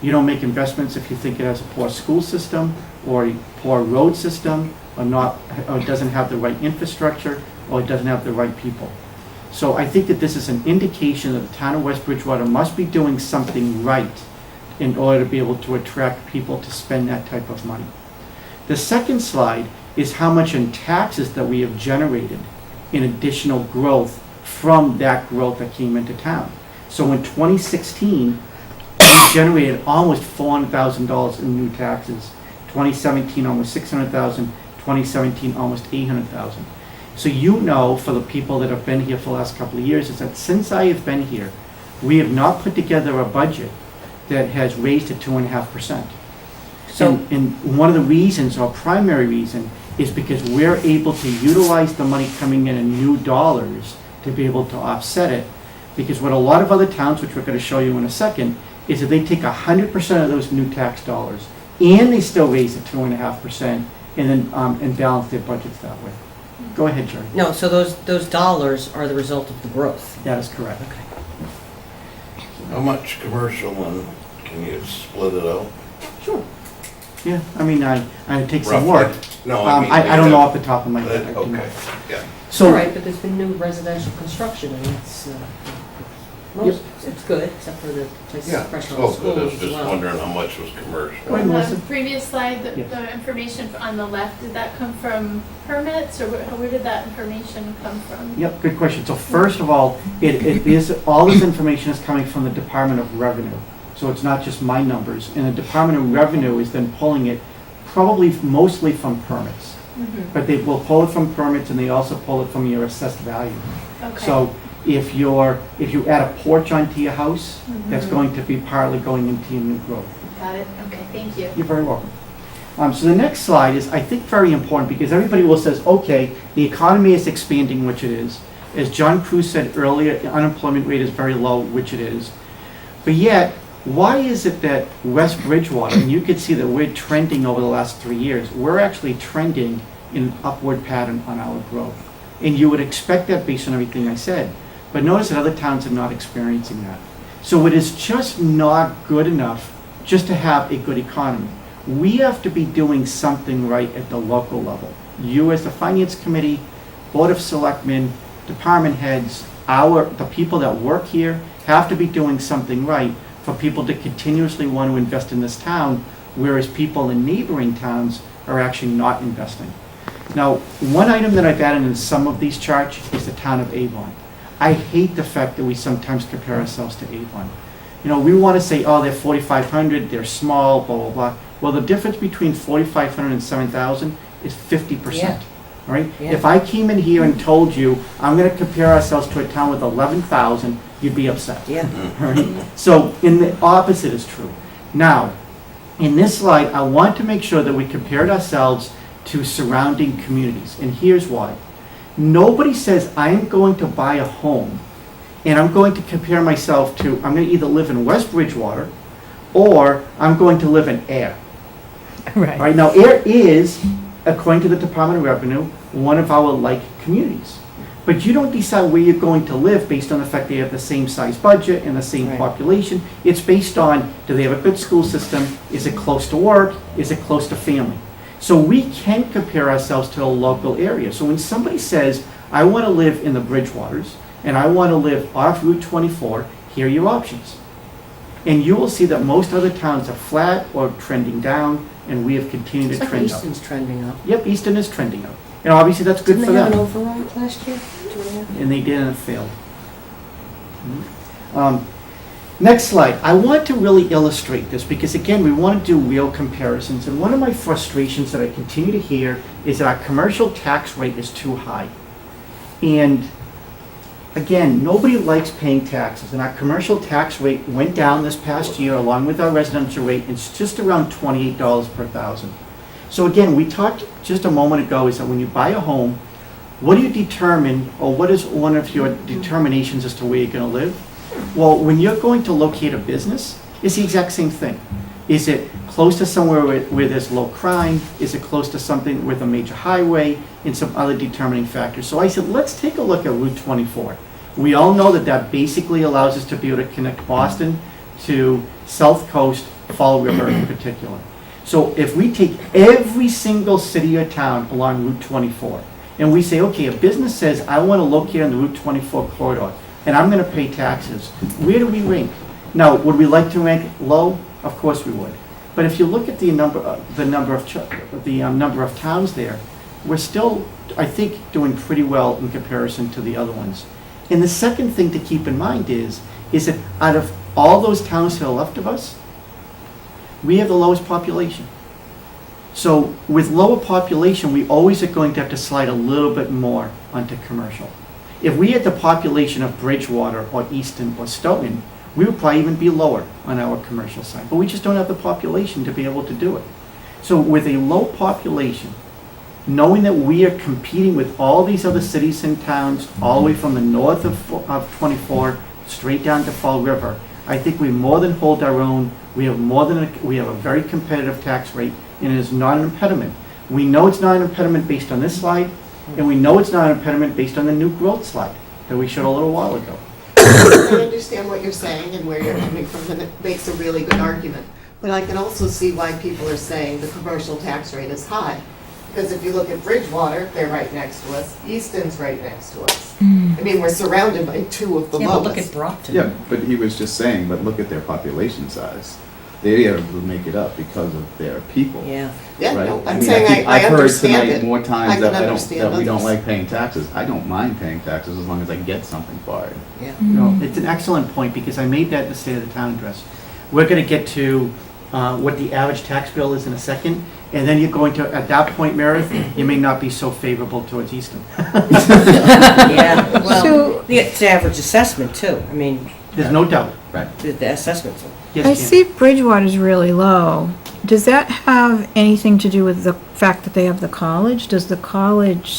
B: You don't make investments if you think it has a poor school system or a poor road system or it doesn't have the right infrastructure or it doesn't have the right people. So I think that this is an indication that the town of West Bridgewater must be doing something right in order to be able to attract people to spend that type of money. The second slide is how much in taxes that we have generated in additional growth from that growth that came into town. So in 2016, we generated almost $400,000 in new taxes. 2017, almost $600,000. 2017, almost $800,000. So you know, for the people that have been here for the last couple of years, is that since I have been here, we have not put together a budget that has raised to 2.5%.
C: So-
B: And one of the reasons, or primary reason, is because we're able to utilize the money coming in new dollars to be able to offset it. Because what a lot of other towns, which we're going to show you in a second, is that they take 100% of those new tax dollars and they still raise it 2.5% and then and balance their budgets that way. Go ahead, Jerry.
C: No, so those dollars are the result of the growth.
B: That is correct.
D: How much commercial and can you split it out?
B: Sure. Yeah, I mean, I take some work.
D: Roughly? No, I mean.
B: I don't know off the top of my head. I can-
D: Okay, yeah.
B: So.
C: All right, but there's been new residential construction, and it's good, except for the places
D: Yeah,
C: fresh on
D: oh,
C: the
D: good, I was
C: schools as
D: just
C: well.
D: wondering how much was commercial.
B: Go ahead,
H: On
B: Melissa.
H: the previous slide,
B: Yes.
H: the information on the left, did that come from permits, or where did that information come from?
B: Yep, good question. So first of all, it is, all this information is coming from the Department of Revenue. So it's not just my numbers. And the Department of Revenue is then pulling it probably mostly from permits. But they will pull it from permits and they also pull it from your assessed value.
H: Okay.
B: So if you add a porch onto your house, that's going to be partly going into your new growth.
H: Got it, okay, thank you.
B: You're very welcome. So the next slide is, I think, very important because everybody will says, okay, the economy is expanding, which it is. As John Cruz said earlier, the unemployment rate is very low, which it is. But yet, why is it that West Bridgewater, and you can see that we're trending over the last 3 years, we're actually trending in an upward pattern on our growth. And you would expect that based on everything I said. But notice that other towns are not experiencing that. So it is just not good enough just to have a good economy. We have to be doing something right at the local level. You as the Finance Committee, Board of Selectmen, department heads, the people that work here have to be doing something right for people to continuously want to invest in this town, whereas people in neighboring towns are actually not investing. Now, one item that I've added in some of these charts is the town of Avon. I hate the fact that we sometimes compare ourselves to Avon. You know, we want to say, oh, they're 4,500, they're small, blah, blah, blah. Well, the difference between 4,500 and 7,000 is 50%.
C: Yeah.
B: All right?
C: Yeah.
B: If I came in here and told you, I'm going to compare ourselves to a town with 11,000, you'd be upset.
C: Yeah.
B: All right? So, in the opposite is true. Now, in this slide, I want to make sure that we compared ourselves to surrounding communities, and here's why. Nobody says, I'm going to buy a home, and I'm going to compare myself to, I'm going to either live in West Bridgewater, or I'm going to live in Air.
L: Right.
B: All right, now Air is, according to the Department of Revenue, one of our like communities. But you don't decide where you're going to live based on the fact they have the same size budget and the same
C: Right.
B: population. It's based on, do they have a good school system? Is it close to work? Is it close to family? So we can compare ourselves to a local area. So when somebody says, I want to live in the Bridgewaters, and I want to live off Route 24, here are your options. And you will see that most other towns are flat or trending down, and we have continued
C: It's
B: to
C: like
B: trend up.
C: Easton's trending up.
B: Yep, Easton is trending up. And obviously that's good
C: Didn't
B: for
C: they have an
B: them.
C: override last year? 2.5?
B: And they did and it failed. Next slide. I want to really illustrate this because again, we want to do real comparisons. And one of my frustrations that I continue to hear is that our commercial tax rate is too high. And again, nobody likes paying taxes. And our commercial tax rate went down this past year along with our residential rate. It's just around $28 per thousand. So again, we talked just a moment ago is that when you buy a home, what do you determine, or what is one of your determinations as to where you're going to live? Well, when you're going to locate a business, it's the exact same thing. Is it close to somewhere where there's low crime? Is it close to something with a major highway and some other determining factors? So I said, let's take a look at Route 24. We all know that that basically allows us to be able to connect Boston to South Coast, Fall River in particular. So if we take every single city or town along Route 24, and we say, okay, a business says, I want to locate on the Route 24 corridor, and I'm going to pay taxes, where do we rank? Now, would we like to rank low? Of course we would. But if you look at the number of towns there, we're still, I think, doing pretty well in comparison to the other ones. And the second thing to keep in mind is that out of all those towns to the left of us, we have the lowest population. So with lower population, we always are going to have to slide a little bit more onto commercial. If we had the population of Bridgewater or Easton or Stoughton, we would probably even be lower on our commercial side, but we just don't have the population to be able to do it. So with a low population, knowing that we are competing with all these other cities and towns, all the way from the north of 24 straight down to Fall River, I think we more than hold our own. We have we have a very competitive tax rate, and it is not an impediment. We know it's not an impediment based on this slide, and we know it's not an impediment based on the new growth slide that we showed a little while ago.
A: I understand what you're saying and where you're coming from, and it makes a really good argument. But I can also see why people are saying the commercial tax rate is high. Because if you look at Bridgewater, they're right next to us. Easton's right next to us. I mean, we're surrounded by two of the
C: Yeah, but look at
A: lowest.
C: Brockton.
E: Yeah, but he was just saying, but look at their population size. They are able to make it up because of their people.
C: Yeah.
A: Yeah,
E: Right?
A: no,
E: I
A: I'm
E: mean,
A: saying
E: think
A: I
E: I've heard
A: understand
E: tonight
A: it.
E: more
A: I
E: times
A: can
E: that
A: understand
E: we don't
A: others.
E: like paying taxes. I don't mind paying taxes as long as I get something for it.
C: Yeah.
B: No, it's an excellent point, because I made that the State of the Town address. We're going to get to what the average tax bill is in a second, and then you're going to, at that point, Meredith, you may not be so favorable towards Easton.
C: Yeah, well,
J: So-
C: it's average assessment too. I mean,
B: There's no doubt.
C: the assessments.
B: Yes,
J: I
B: Jan?
J: see Bridgewater's really low. Does that have anything to do with the fact that they have the college? Does the college?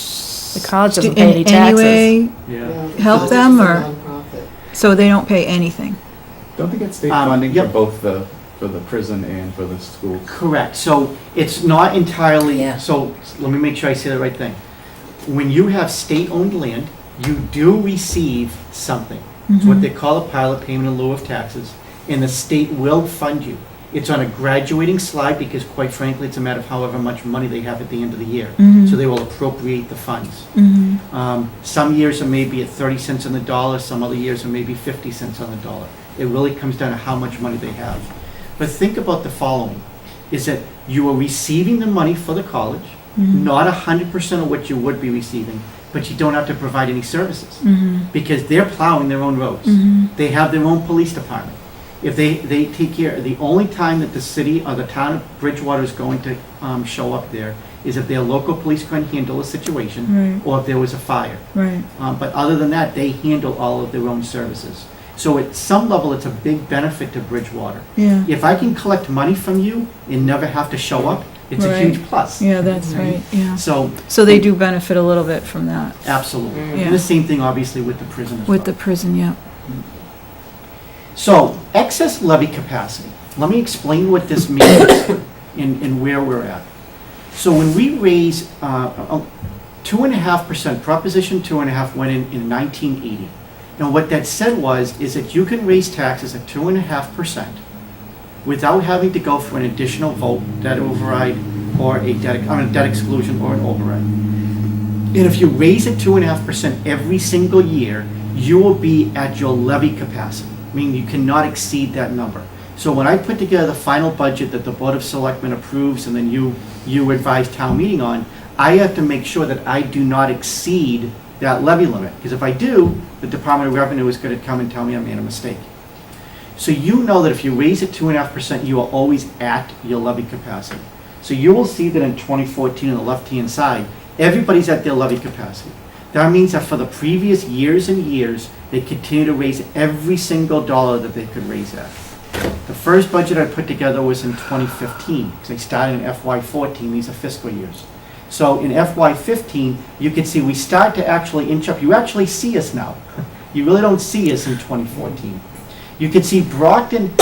L: The college doesn't
J: in
L: pay any taxes.
J: way
B: Yeah.
J: help
A: College
J: them,
A: is a
J: or-
A: nonprofit.
J: So they don't pay anything?
E: Don't they get state
B: Um,
E: funding
B: yep.
E: for both for the prison and for the school?
B: Correct. So it's not entirely,
C: Yeah.
B: so let me make sure I say the right thing. When you have state-owned land, you do receive something. It's what they call a pilot payment in lieu of taxes, and the state will fund you. It's on a graduating slide because, quite frankly, it's a matter of however much money they have at the end of the year. So they will appropriate the funds. Some years it may be at 30 cents on the dollar, some other years it may be 50 cents on the dollar. It really comes down to how much money they have. But think about the following, is that you are receiving the money for the college, not 100% of what you would be receiving, but you don't have to provide any services. Because they're plowing their own roads. They have their own police department. If they take care, the only time that the city or the town of Bridgewater is going to show up there is if their local police can handle a situation, or if there was a fire.
J: Right.
B: But other than that, they handle all of their own services. So at some level, it's a big benefit to Bridgewater.
J: Yeah.
B: If I can collect money from you and never have to show up, it's a
J: Right.
B: huge plus.
J: Yeah, that's right, yeah.
B: So,
J: So they do benefit a little bit from that,
B: absolutely.
J: Yeah.
B: And the same thing, obviously, with the prison as well.
J: with the prison, yeah.
B: So, excess levy capacity. Let me explain what this means and where we're at. So when we raise 2.5%, Proposition 2.5 went in 1980. And what that said is that you can raise taxes at 2.5% without having to go for an additional vote, debt override, or a debt exclusion or an override. And if you raise it 2.5% every single year, you will be at your levy capacity, meaning you cannot exceed that number. So when I put together the final budget that the Board of Selectmen approves and then you advise town meeting on, I have to make sure that I do not exceed that levy limit. Because if I do, the Department of Revenue is going to come and tell me I made a mistake. So you know that if you raise it 2.5%, you are always at your levy capacity. So you will see that in 2014 on the left-hand side, everybody's at their levy capacity. That means that for the previous years and years, they continue to raise every single dollar that they could raise at. The first budget I put together was in 2015, because I started in FY14, these are fiscal years. So in FY15, you can see we start to actually inch up. You actually see us now. you really don't see is in 2014. You can see Brockton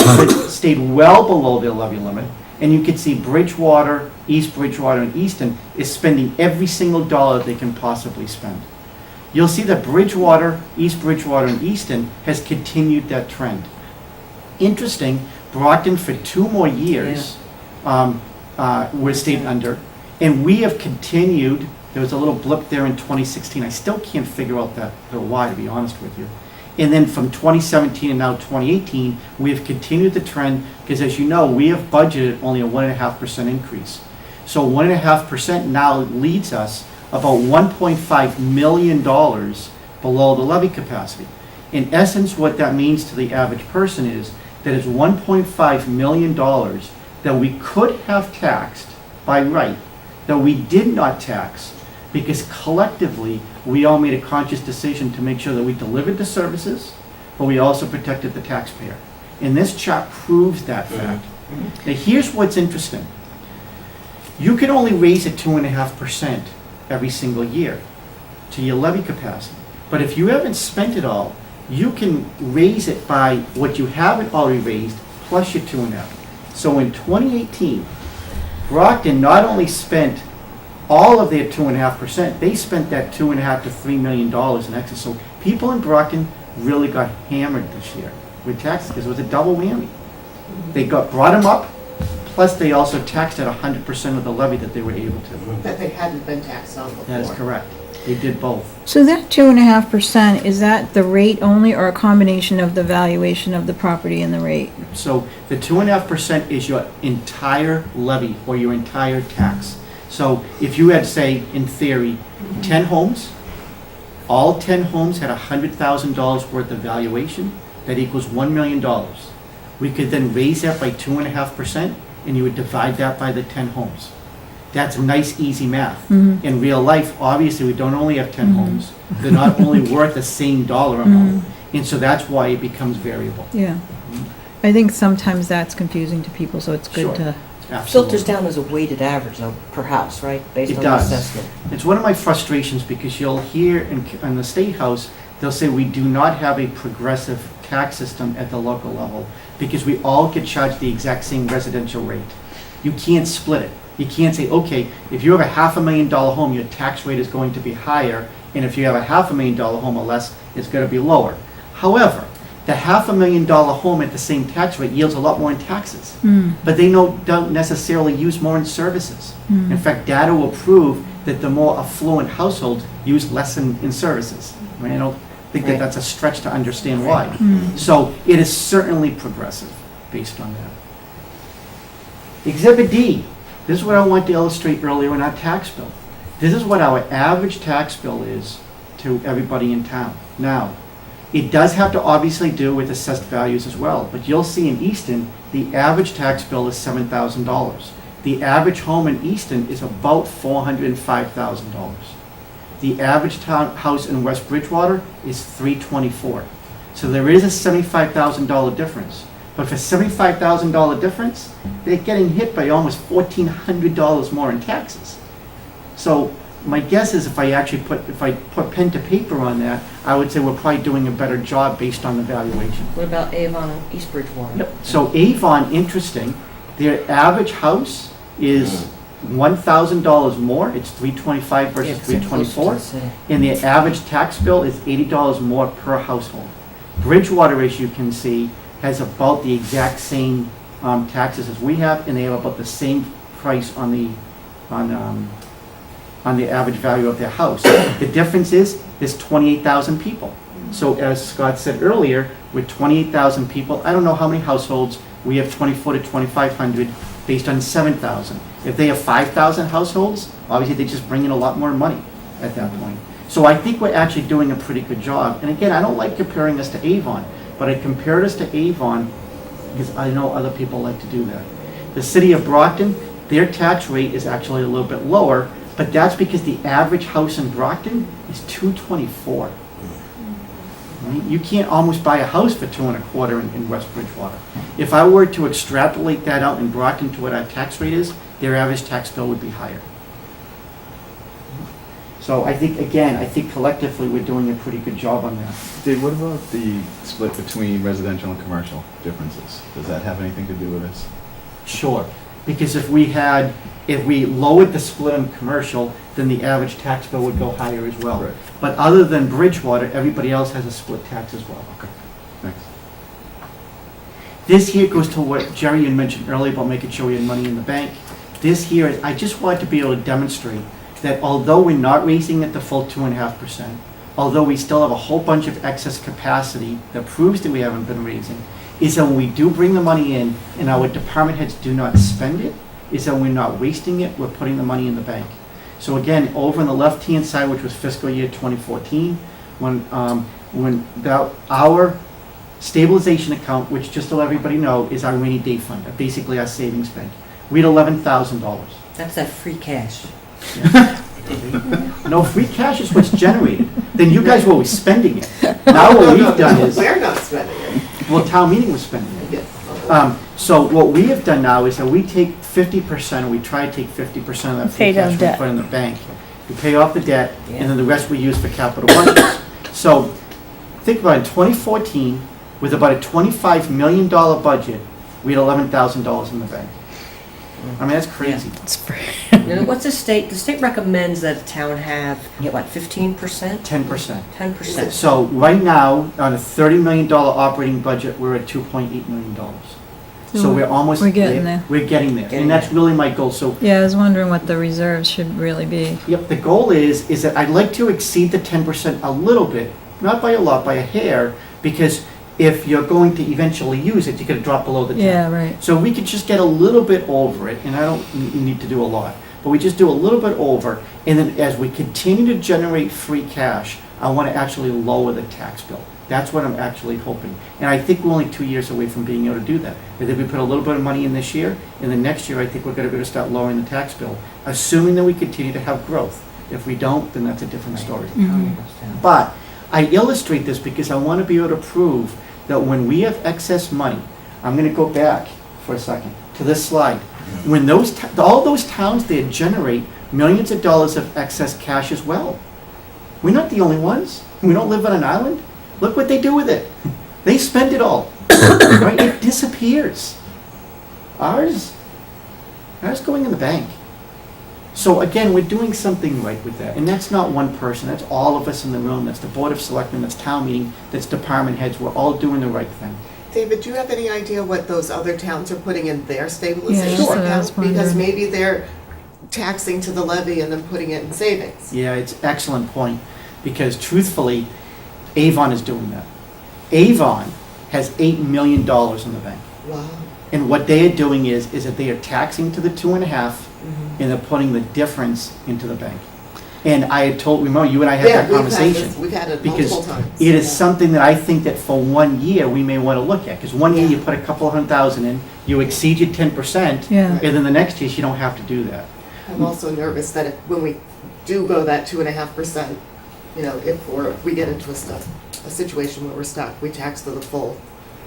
B: stayed well below their levy limit, and you can see Bridgewater, East Bridgewater, and Easton is spending every single dollar they can possibly spend. You'll see that Bridgewater, East Bridgewater, and Easton has continued that trend. Interesting, Brockton for 2 more years was stayed under, and we have continued. There was a little blip there in 2016. I still can't figure out the why, to be honest with you. And then from 2017 and now 2018, we have continued the trend, because as you know, we have budgeted only a 1.5% increase. So 1.5% now leads us about $1.5 million below the levy capacity. In essence, what that means to the average person is that it's $1.5 million that we could have taxed by right, that we did not tax, because collectively, we all made a conscious decision to make sure that we delivered the services, but we also protected the taxpayer. And this chart proves that fact. Now, here's what's interesting. You can only raise it 2.5% every single year to your levy capacity. But if you haven't spent it all, you can raise it by what you haven't already raised plus your 2.5. So in 2018, Brockton not only spent all of their 2.5%, they spent that $2.5 to $3 million in excess. So people in Brockton really got hammered this year with taxes, because it was a double whammy. They brought them up, plus they also taxed at 100% of the levy that they were able to.
A: That they hadn't been taxed on before.
B: That is correct. They did both.
J: So that 2.5%, is that the rate only or a combination of the valuation of the property and the rate?
B: So the 2.5% is your entire levy or your entire tax. So if you had, say, in theory, 10 homes, all 10 homes had $100,000 worth of valuation, that equals $1 million. We could then raise that by 2.5%, and you would divide that by the 10 homes. That's nice, easy math. In real life, obviously, we don't only have 10 homes. They're not only worth the same dollar amount. And so that's why it becomes variable.
J: Yeah. I think sometimes that's confusing to people, so it's good
B: Sure.
J: to...
B: Absolutely.
C: Filters down as a weighted average, though, per house, right? Based
B: It
C: on the
B: does.
C: assessment.
B: It's one of my frustrations, because you'll hear in the State House, they'll say we do not have a progressive tax system at the local level, because we all get charged the exact same residential rate. You can't split it. You can't say, okay, if you have a $500,000 home, your tax rate is going to be higher, and if you have a $500,000 home or less, it's going to be lower. However, the $500,000 home at the same tax rate yields a lot more in taxes, but they don't necessarily use more in services. In fact, data will prove that the more affluent households use less in services. I mean, I don't think that that's a stretch to understand why. So it is certainly progressive based on that. Exhibit D. This is what I wanted to illustrate earlier in our tax bill. This is what our average tax bill is to everybody in town. Now, it does have to obviously do with assessed values as well, but you'll see in Easton, the average tax bill is $7,000. The average home in Easton is about $405,000. The average house in West Bridgewater is $324,000. So there is a $75,000 difference. But for $75,000 difference, they're getting hit by almost $1,400 more in taxes. So my guess is if I put pen to paper on that, I would say we're probably doing a better job based on the valuation.
C: What about Avon and East Bridgewater?
B: So Avon, interesting, their average house is $1,000 more. It's $325 versus $324, and their average tax bill is $80 more per household. Bridgewater, as you can see, has about the exact same taxes as we have, and they have about the same price on the average value of their house. The difference is there's 28,000 people. So as Scott said earlier, with 28,000 people, I don't know how many households, we have 24 to 2,500 based on 7,000. If they have 5,000 households, obviously they just bring in a lot more money at that point. So I think we're actually doing a pretty good job. And again, I don't like comparing us to Avon, but I compared us to Avon because I know other people like to do that. The city of Brockton, their tax rate is actually a little bit lower, but that's because the average house in Brockton is $224,000. Right? You can't almost buy a house for $225,000 in West Bridgewater. If I were to extrapolate that out in Brockton to what our tax rate is, their average tax bill would be higher. So I think, again, I think collectively, we're doing a pretty good job on that.
E: Dave, what about the split between residential and commercial differences? Does that have anything to do with this?
B: Sure, because if we lowered the split on commercial, then the average tax bill would go higher as well.
E: Right.
B: But other than Bridgewater, everybody else has a split tax as well.
E: Okay, thanks.
B: This here goes to what Jerry had mentioned earlier about making sure we had money in the bank. This here, I just wanted to be able to demonstrate that although we're not raising it the full 2.5%, although we still have a whole bunch of excess capacity that proves that we haven't been raising, is that when we do bring the money in and our department heads do not spend it, is that we're not wasting it, we're putting the money in the bank. So again, over on the left-hand side, which was fiscal year 2014, our stabilization account, which just to let everybody know, is our rainy day fund, basically our savings bank. We had $11,000.
C: That's that free cash.
B: No, free cash is what's generated. Then you guys were always spending it. Now what we've done is,
A: We're not spending it.
B: well, town meeting was spending it.
A: Yes.
B: So what we have done now is that we take 50%, we try to take 50% of that free
J: Pay down
B: cash we
J: debt.
B: put in the bank. We pay off the debt, and then the rest we use for capital budgets. So think about it, in 2014, with about a $25 million budget, we had $11,000 in the bank. I mean, that's crazy.
C: You know, what's the state recommends that a town have, 15%?
B: 10%.
C: 10%.
B: So right now, on a $30 million operating budget, we're at $2.8 million. So we're almost.
J: We're getting there.
B: We're getting there,
C: Getting
B: and that's
C: there.
B: really my goal. So,
J: Yeah, I was wondering what the reserves should really be.
B: yep, the goal is that I'd like to exceed the 10% a little bit, not by a lot, by a hair, because if you're going to eventually use it, you're gonna drop below the 10.
J: Yeah, right.
B: So we could just get a little bit over it, and I don't need to do a lot, but we just do a little bit over, and then as we continue to generate free cash, I want to actually lower the tax bill. That's what I'm actually hoping. And I think we're only 2 years away from being able to do that. I think we put a little bit of money in this year, and then next year, I think we're going to be able to start lowering the tax bill, assuming that we continue to have growth. If we don't, then that's a different story. But I illustrate this because I want to be able to prove that when we have excess money, I'm going to go back for a second to this slide. When all those towns there generate millions of dollars of excess cash as well. We're not the only ones. We don't live on an island. Look what they do with it. They spend it all. Right? It disappears. Ours going in the bank. So again, we're doing something right with that. And that's not one person, that's all of us in the room, that's the Board of Selectmen, that's town meeting, that's department heads, we're all doing the right thing.
A: David, do you have any idea what those other towns are putting in their
J: Yeah,
A: stabilization
J: that's what I
A: accounts?
J: was
A: Because
J: wondering.
A: maybe they're taxing to the levy and then putting it in savings.
B: Yeah, it's an excellent point, because truthfully, Avon is doing that. Avon has $8 million in the bank.
A: Wow.
B: And what they are doing is that they are taxing to the 2.5, and they're putting the difference into the bank. And I had told, remember, you and I had that conversation.
A: We've had it
B: Because
A: multiple times.
B: it is something that I think that for 1 year, we may want to look at. Because 1 year, you put a couple of $100,000 in, you exceed your 10%,
J: Yeah.
B: and then the next year, you don't have to do that.
A: I'm also nervous that when we do go that 2.5%, if we get into a situation where we're stuck, we tax to the full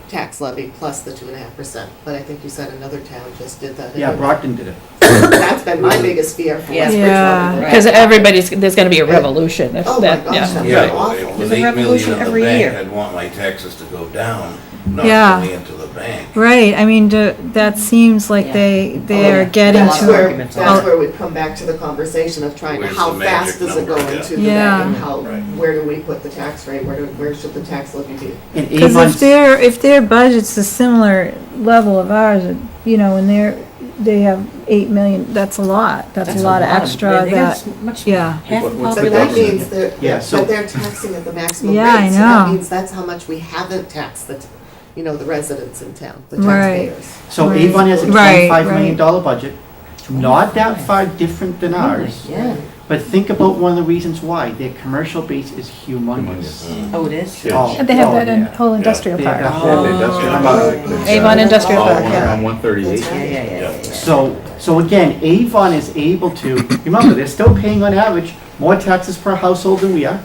A: tax levy plus the 2.5%. But I think you said another town just did that.
B: Yeah, Brockton did it.
A: That's been my biggest fear for West
J: Yeah.
A: Bridgewater.
L: Because there's going to be a revolution if
A: Oh my
L: that,
A: gosh,
L: yeah.
A: that'd be
D: Yeah,
A: awful.
D: with
C: There's a
D: 8 million
C: revolution
D: in the
C: every
D: bank,
C: year.
D: I'd want my taxes to go down, not
J: Yeah.
D: going into the bank.
J: Right, I mean, that seems like
C: Yeah.
J: they
C: Oh,
J: are
C: yeah.
J: getting
A: That's
C: to-
A: where,
C: arguments on
A: that's
J: it.
A: where we come back to the conversation of trying to,
D: Where's
A: how
D: the magic
A: fast does it go
D: number?
A: into the
J: Yeah.
A: bank? And how,
D: Right.
A: where do we put the tax rate? Where should the tax levy be?
B: And
J: Because
B: Avon's,
J: if their budget's a similar level of ours, and they have 8 million, that's a lot. That's a lot of extra
C: Yeah, they got
J: that,
C: s- much-
J: yeah.
C: Half the
D: What's the
A: But that
C: population.
A: means that,
B: Yeah, so-
A: but they're taxing at the maximum rate.
J: Yeah, I
A: So that
J: know.
A: means that's how much we haven't taxed the residents in town, the
J: Right.
A: taxpayers.
B: so
J: Right.
B: Avon has a
J: Right,
B: $25 million
J: right.
B: budget, not that far different than ours.
C: Yeah.
B: But think about one of the reasons why. Their commercial base is humongous.
C: Oh, it is?
B: Oh,
H: And they have
B: oh,
H: that
B: yeah.
H: whole industrial
B: They have
H: park.
B: that whole
E: industrial
B: park.
H: Avon Industrial
A: Oh,
H: Park,
A: yeah.
H: yeah.
E: On 138.
C: Yeah, yeah, yeah, yeah.
B: So again, Avon is able to, remember, they're still paying on average more taxes per household than we are.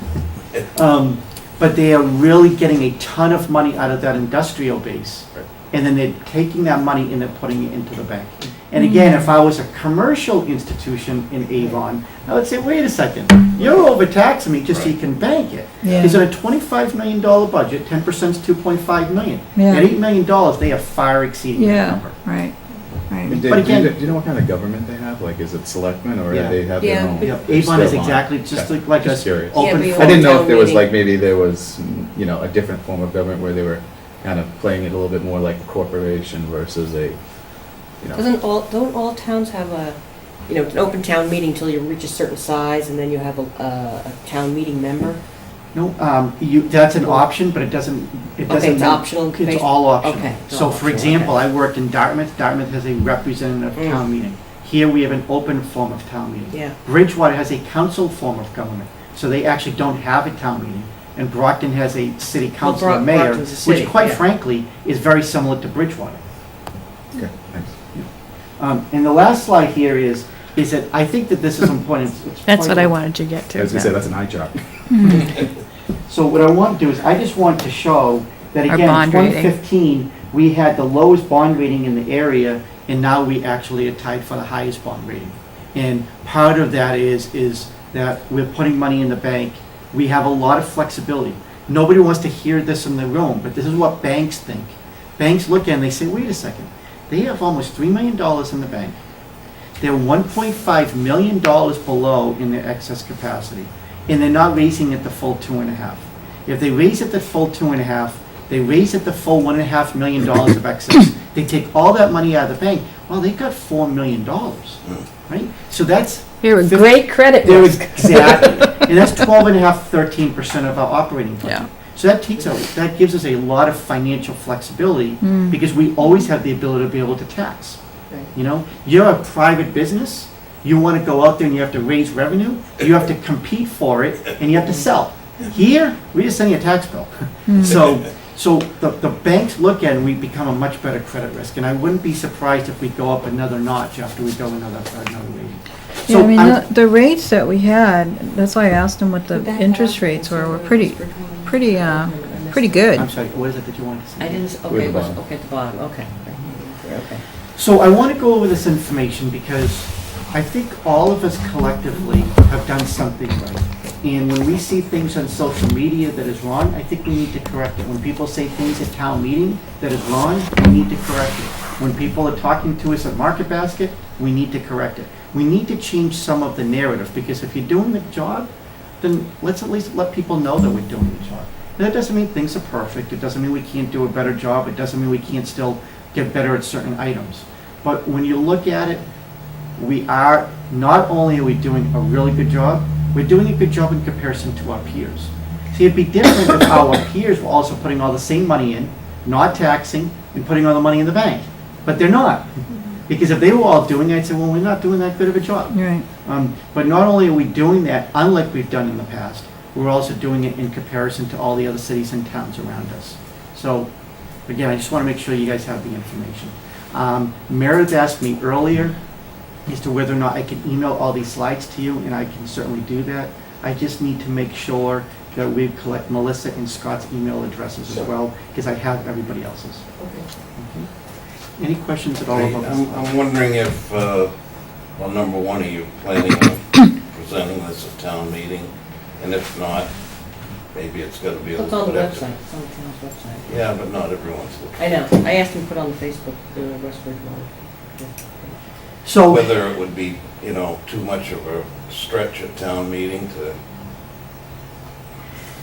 B: But they are really getting a ton of money out of that industrial base. and then they're taking that money and they're putting it into the bank. And again, if I was a commercial institution in Avon, I would say, wait a second, you're overtaxing me just so you can bank it.
J: Yeah.
B: Because in a $25 million budget, 10% is $2.5 million.
J: Yeah.
B: At $8 million, they are far exceeding that
J: Yeah,
B: number.
J: right, right.
B: But again-
E: Do you know what kind of government they have? Like, is it selectmen or do
B: Yeah.
E: they have their
C: Yeah.
E: own?
B: Yeah,
E: they're
B: Avon is
E: still on?
B: exactly just
E: Okay.
B: like
E: Just
B: us,
E: curious.
C: Yeah,
B: open
C: but you
B: for.
E: I didn't know
C: Town
E: if there was
C: meeting.
E: like, maybe there was, you know, a different form of government where they were kind of playing it a little bit more like a corporation versus a, you know.
C: Don't all towns have a, an open town meeting till you reach a certain size, and then you have a town meeting member?
B: No, that's an option, but it doesn't.
C: Okay, it's optional.
B: It's all optional.
C: Okay, it's
B: So
C: all
B: for
C: optional,
B: example,
C: okay.
B: I worked in Dartmouth. Dartmouth has a representative town meeting. Here we have an open form of town meeting.
C: Yeah.
B: Bridgewater has a council form of government, so they actually don't have a town meeting. And Brockton has a city council or mayor,
C: Brockton's a city,
B: which quite
C: yeah.
B: frankly is very similar to Bridgewater.
E: Okay, thanks.
B: And the last slide here is that I think that this is important. It's
L: That's what
B: quite-
L: I wanted to get to.
E: I was gonna say, that's an eye chart.
B: So what I want to do is, I just want to show that
L: Our
B: again, in
L: bond rating.
B: 2015, we had the lowest bond rating in the area, and now we actually are tied for the highest bond rating. And part of that is that we're putting money in the bank. We have a lot of flexibility. Nobody wants to hear this in the room, but this is what banks think. Banks look at it and they say, wait a second, they have almost $3 million in the bank. They're $1.5 million below in their excess capacity, and they're not raising it the full 2.5. If they raise it the full 2.5, they raise it the full $1.5 million of excess. They take all that money out of the bank. Well, they got $4 million, right? So that's
L: You're a
B: 50
L: great credit
B: there
L: risk.
B: is exactly, and that's 12.5, 13% of our operating budget.
L: Yeah.
B: So that gives us a lot of financial flexibility because we always have the ability to be able to tax.
C: Right.
B: You know, you're a private business. You want to go out there and you have to raise revenue. You have to compete for it, and you have to sell. Here, we just send you a tax bill. So the banks look at it and we become a much better credit risk. And I wouldn't be surprised if we go up another notch after we go another rating.
J: Yeah, I mean,
B: I'm-
J: the rates that we had, that's why I asked him what the
C: Back
J: interest
C: off.
J: rates were pretty good.
B: I'm sorry, what is it that you wanted to say?
C: I didn't,
E: With
C: okay,
E: the
C: it was,
E: bottom.
C: okay, at the bottom, okay. Okay.
B: So I want to go over this information because I think all of us collectively have done something right. And when we see things on social media that is wrong, I think we need to correct it. When people say things at town meeting that is wrong, we need to correct it. When people are talking to us at Market Basket, we need to correct it. We need to change some of the narrative, because if you're doing the job, then let's at least let people know that we're doing the job. And that doesn't mean things are perfect. It doesn't mean we can't do a better job. It doesn't mean we can't still get better at certain items. But when you look at it, we are, not only are we doing a really good job, we're doing a good job in comparison to our peers. See, it'd be different if our peers were also putting all the same money in, not taxing, and putting all the money in the bank. But they're not. Because if they were all doing it, I'd say, well, we're not doing that good of a job.
J: Right.
B: But not only are we doing that, unlike we've done in the past, we're also doing it in comparison to all the other cities and towns around us. So, again, I just want to make sure you guys have the information. Meredith asked me earlier as to whether or not I can email all these slides to you, and I can certainly do that. I just need to make sure that we collect Melissa and Scott's email addresses as well, because I have everybody else's. Okay. Any questions at all about this?
D: I'm wondering if, well, number one, are you planning on presenting this at town meeting? And if not, maybe it's gonna be a
C: It's
D: little
C: on the
D: bit.
C: website, it's on the town's website.
D: Yeah, but not everyone's looking.
C: I know, I asked him to put on the Facebook, the West Bridgewater.
B: So,
D: Whether it would be, too much of a stretch at town meeting to,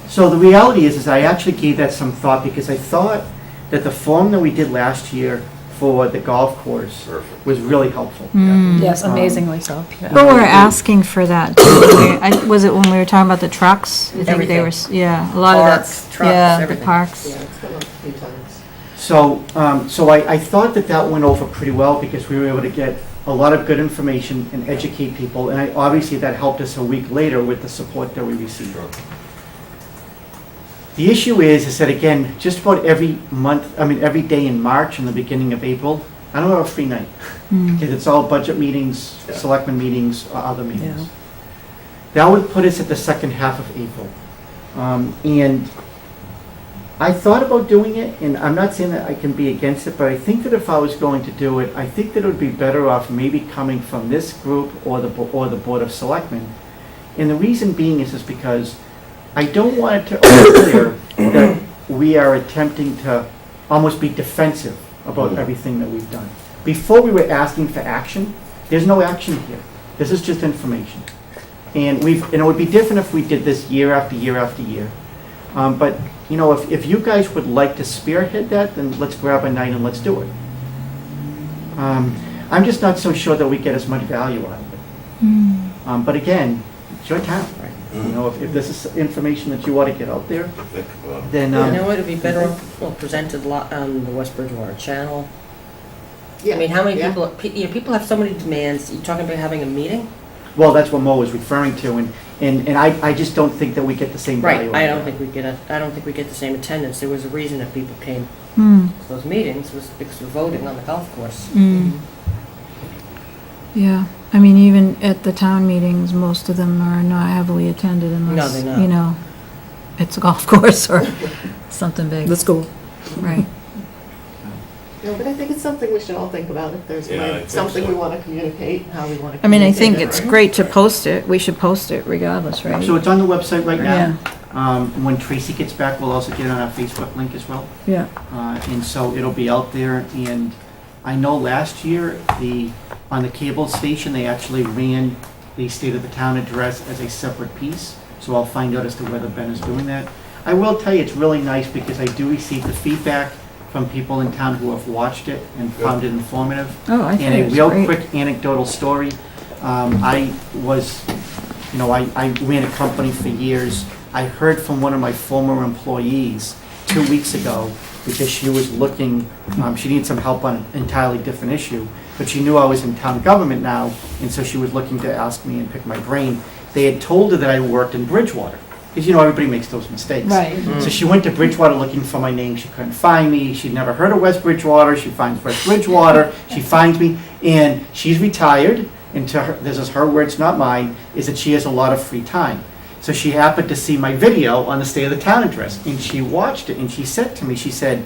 B: so the reality is I actually gave that some thought, because I thought that the form that we did last year for the golf course
D: perfect.
B: was really helpful.
L: Yes, amazingly so.
J: But we're asking for that too. Was it when we were talking about the trucks? I think they were, yeah, a lot of
C: Parks,
J: that's,
C: trucks,
J: yeah, the
C: everything.
J: parks.
C: Yeah, it's come up a few times.
B: So, I thought that went over pretty well, because we were able to get a lot of good information and educate people, and obviously that helped us a week later with the support that we received. The issue is that again, just about every day in March and the beginning of April, I don't have a free night, because it's all budget meetings, selectmen meetings, or other meetings.
L: Yeah.
B: That would put us at the second half of April. And I thought about doing it, and I'm not saying that I can be against it, but I think that if I was going to do it, I think that it would be better off maybe coming from this group or the Board of Selectmen. And the reason being is because I don't want it to appear that we are attempting to almost be defensive about everything that we've done. Before we were asking for action, there's no action here. This is just information. And it would be different if we did this year after year after year. But, you know, if you guys would like to spearhead that, then let's grab a night and let's do it. I'm just not so sure that we get as much value out of it. But again, it's your town, right? You know, if this is information that you want to get out there, then...
C: You know what, it'd be better off, well, presented on the West Bridgewater Channel. I mean, how many people, you know, people have so many demands. You talking about having a meeting?
B: Well, that's what Mo was referring to, and I just don't think that we get the same value.
C: Right, I don't think we get the same attendance. There was a reason that people came
J: Hmm.
C: to those meetings, was because we're voting on the golf course.
J: Yeah, I mean, even at the town meetings, most of them are not heavily attended unless,
C: they're not.
J: you know, it's a golf course or something big.
L: Let's go.
J: Right.
A: No, but I think it's something we should all think about if there's
K: Yeah, I think
A: something
K: so.
A: we want to communicate, how we want to communicate
J: I mean, I think
A: it,
J: it's
A: right?
J: great to post it. We should post it regardless, right?
B: So it's on the website right now.
J: Yeah.
B: When Tracy gets back, we'll also get it on our Facebook link as well.
J: Yeah.
B: And so it'll be out there, and I know last year, on the cable station, they actually ran the State of the Town address as a separate piece, so I'll find out as to whether Ben is doing that. I will tell you, it's really nice because I do receive the feedback from people in town who have watched it and found it informative.
J: Oh, I think
B: And a
J: it's
B: real
J: great.
B: quick anecdotal story, I ran a company for years. I heard from one of my former employees 2 weeks ago because she was looking, she needed some help on an entirely different issue, but she knew I was in town government now, and so she was looking to ask me and pick my brain. They had told her that I worked in Bridgewater, because, you know, everybody makes those mistakes.
J: Right.
B: So she went to Bridgewater looking for my name. She couldn't find me. She'd never heard of West Bridgewater. She finds West Bridgewater. She finds me, and she's retired. And to her, this is her words, not mine, is that she has a lot of free time. So she happened to see my video on the State of the Town address, and she watched it, and she said to me, she said,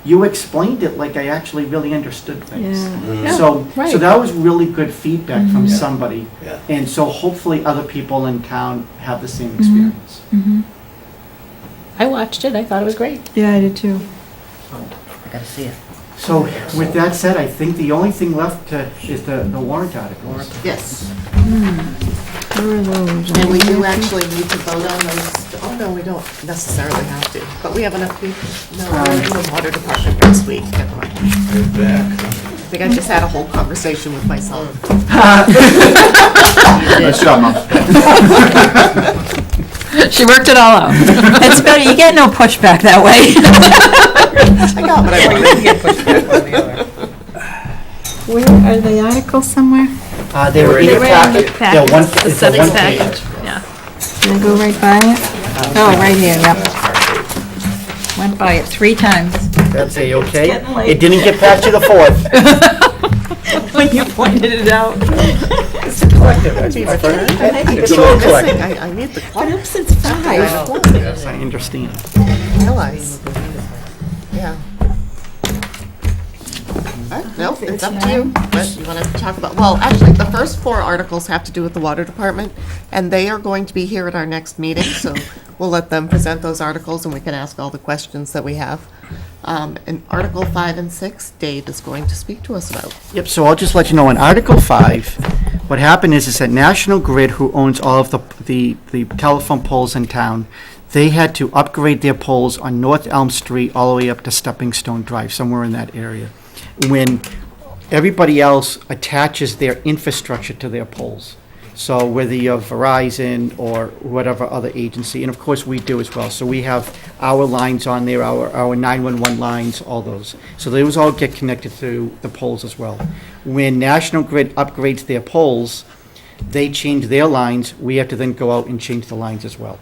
B: "You explained it like I actually really understood things."
J: Yeah.
B: So
L: right.
B: that was really good feedback from somebody.
D: Yeah.
B: And so hopefully other people in town have the same experience.
L: I watched it, I thought it was great.
J: Yeah, I did too.
C: I gotta see it.
B: So with that said, I think the only thing left is the warrant articles.
A: Yes,
J: Where are those?
A: and we do actually need to vote on those. Oh, no, we don't necessarily have to, but we have enough people. No, we're in the water department next week. Never mind. I think I just had a whole conversation with myself.
E: Nice job, Mom.
J: She worked it all out. It's better, you get no pushback that way.
A: I got what I wanted.
C: Get pushed back one or the other.
J: Where are the articles somewhere?
B: They were in your packet. Yeah, one,
L: The
B: it's a
L: settings
B: one page.
L: package, yeah.
J: Did I go right by it? Oh, right here, yep. Went by it 3 times.
B: That's okay.
J: getting late.
B: It didn't get past you the fourth.
J: When you pointed it out.
B: It's collective, that's my friend. It's a little collective.
A: I need the clock.
J: Been up since 5.
B: Yes, I understand.
A: Realize. Yeah. No, it's up to you. But you want to talk about, well, actually, the first 4 articles have to do with the water department, and they are going to be here at our next meeting, so we'll let them present those articles, and we can ask all the questions that we have. And Article 5 and 6, Dave is going to speak to us about.
B: Yep, so I'll just let you know, in Article 5, what happened is that National Grid, who owns all of the telephone poles in town, they had to upgrade their poles on North Elm Street all the way up to Stepping Stone Drive, somewhere in that area, when everybody else attaches their infrastructure to their poles. So whether you're Verizon or whatever other agency, and of course we do as well. So we have our lines on there, our 911 lines, all those. So those all get connected to the poles as well. When National Grid upgrades their poles, they change their lines. We have to then go out and change the lines as well.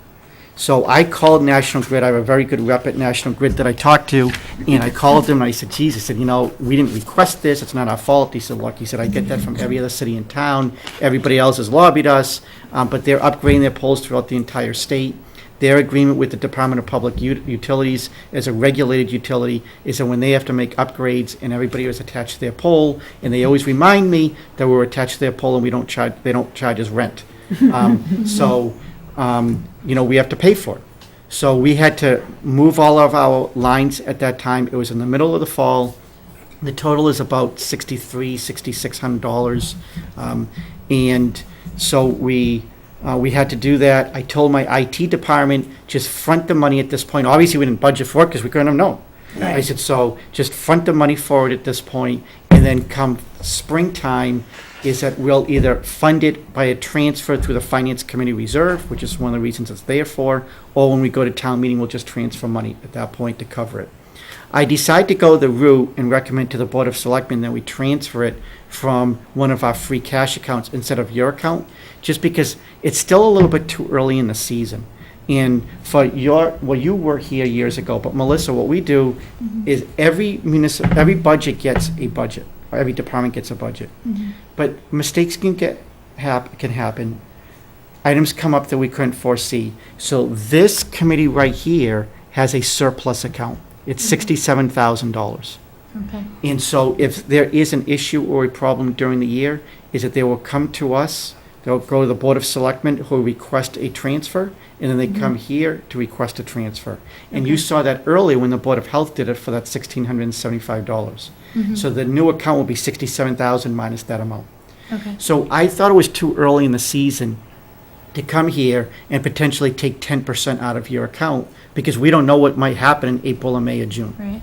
B: So I called National Grid. I have a very good rep at National Grid that I talked to, and I called them and I said, geez, I said, you know, we didn't request this. It's not our fault. He said, look, he said, I get that from every other city in town. Everybody else has lobbied us, but they're upgrading their poles throughout the entire state. Their agreement with the Department of Public Utilities as a regulated utility is that when they have to make upgrades and everybody is attached to their pole, and they always remind me that we're attached to their pole and they don't charge us rent. We have to pay for it. So we had to move all of our lines at that time. It was in the middle of the fall. The total is about $6,600. And so we had to do that. I told my IT department, just front the money at this point. Obviously, we didn't budget for it because we couldn't have known. I said, so just front the money for it at this point, and then come springtime, is that we'll either fund it by a transfer through the Finance Committee Reserve, which is one of the reasons it's there for, or when we go to town meeting, we'll just transfer money at that point to cover it. I decide to go the route and recommend to the Board of Selectmen that we transfer it from one of our free cash accounts instead of your account, just because it's still a little bit too early in the season. And for you were here years ago, but Melissa, what we do is every budget gets a budget, or every department gets a budget. But mistakes can happen. Items come up that we couldn't foresee. So this committee right here has a surplus account. It's $67,000.
H: Okay.
B: And so if there is an issue or a problem during the year, is that they will come to us, they'll go to the Board of Selectmen who request a transfer, and then they come here to request a transfer. And you saw that earlier when the Board of Health did it for that $1,675. So the new account will be $67,000 minus that amount.
H: Okay.
B: So I thought it was too early in the season to come here and potentially take 10% out of your account, because we don't know what might happen in April or May or June.
H: Right.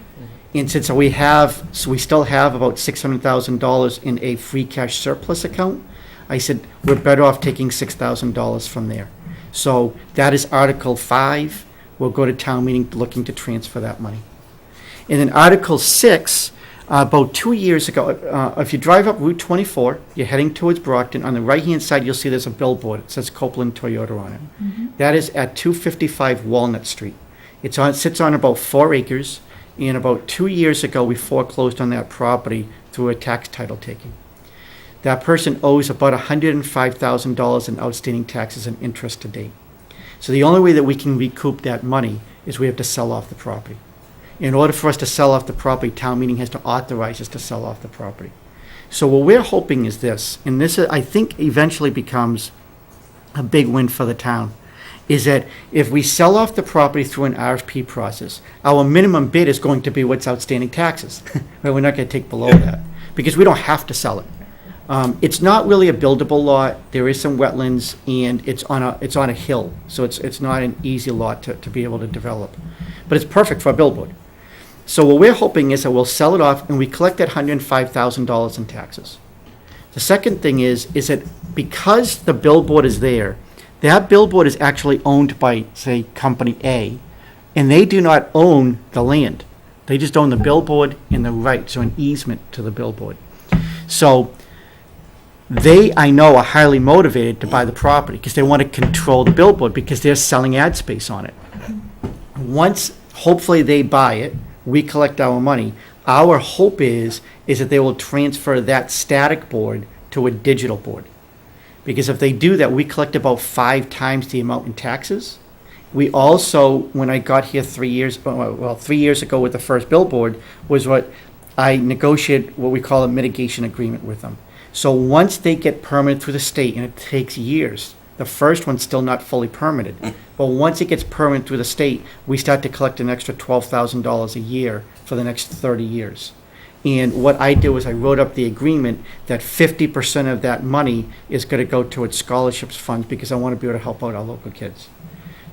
B: And since we still have about $600,000 in a free cash surplus account, I said, we're better off taking $6,000 from there. So that is Article 5. We'll go to town meeting looking to transfer that money. And then Article 6, about 2 years ago, if you drive up Route 24, you're heading towards Brockton, on the right-hand side, you'll see there's a billboard. It says Copeland Toyota on it. That is at 255 Walnut Street. It sits on about 4 acres, and about 2 years ago, we foreclosed on that property through a tax title taking. That person owes about $105,000 in outstanding taxes and interest to date. So the only way that we can recoup that money is we have to sell off the property. In order for us to sell off the property, town meeting has to authorize us to sell off the property. So what we're hoping is this, and this I think eventually becomes a big win for the town, is that if we sell off the property through an RFP process, our minimum bid is going to be what's outstanding taxes. We're not going to take below that, because we don't have to sell it. It's not really a buildable lot. There is some wetlands, and it's on a hill, so it's not an easy lot to be able to develop. But it's perfect for a billboard. So what we're hoping is that we'll sell it off and we collect that $105,000 in taxes. The second thing is that because the billboard is there, that billboard is actually owned by, say, Company A, and they do not own the land. They just own the billboard and the rights, so an easement to the billboard. So they, I know, are highly motivated to buy the property because they want to control the billboard because they're selling ad space on it. Once, hopefully, they buy it, we collect our money. Our hope is that they will transfer that static board to a digital board. Because if they do that, we collect about 5 times the amount in taxes. We also, when I got here 3 years ago with the first billboard, was what I negotiated what we call a mitigation agreement with them. So once they get permitted through the state, and it takes years, the first one's still not fully permitted, but once it gets permitted through the state, we start to collect an extra $12,000 a year for the next 30 years. And what I did was I wrote up the agreement that 50% of that money is going to go towards scholarships funds because I want to be able to help out our local kids.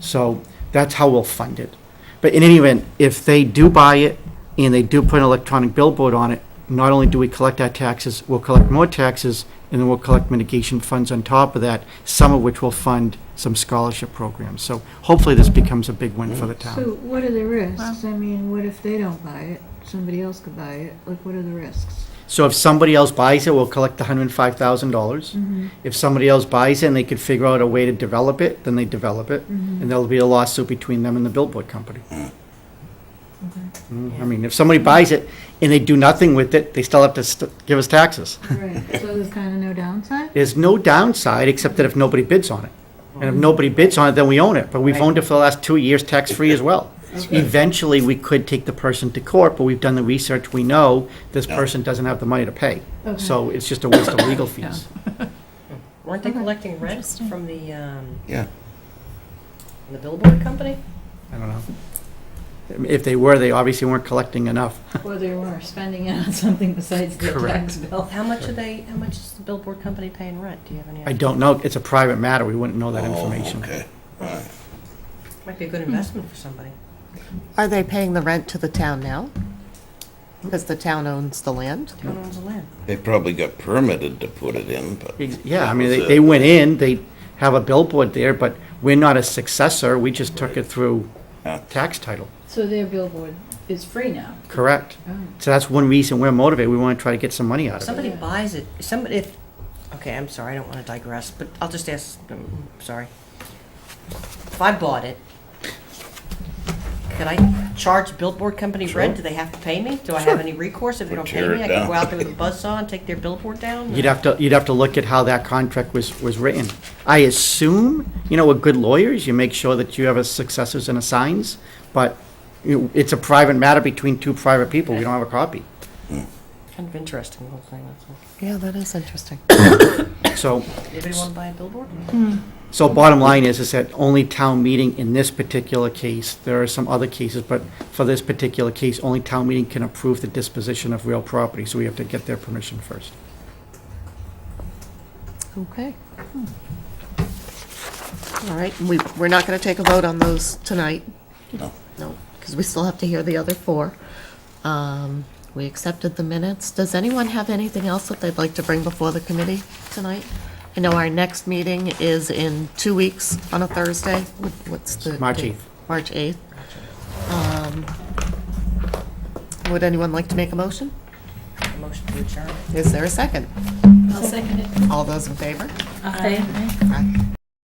B: So that's how we'll fund it. But in any event, if they do buy it and they do put an electronic billboard on it, not only do we collect our taxes, we'll collect more taxes, and then we'll collect mitigation funds on top of that, some of which will fund some scholarship programs. So hopefully this becomes a big win for the
J: So
B: town.
J: what are the risks? I mean, what if they don't buy it? Somebody else could buy it. Like, what are the risks?
B: So if somebody else buys it, we'll collect the $105,000. If somebody else buys it and they could figure out a way to develop it, then they develop it, and there'll be a lawsuit between them and the billboard company. I mean, if somebody buys it and they do nothing with it, they still have to give us taxes.
J: Right, so there's kind of no downside?
B: There's no downside except that if nobody bids on it. And if nobody bids on it, then we own it. But we've
C: Right.
B: owned it for the last 2 years, tax-free as well. Eventually, we could take the person to court, but we've done the research. We know this person doesn't have the money to pay. So it's just a waste of legal fees.
C: Weren't they collecting rent
J: Interesting.
C: from the,
D: Yeah.
C: the billboard company?
B: I don't know. If they were, they obviously weren't collecting enough.
G: Or they were spending it on something besides their
B: Correct.
G: tax bill.
C: How much is the billboard company paying rent? Do you have any
B: I
C: idea?
B: don't know. It's a private matter. We wouldn't know that
D: Oh,
B: information.
D: okay. All right.
C: Might be a good investment for somebody.
A: Are they paying the rent to the town now? Because the town owns the land?
C: Town owns the land.
D: They probably got permitted to put it in, but.
B: Yeah, I mean,
D: That was
B: they
D: it.
B: went in, they have a billboard there, but we're not a successor. We just took it through
D: Yeah.
B: tax title.
G: So their billboard is free now.
B: Correct.
G: Oh.
B: So that's one reason we're motivated. We want to try to get some money out of it.
C: Somebody buys it, okay, I'm sorry, I don't want to digress, but I'll just ask, sorry. If I bought it, could I charge billboard company rent? Do they have to pay me? Do I have any recourse if they
D: Or
C: don't pay
D: tear
C: me?
D: it
C: I can
D: down.
C: go out there with a buzzsaw and take their billboard down?
B: You'd have to look at how that contract was written. I assume, with good lawyers, you make sure that you have a successors and assigns, but it's a private matter between two private people. We don't have a copy.
C: Kind of interesting, the whole thing, that's all.
A: Yeah, that is interesting.
B: So,
C: Anybody want to buy a billboard?
B: so bottom line is that only town meeting in this particular case, there are some other cases, but for this particular case, only town meeting can approve the disposition of real property, so we have to get their permission first.
A: Okay. All right, we're not going to take a vote on those tonight.
D: No.
A: No, because we still have to hear the other four. We accepted the minutes. Does anyone have anything else that they'd like to bring before the committee tonight? I know our next meeting is in 2 weeks on a Thursday. What's the?
B: March
A: date?
B: 8th.
A: March 8th. Would anyone like to make a motion?
C: A motion to adjourn.
A: Is there a second?
H: I'll second it.
A: All those in favor?
H: Aye.
A: Aye.